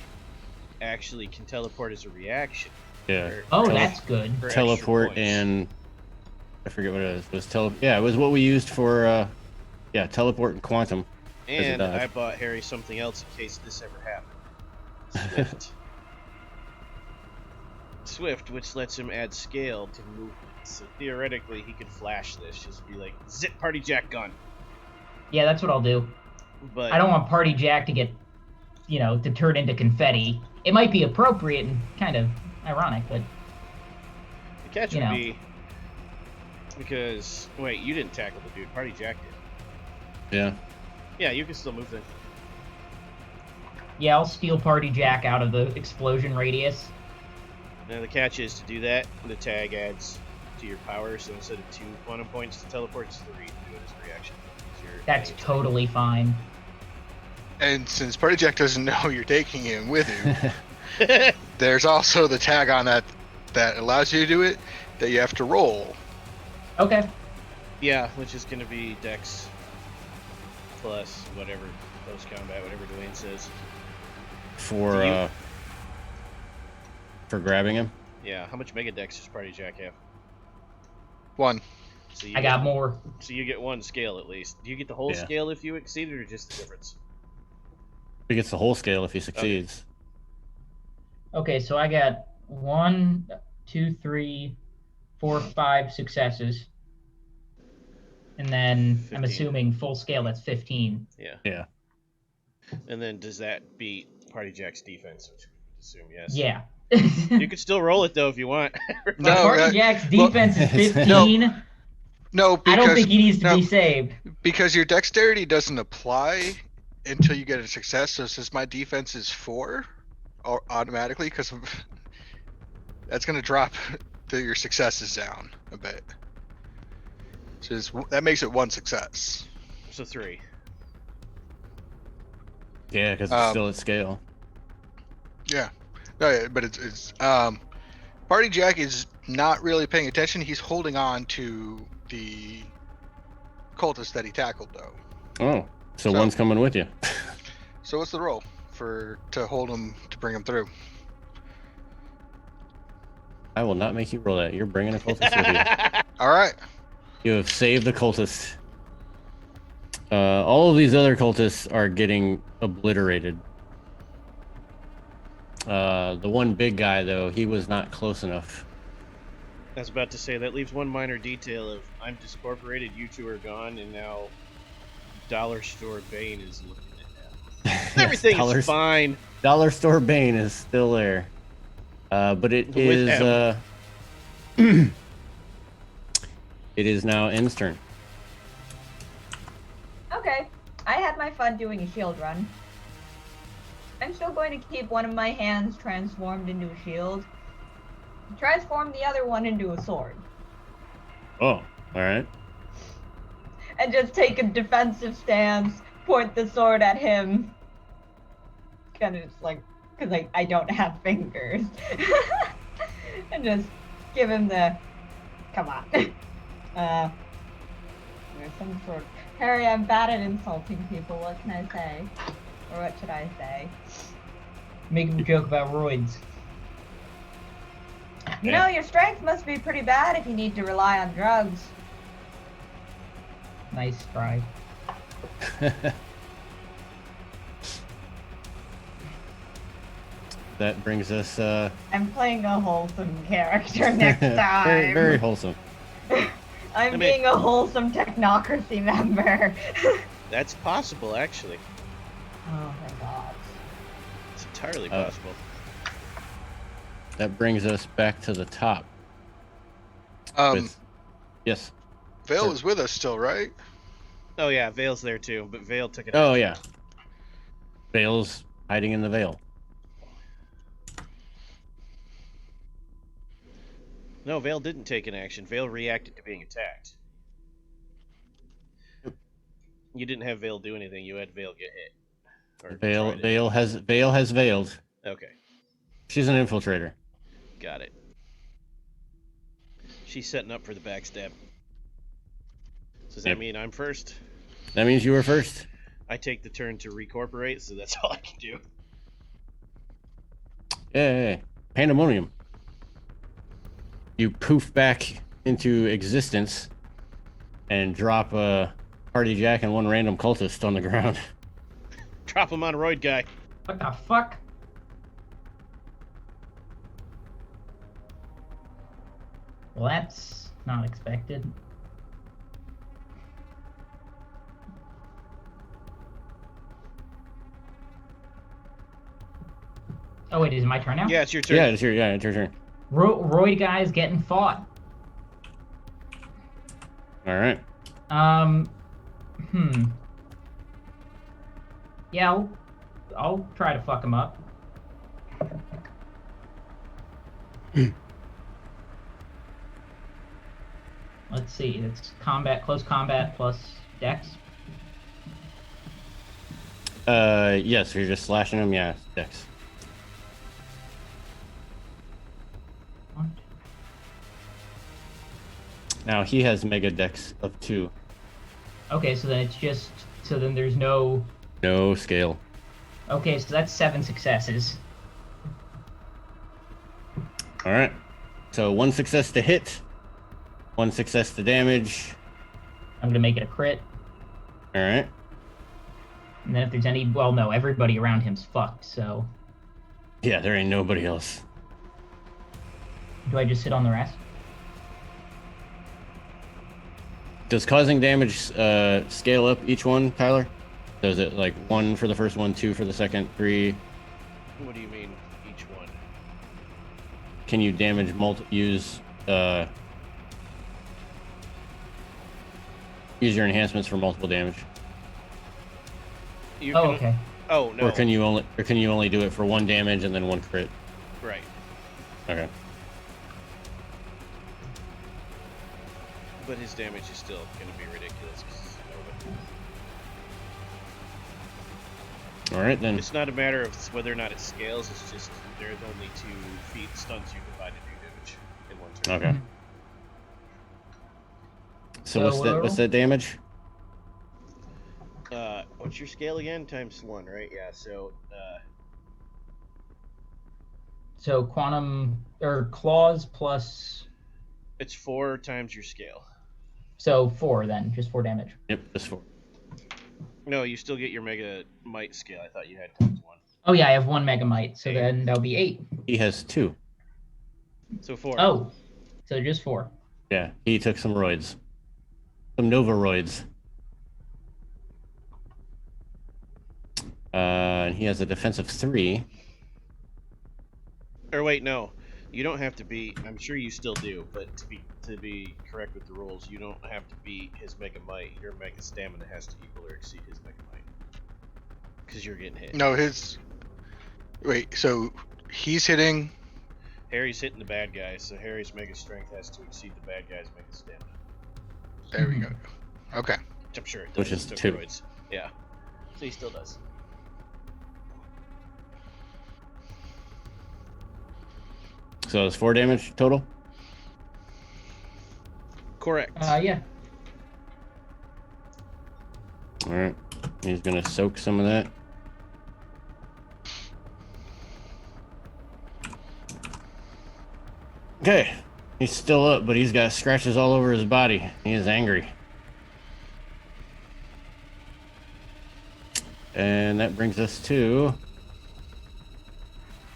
actually can teleport as a reaction. Yeah. That's good. Teleport and I forget what it was. It was what we used for teleport and quantum. And I bought Harry something else in case this ever happened. Swift, which lets him add scale to movement. So theoretically, he could flash this. Just be like, zip party jack gun. Yeah, that's what I'll do. But I don't want Party Jack to get, to turn into confetti. It might be appropriate and kind of ironic, but the catch would be because wait, you didn't tackle the dude. Party Jack did. Yeah. Yeah, you can still move then. yeah, I'll steal Party Jack out of the explosion radius. Now the catch is to do that, the tag adds to your power, so instead of 2 quantum points to teleport, it's 3 to do it as a reaction. That's totally fine. And since Party Jack doesn't know you're taking him with you, there's also the tag on that allows you to do it that you have to roll. Okay. Yeah, which is going to be Dex plus whatever close combat, whatever Dwayne says. For grabbing him. Yeah, how much Mega Dex does Party Jack have? 1. So I got more. So you get 1 scale at least. Do you get the whole scale if you exceed it, or just the difference? He gets the whole scale if he succeeds. Okay, so I got 1, 2, 3, 4, 5 successes. And then 15. I'm assuming full scale, that's 15. Yeah. Yeah. And then does that beat Party Jack's defense? Which we assume yes. Yeah. You could still roll it though if you want. No, Party Jack's defense is 15. No, because I don't think he needs to be saved. Because your dexterity doesn't apply until you get a success. So since my defense is 4, automatically, because that's going to drop your successes down a bit. So that makes it 1 success. So 3. Yeah, because it's still at scale. Yeah. No, yeah, but it's Party Jack is not really paying attention. He's holding on to the cultist that he tackled, though. Oh, so one's coming with you. So what's the roll to hold him, to bring him through? I will not make you roll that. You're bringing a cultist with you. All right. You have saved the cultist. All of these other cultists are getting obliterated. The one big guy, though, he was not close enough. I was about to say, that leaves one minor detail of I'm discorporated, you two are gone, and now Dollar Store Bane is looking at that. Everything is fine. Dollar Store Bane is still there. But it is it is now N's turn. Okay. I had my fun doing a shield run. I'm still going to keep one of my hands transformed into a shield. Transform the other one into a sword. Oh, alright. And just take a defensive stance, point the sword at him. Kind of just like, because I don't have fingers. And just give him the, come on. There's some sort of, Harry, I'm bad at insulting people, what can I say? Or what should I say? Make him joke about roids. You know, your strength must be pretty bad if you need to rely on drugs. Nice try. That brings us I'm playing a wholesome character next time. very, very wholesome. I'm being a wholesome technocracy member. That's possible, actually. Oh my god. It's entirely possible. That brings us back to the top. Yes. Vale is with us still, right? Oh yeah, Vale's there too, but Vale took it. Oh yeah. Vale's hiding in the veil. No, Vale didn't take an action. Vale reacted to being attacked. You didn't have Vale do anything. You had Vale get hit. Vale has veiled. Okay. She's an infiltrator. Got it. She's setting up for the backstab. So does that mean I'm first? That means you were first. I take the turn to recorporate, so that's all I can do. Yeah. Pandemonium. You poof back into existence and drop a Party Jack and one random cultist on the ground. Drop him on a roid guy. What the fuck? Well, that's not expected. Oh wait, is it my turn now? Yeah, it's your turn. Yeah, it's your turn. Roy guy's getting fought. All right. Yeah, I'll try to fuck him up. Let's see. It's close combat plus dex. Yes, if you're just slashing him, yeah, dex. Now he has mega dex of 2. Okay, so then then there's no. No scale. Okay, so that's 7 successes. All right. So 1 success to hit, 1 success to damage. I'm gonna make it a crit. All right. And then if there's any, well, no, everybody around him's fucked. So Yeah, there ain't nobody else. do I just sit on the rest? Does causing damage scale up each one, Tyler? Does it like 1 for the first one, 2 for the second, 3? What do you mean, each one? Can you damage use your enhancements for multiple damage? You Oh, can- okay. Oh, no. Or can you only do it for 1 damage and then 1 crit? Right. Okay. But his damage is still going to be ridiculous. 'Cause he's All right then. it's not a matter of whether or not it scales, it's just there's only 2 feet stunts you can buy to do damage in one turn. Okay. So So what's that damage? What's your scale again? Times 1, right? Yeah, so, So quantum or claws plus. it's 4 times your scale. So 4 then, just 4 damage. Yep, just 4. No, you still get your Mega Might scale. I thought you had times 1. Oh yeah, I have 1 megamite, so then that'll be 8. He has 2. So 4. Oh, so just 4. Yeah, he took some roids. Some Nova roids. And he has a defense of 3. Or wait, no. You don't have to be. I'm sure you still do, but to be correct with the rules, you don't have to be his Mega Might. Your Mega Stamina has to equal or exceed his Mega Might. Because you're getting hit. No, wait, so he's hitting. Harry's hitting the bad guy, so Harry's Mega Strength has to exceed the bad guy's Mega Stamina. There we go. Okay. Which I'm sure it does. Which is It's 2. steroids. Yeah. So he still does. So it's 4 damage total? Correct. Yeah. Alright. He's gonna soak some of that. Okay. He's still up, but he's got scratches all over his body. He is angry. And that brings us to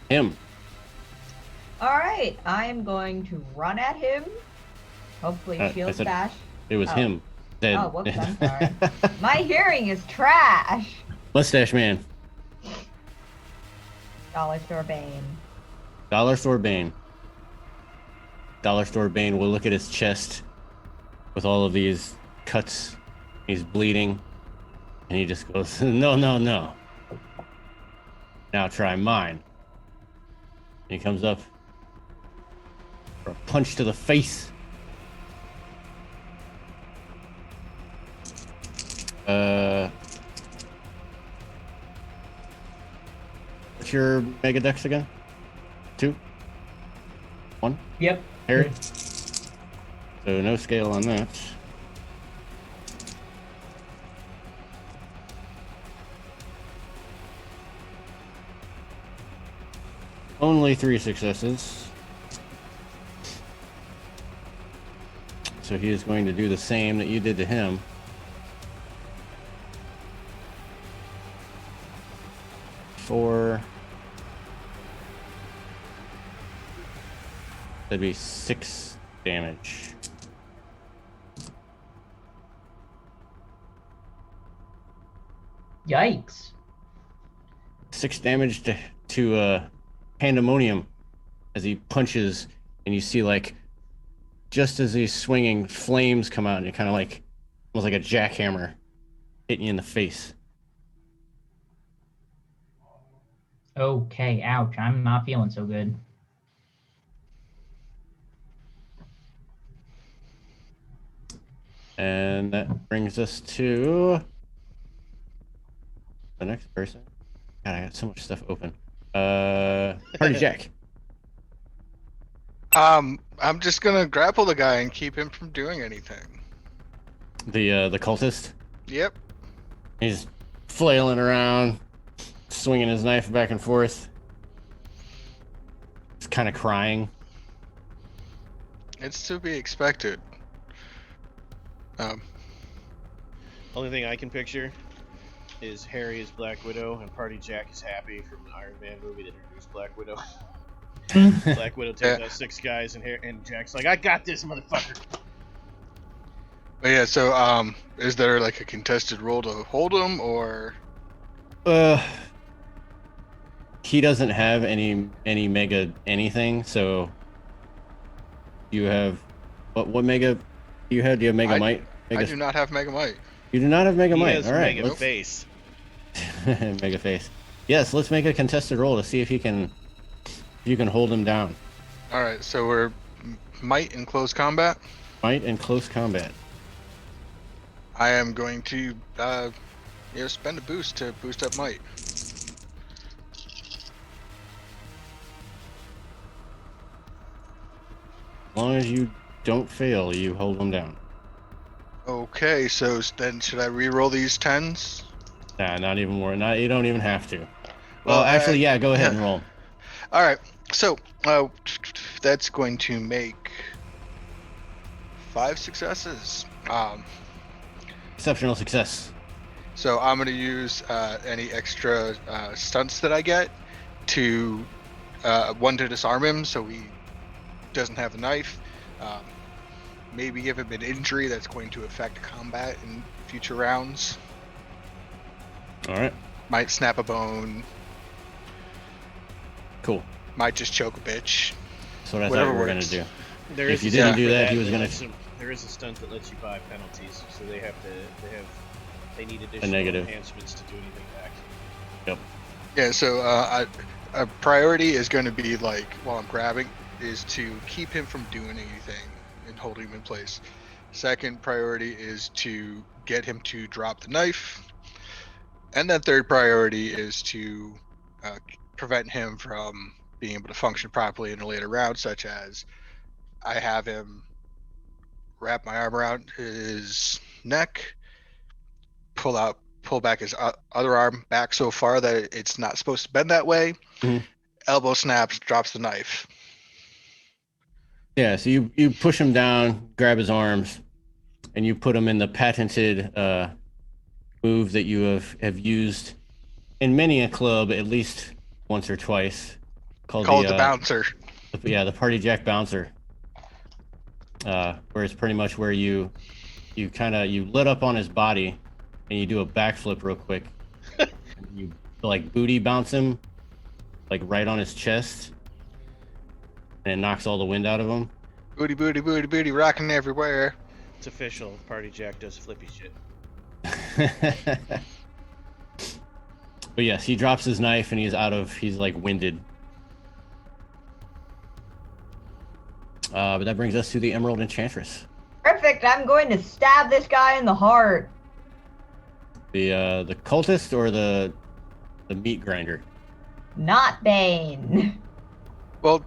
him. All right, I am going to run at him. Hopefully, I shield said bash. It was Oh. him. Dead. Oh, whoops, I'm sorry. My hearing is trash. Mustache Man. Dollar Store Bane. Dollar Store Bane. Dollar Store Bane will look at his chest with all of these cuts. He's bleeding. And he just goes, no, no, no. Now try mine. And he comes up for a punch to the face. What's your Mega Dex again? 2? 1? Yep. Harry? So no scale on that. Only 3 successes. So he is going to do the same that you did to him. Four. That'd be 6 damage. Yikes. 6 damage to Pandemonium as he punches, and you see like just as he's swinging, flames come out, and it kind of like almost like a jackhammer hitting you in the face. Okay, ouch. I'm not feeling so good. And that brings us to the next person. God, I got so much stuff open. Party Jack. I'm just gonna grapple the guy and keep him from doing anything. The cultist. Yep. He's flailing around, swinging his knife back and forth. He's kind of crying. It's to be expected. Only thing I can picture is Harry as Black Widow and Party Jack is Happy from the Iron Man movie that introduced Black Widow. Black Widow takes out 6 guys and Jack's like, I got this, motherfucker. But yeah, so is there like a contested role to hold him, or? He doesn't have any mega anything, so you have what mega do you have? Do you have mega might? I do not have mega might. You do not have mega He might. has All right, mega face. mega face. Yes, let's make a contested roll to see if you can hold him down. All right, so we're might in close combat. Might and close combat. I am going to spend a boost to boost up might. As long as you don't fail, you hold him down. Okay, so then should I re-roll these 10s? Nah, not even more. Not you don't even have to. Well, actually, yeah. Go ahead and roll. All right, so that's going to make 5 successes. Exceptional success. So I'm going to use any extra stunts that I get to one to disarm him, so he doesn't have the knife. Maybe give him an injury that's going to affect combat in future rounds. All right. Might snap a bone. Cool. Might just choke a bitch. That's what I Whatever thought we were gonna works. do. There If is you a didn't stunt do for that, he was gonna- There is a stunt that lets you buy penalties, so they need additional negative. enhancements to do anything back. Yep. Yeah, so a priority is going to be like, while I'm grabbing, is to keep him from doing anything and holding him in place. Second priority is to get him to drop the knife. And then third priority is to prevent him from being able to function properly in a later round, such as I have him wrap my arm around his neck, pull back his other arm back so far that it's not supposed to bend that way. Mhm. Elbow snaps, drops the knife. Yeah. So you push him down, grab his arms, and you put him in the patented move that you have used in many a club at least once or twice, called the bouncer. The Party Jack bouncer. Where it's pretty much where you lit up on his body and you do a backflip real quick. You like booty bounce him like right on his chest, and it knocks all the wind out of him. Booty, booty, booty, booty, rocking everywhere. It's official. Party Jack does flippy shit. But yes, he drops his knife and he's like winded. But that brings us to the Emerald Enchantress. Perfect. I'm going to stab this guy in the heart. The cultist or the meat grinder? Not Bane. Well,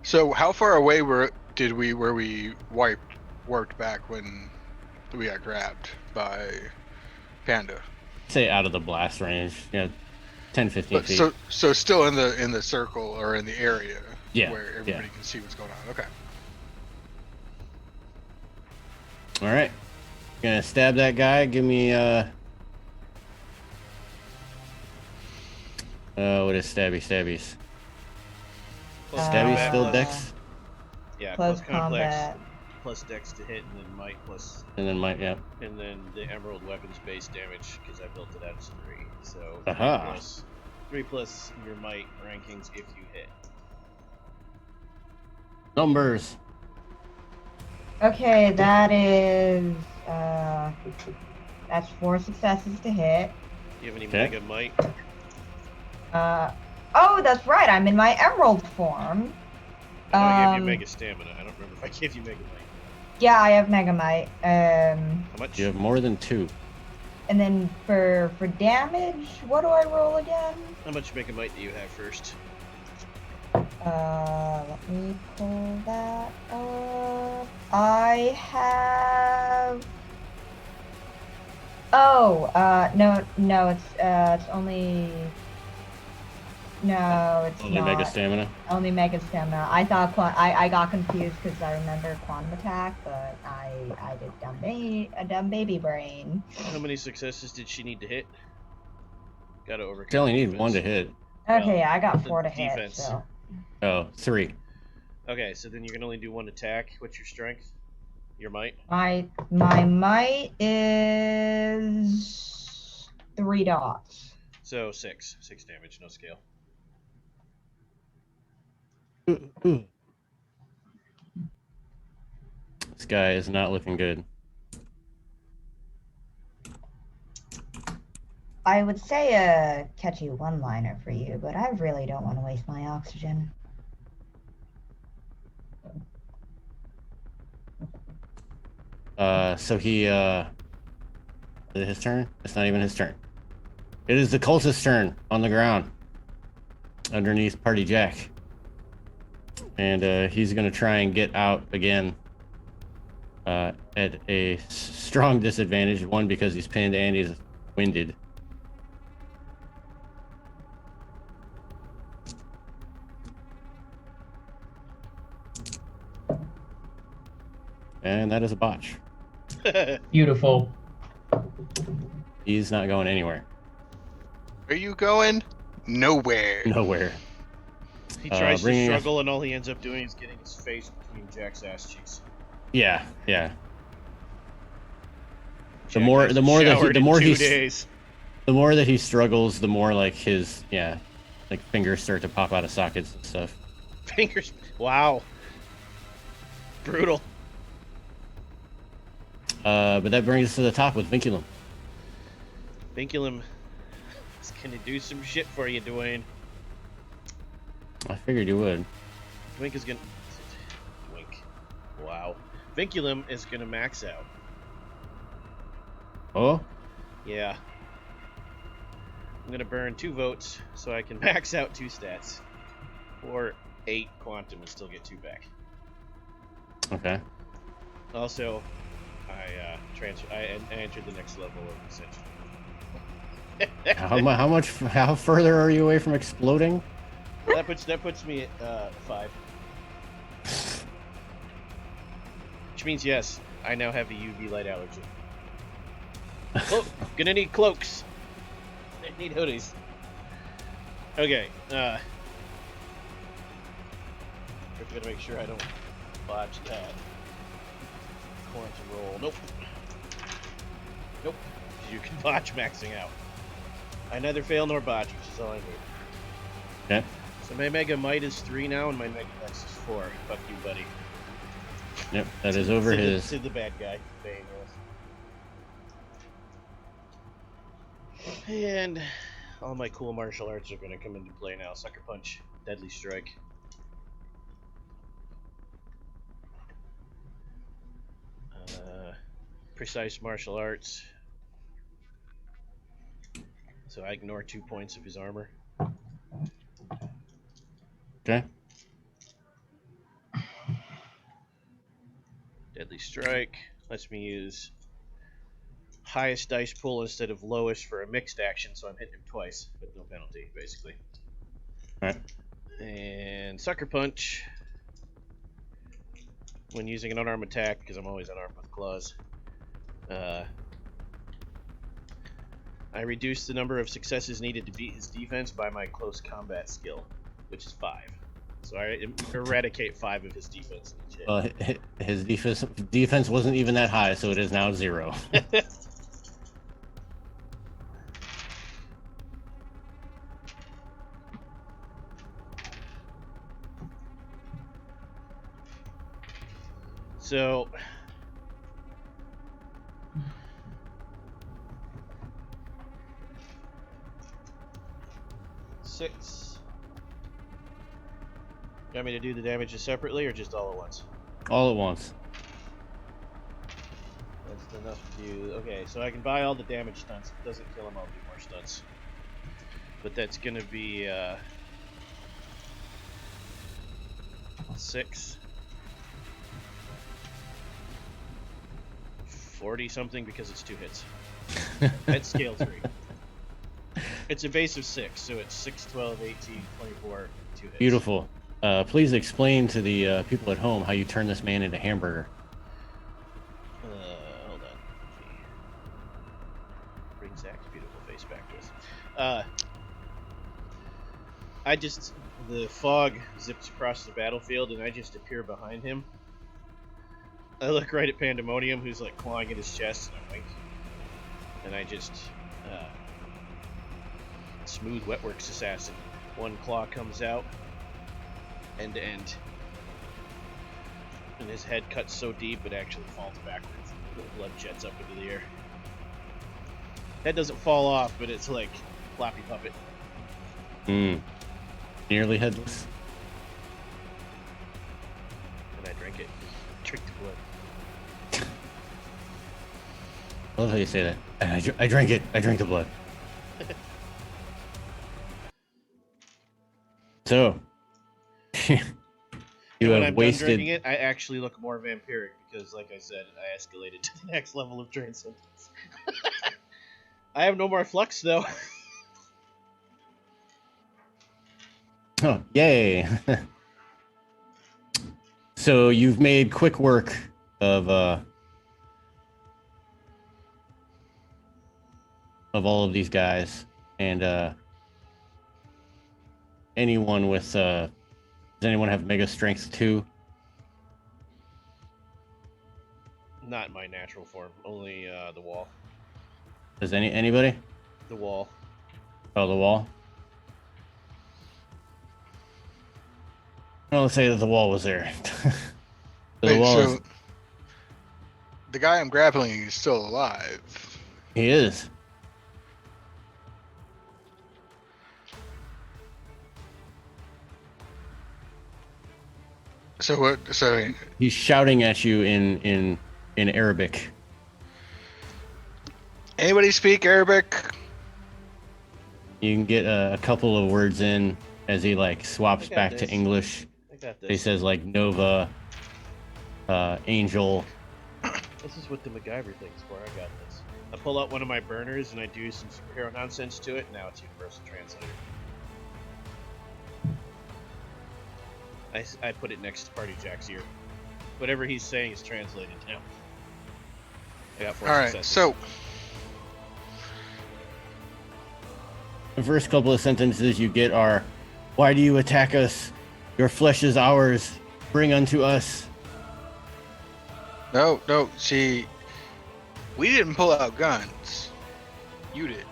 so how far away were we warped back when we got grabbed by Panda? Say out of the blast range, 10, 15 feet. So still in the circle or in the area, where everybody can see what's going on. Okay. All right, gonna stab that guy. Give me what is stabbies? Plus Stabbies combat still plus- dex, Yeah, Plus plus complex, combat. plus dex to hit, and then might plus, and then and then the emerald weapons base damage because I built it as 3. So Aha. plus 3 plus your might rankings if you hit. Numbers. Okay, that is that's 4 successes to hit. Do you have any Okay. mega might? Oh, that's right. I'm in my emerald form. I know I gave you mega stamina. I don't remember if I gave you mega might. Yeah, I have mega might. How much? You have more than 2. And then for damage, what do I roll again? How much mega might do you have first? Let me pull that up. I have. Oh, no, it's only. No, it's Only not. mega stamina. Only mega stamina. I thought I got confused because I remember quantum attack, but I did a dumb baby brain. How many successes did she need to hit? Gotta overcome. You only need defense. 1 to hit. Okay, Well, I got the 4 to hit. defense. So Oh, 3. Okay, so then you can only do 1 attack. What's your strength? Your might? my might is 3 dots. So 6. 6 damage, no scale. Ooh. This guy is not looking good. I would say a catchy one-liner for you, but I really don't want to waste my oxygen. So he, is it his turn? It's not even his turn. It is the cultist's turn on the ground underneath Party Jack. And he's going to try and get out again at a strong disadvantage. 1, because he's pinned and he's winded. And that is a botch. Beautiful. He's not going anywhere. Are you going? Nowhere. Nowhere. He tries to bringing us- struggle, and all he ends up doing is getting his face between Jack's ass cheeks. Yeah. Jack The more hasn't that showered in 2 he's days. the more that he struggles, the more like his like fingers start to pop out of sockets and stuff. Fingers. Wow. Brutal. But that brings us to the top with Vinculum. Vinculum is gonna do some shit for you, Dwayne. I figured you would. Dwink is gonna. Dwink. Wow. Vinculum is gonna max out. Oh, Yeah. I'm gonna burn 2 votes so I can max out 2 stats. Or 8 quantum and still get 2 back. okay. Also, I entered the next level of Ascension. How further are you away from exploding? That puts me at 5. Which means yes, I now have a UV light allergy. Gonna need cloaks. I need hoodies. Okay. Just gotta make sure I don't botch that. Quantum roll. Nope. Nope. You can botch maxing out. I neither fail nor botch, which is all I need. Okay. So my Mega Might is 3 now, and my Mega Dex is 4. Fuck you, buddy. Yep, that is over his. To the bad guy. Bane, yes. And all my cool martial arts are going to come into play now. Sucker Punch, Deadly Strike. Precise martial arts. So I ignore 2 points of his armor. Okay. Deadly Strike lets me use highest dice pool instead of lowest for a mixed action, so I'm hitting him twice with no penalty, basically. Alright. And Sucker Punch, when using an unarmed attack, because I'm always unarmed with claws, I reduce the number of successes needed to beat his defense by my close combat skill, which is 5. So I eradicate 5 of his defense in each hit. His defense wasn't even that high, so it is now 0. So. Six. You want me to do the damages separately or just all at once? All at once. That's enough to do. Okay, so I can buy all the damage stunts. If it doesn't kill him, I'll do more stunts. But that's gonna be 6. 40 something because it's 2 hits. At scale 3. It's a base of 6, so it's 6, 12, 18, 24, 2 hits. Beautiful. Please explain to the people at home how you turn this man into hamburger. Hold on. Bring Zach's beautiful face back to us. The fog zips across the battlefield, and I just appear behind him. I look right at Pandemonium, who's like clawing at his chest, and I wink. And I just smooth wetworks assassin. One claw comes out, end to end, and his head cuts so deep it actually falls backwards. The blood jets up into the air. Head doesn't fall off, but it's like floppy puppet. Nearly headless. And I drink it. Drink the blood. I love how you say that. I drink it. I drink the blood. So, you when have I'm wasted. done drinking it, I actually look more vampiric because, like I said, I escalated to the next level of transcendence. I have no more flux, though. Oh, yay! So you've made quick work of all of these guys, and anyone with does anyone have mega strength 2? Not in my natural form, only the wall. Does anybody? The wall. Oh, the wall. Well, let's say that the wall was there. Wait, wall so the guy I'm grappling is still alive. He is. So what? So He's shouting at you in Arabic. anybody speak Arabic? You can get a couple of words in as he like swaps I got back to this. English. I got He this. says like Nova, Angel. This is what the MacGyver thing's for. I got this. I pull out one of my burners and I do some superhero nonsense to it. Now it's Universal Translator. I put it next to Party Jack's ear. Whatever he's saying is translated now. I got 4 All right. successes. So The first couple of sentences you get are, "Why do you attack us? Your flesh is ours. Bring unto us." no. See, we didn't pull out guns. You did.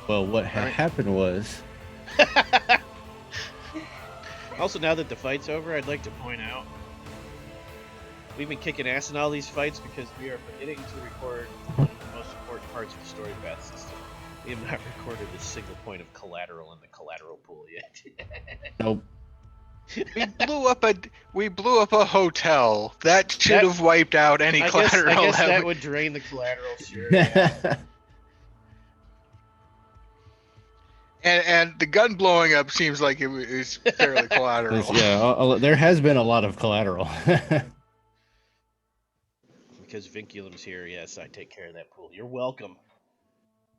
Well, what All right. happened was, Also, now that the fight's over, I'd like to point out we've been kicking ass in all these fights because we are forgetting to record one of the most important parts of the story path system. We have not recorded a single point of collateral in the collateral pool yet. nope. We blew up a hotel. That should have wiped out any I collateral. guess that that we- would drain the collateral, sure. Yeah. And the gun blowing up seems like it was fairly collateral. Yeah, there has been a lot of collateral. Because Vinculum's here, yes, I take care of that pool. You're welcome.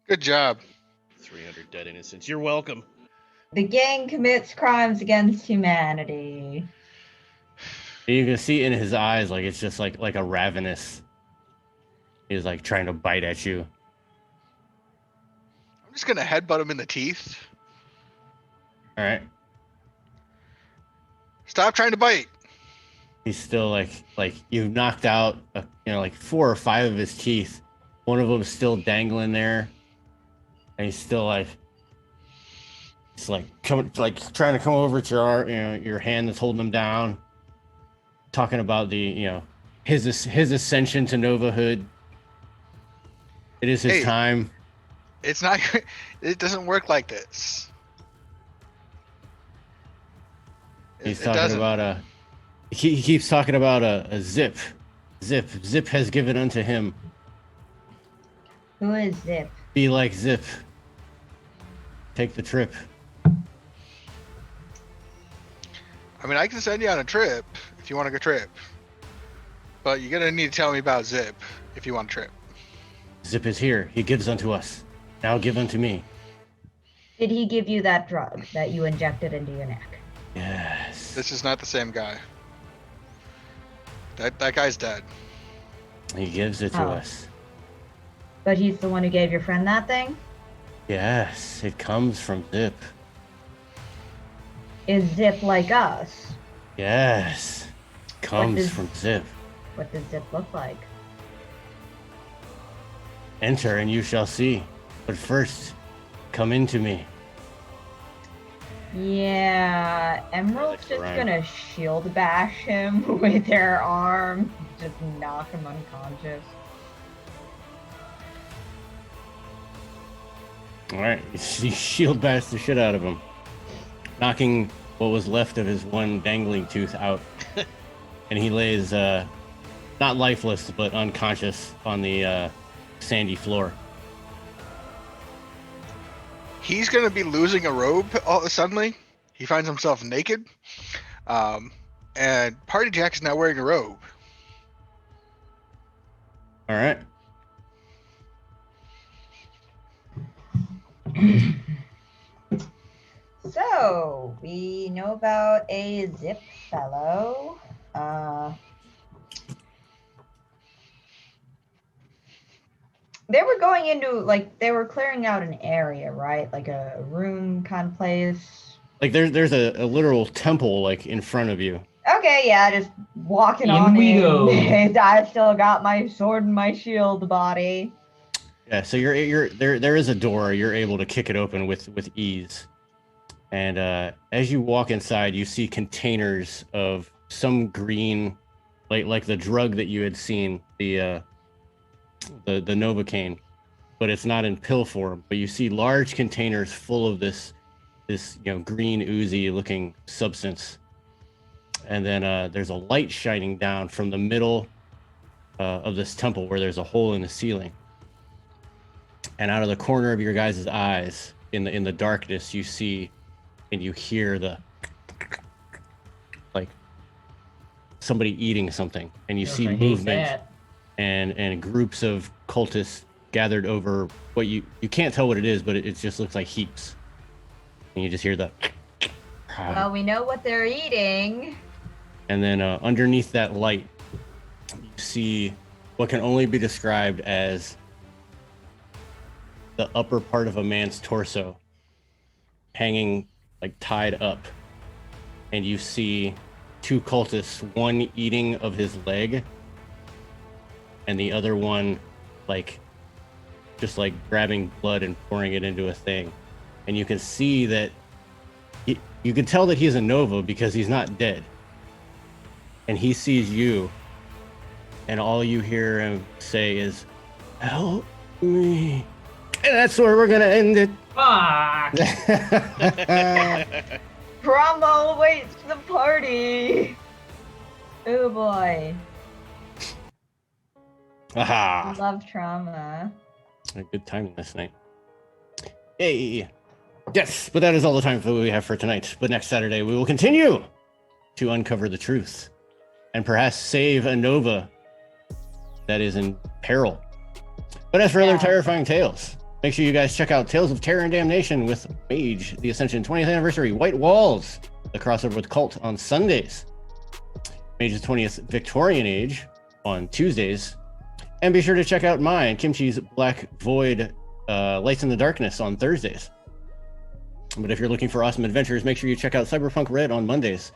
Good job. 300 dead innocents. You're welcome. The gang commits crimes against humanity. You can see in his eyes, like it's just like a ravenous. He's like trying to bite at you. I'm just gonna headbutt him in the teeth. All right. Stop trying to bite. He's still like you've knocked out, like 4 or 5 of his teeth. One of them is still dangling there, and he's still like, It's like coming, like trying to come over to your hand that's holding him down, talking about his ascension to novahood. It is his Hey. time. It's not. It doesn't work like this. He's It talking doesn't. about he keeps talking about a zip. Zip has given unto him. Who is Zip? Be like Zip. Take the trip. I mean, I can send you on a trip if you want to go trip, but you're gonna need to tell me about Zip if you want a trip. Zip is here. He gives unto us. Now give unto me. Did he give you that drug that you injected into your neck? Yes. This is not the same guy. That guy's dead. He gives it to Oh. us. But he's the one who gave your friend that thing? Yes, it comes from Zip. Is Zip like us? Yes. Comes does- from Zip. What does Zip look like? Enter and you shall see. But first, come into me. Yeah, Emerald's That's just right. gonna shield bash him with their arm, just knock him unconscious. Alright, you shield bash the shit out of him. Knocking what was left of his one dangling tooth out. And he lays, not lifeless, but unconscious on the sandy floor. He's gonna be losing a robe suddenly. He finds himself naked, and Party Jack is now wearing a robe. Alright. So, we know about a Zip fellow. They were going into, like, they were clearing out an area, right? Like a room kind of place. Like there's a literal temple like in front of you. Okay, yeah, just walking In on we in. go. I still got my sword and my shield body. Yeah, so you're there is a door. You're able to kick it open with ease. And as you walk inside, you see containers of some green, like the drug that you had seen, the Novocaine, but it's not in pill form. But you see large containers full of this green oozy looking substance. And then there's a light shining down from the middle of this temple where there's a hole in the ceiling. And out of the corner of your guys' eyes, in the darkness, you see and you hear the like somebody eating something, and you see I hate movement that. and groups of cultists gathered over what you can't tell what it is, but it just looks like heaps. And you just hear the Well, we know what they're eating. and then underneath that light, you see what can only be described as the upper part of a man's torso hanging like tied up. And you see two cultists, one eating of his leg and the other one like just like grabbing blood and pouring it into a thing. And you can see that you can tell that he's a Nova because he's not dead. And he sees you, and all you hear him say is, "Help me." And that's where we're gonna end it. Fuck! Promo waits the party. Oh boy. Aha! Love trauma. A good timing this night. Hey! Yes, but that is all the time that we have for tonight. But next Saturday, we will continue to uncover the truth and perhaps save a Nova that is in peril. But as for other Yeah. terrifying tales, make sure you guys check out Tales of Terror and Damnation with Mage, the Ascension 20th Anniversary, White Walls, the crossover with Cult on Sundays, Mage's 20th Victorian Age on Tuesdays, and be sure to check out mine, Kimchi's Black Void, Lights in the Darkness on Thursdays. But if you're looking for awesome adventures, make sure you check out Cyberpunk Red on Mondays,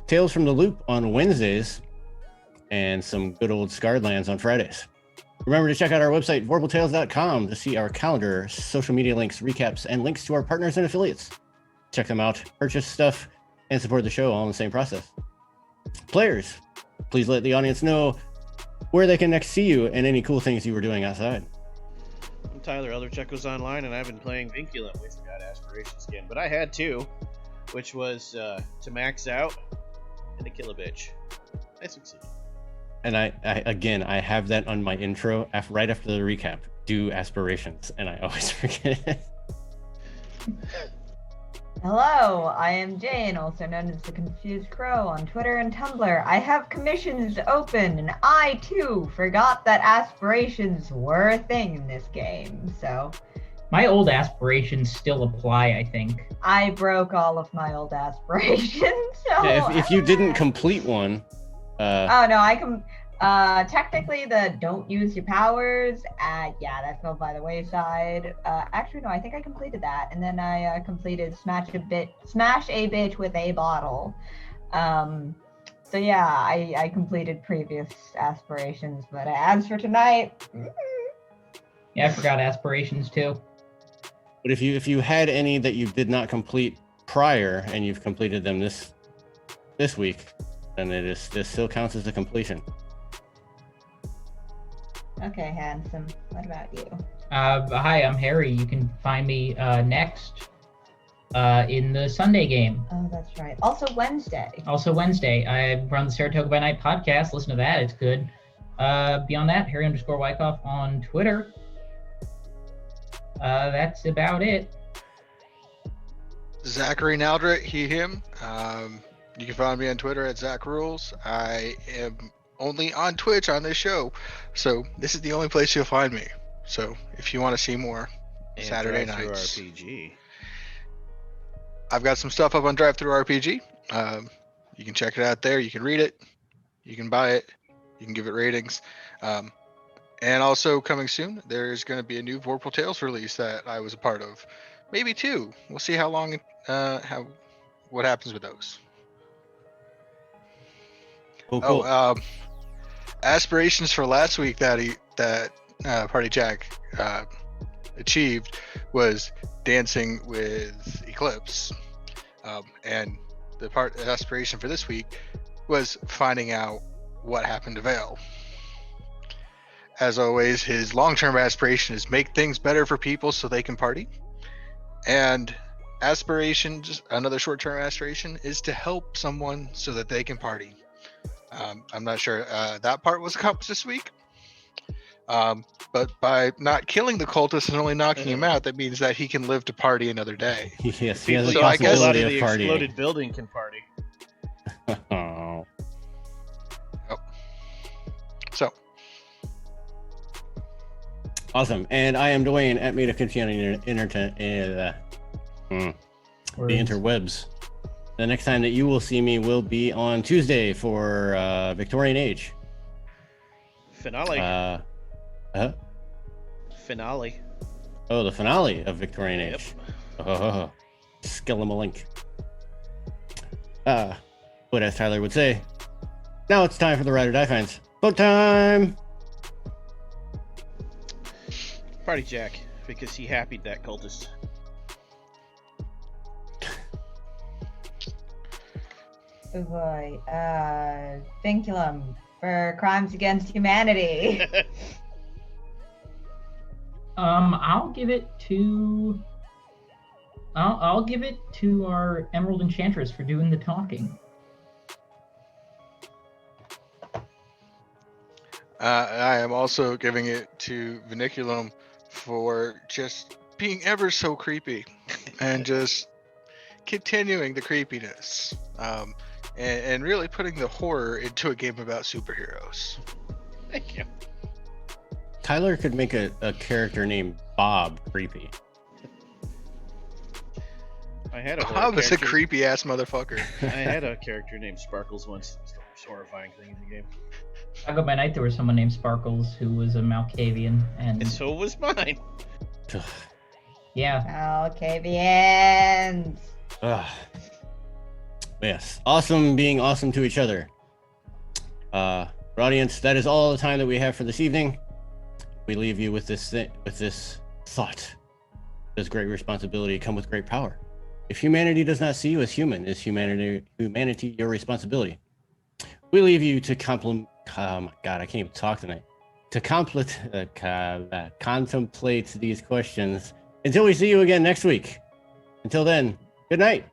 Tales from the Loop on Wednesdays, and some good old Scarred Lands on Fridays. Remember to check out our website, vorpaltales.com, to see our calendar, social media links, recaps, and links to our partners and affiliates. check them out, purchase stuff, and support the show all in the same process. Players, please let the audience know where they can next see you and any cool things you were doing outside. I'm Tyler, Elder Check Goes Online, and I've been playing Vinculum. We forgot Aspirations again, but I had two, which was to max out and to kill a bitch. I succeeded. And I have that on my intro right after the recap. Do aspirations, and I always forget it. Hello, I am Jane, also known as the Confused Crow on Twitter and Tumblr. I have commissions open, and I too forgot that aspirations were a thing in this game, so... My old aspirations still apply, I think. I broke all of my old aspirations, so... Yeah, if you didn't complete one... Oh, no, I can... technically the don't use your powers, yeah, that fell by the wayside. Actually, no, I think I completed that, and then I completed smash a bitch with a bottle. So yeah, I completed previous aspirations, but as for tonight... Yeah, I forgot aspirations too. But if you had any that you did not complete prior, and you've completed them this week, then this still counts as a completion. Okay, handsome. What about you? Hi, I'm Harry. You can find me next in the Sunday game. Oh, that's right. Also Wednesday. I run the Saratoga by Night podcast. Listen to that. It's good. Beyond that, Harry_Wyckoff on Twitter. That's about it. Zachary Naldrit, he, him. You can find me on Twitter at ZachRules. I am only on Twitch on this show, so this is the only place you'll find me. So if you want to see more And Saturday Drive-Thru nights, RPG. I've got some stuff up on Drive-Thru RPG. You can check it out there. You can read it. You can buy it. You can give it ratings. And also coming soon, there's going to be a new Vorpal Tales release that I was a part of. Maybe two. We'll see how long, what happens with those. Cool. Aspirations for last week that Party Jack achieved was dancing with Eclipse, and the aspiration for this week was finding out what happened to Vale. As always, his long-term aspiration is make things better for people so they can party, and aspirations, another short-term aspiration, is to help someone so that they can party. I'm not sure that part was accomplished this week. But by not killing the cultist and only knocking him out, that means that he can live to party another day. Yes, he has People the who fall out possibility of of the partying. exploded building can party. Oh. So, Awesome. And I am Dwayne at Meta Continuum Internet, the interwebs. The next time that you will see me will be on Tuesday for Victorian Age. Finale. Finale. Oh, the finale of Victorian Yep. Age. Oh, Skillemalink. But as Tyler would say, now it's time for the Ride or Die Finds. Vote time! Party Jack, because he happied that cultist. Oh boy. Vinculum for crimes against humanity. I'll give it to our Emerald Enchantress for doing the talking. I am also giving it to Vinculum for just being ever so creepy and just continuing the creepiness. And really putting the horror into a game about superheroes. Thank you. Tyler could make a character named Bob creepy. I had a Bob is a character- creepy ass motherfucker. I had a character named Sparkles once. It's the most horrifying thing in the game. I go by night. There was someone named Sparkles who was a Malkavian, and And so was mine. yeah, Malkavians. Ugh. Yes, awesome being awesome to each other. Audience, that is all the time that we have for this evening. We leave you with this thought. Does great responsibility come with great power? If humanity does not see you as human, is humanity your responsibility? We leave you to contemplate. Oh my God, I can't even talk tonight. To contemplate these questions until we see you again next week. Until then, good night.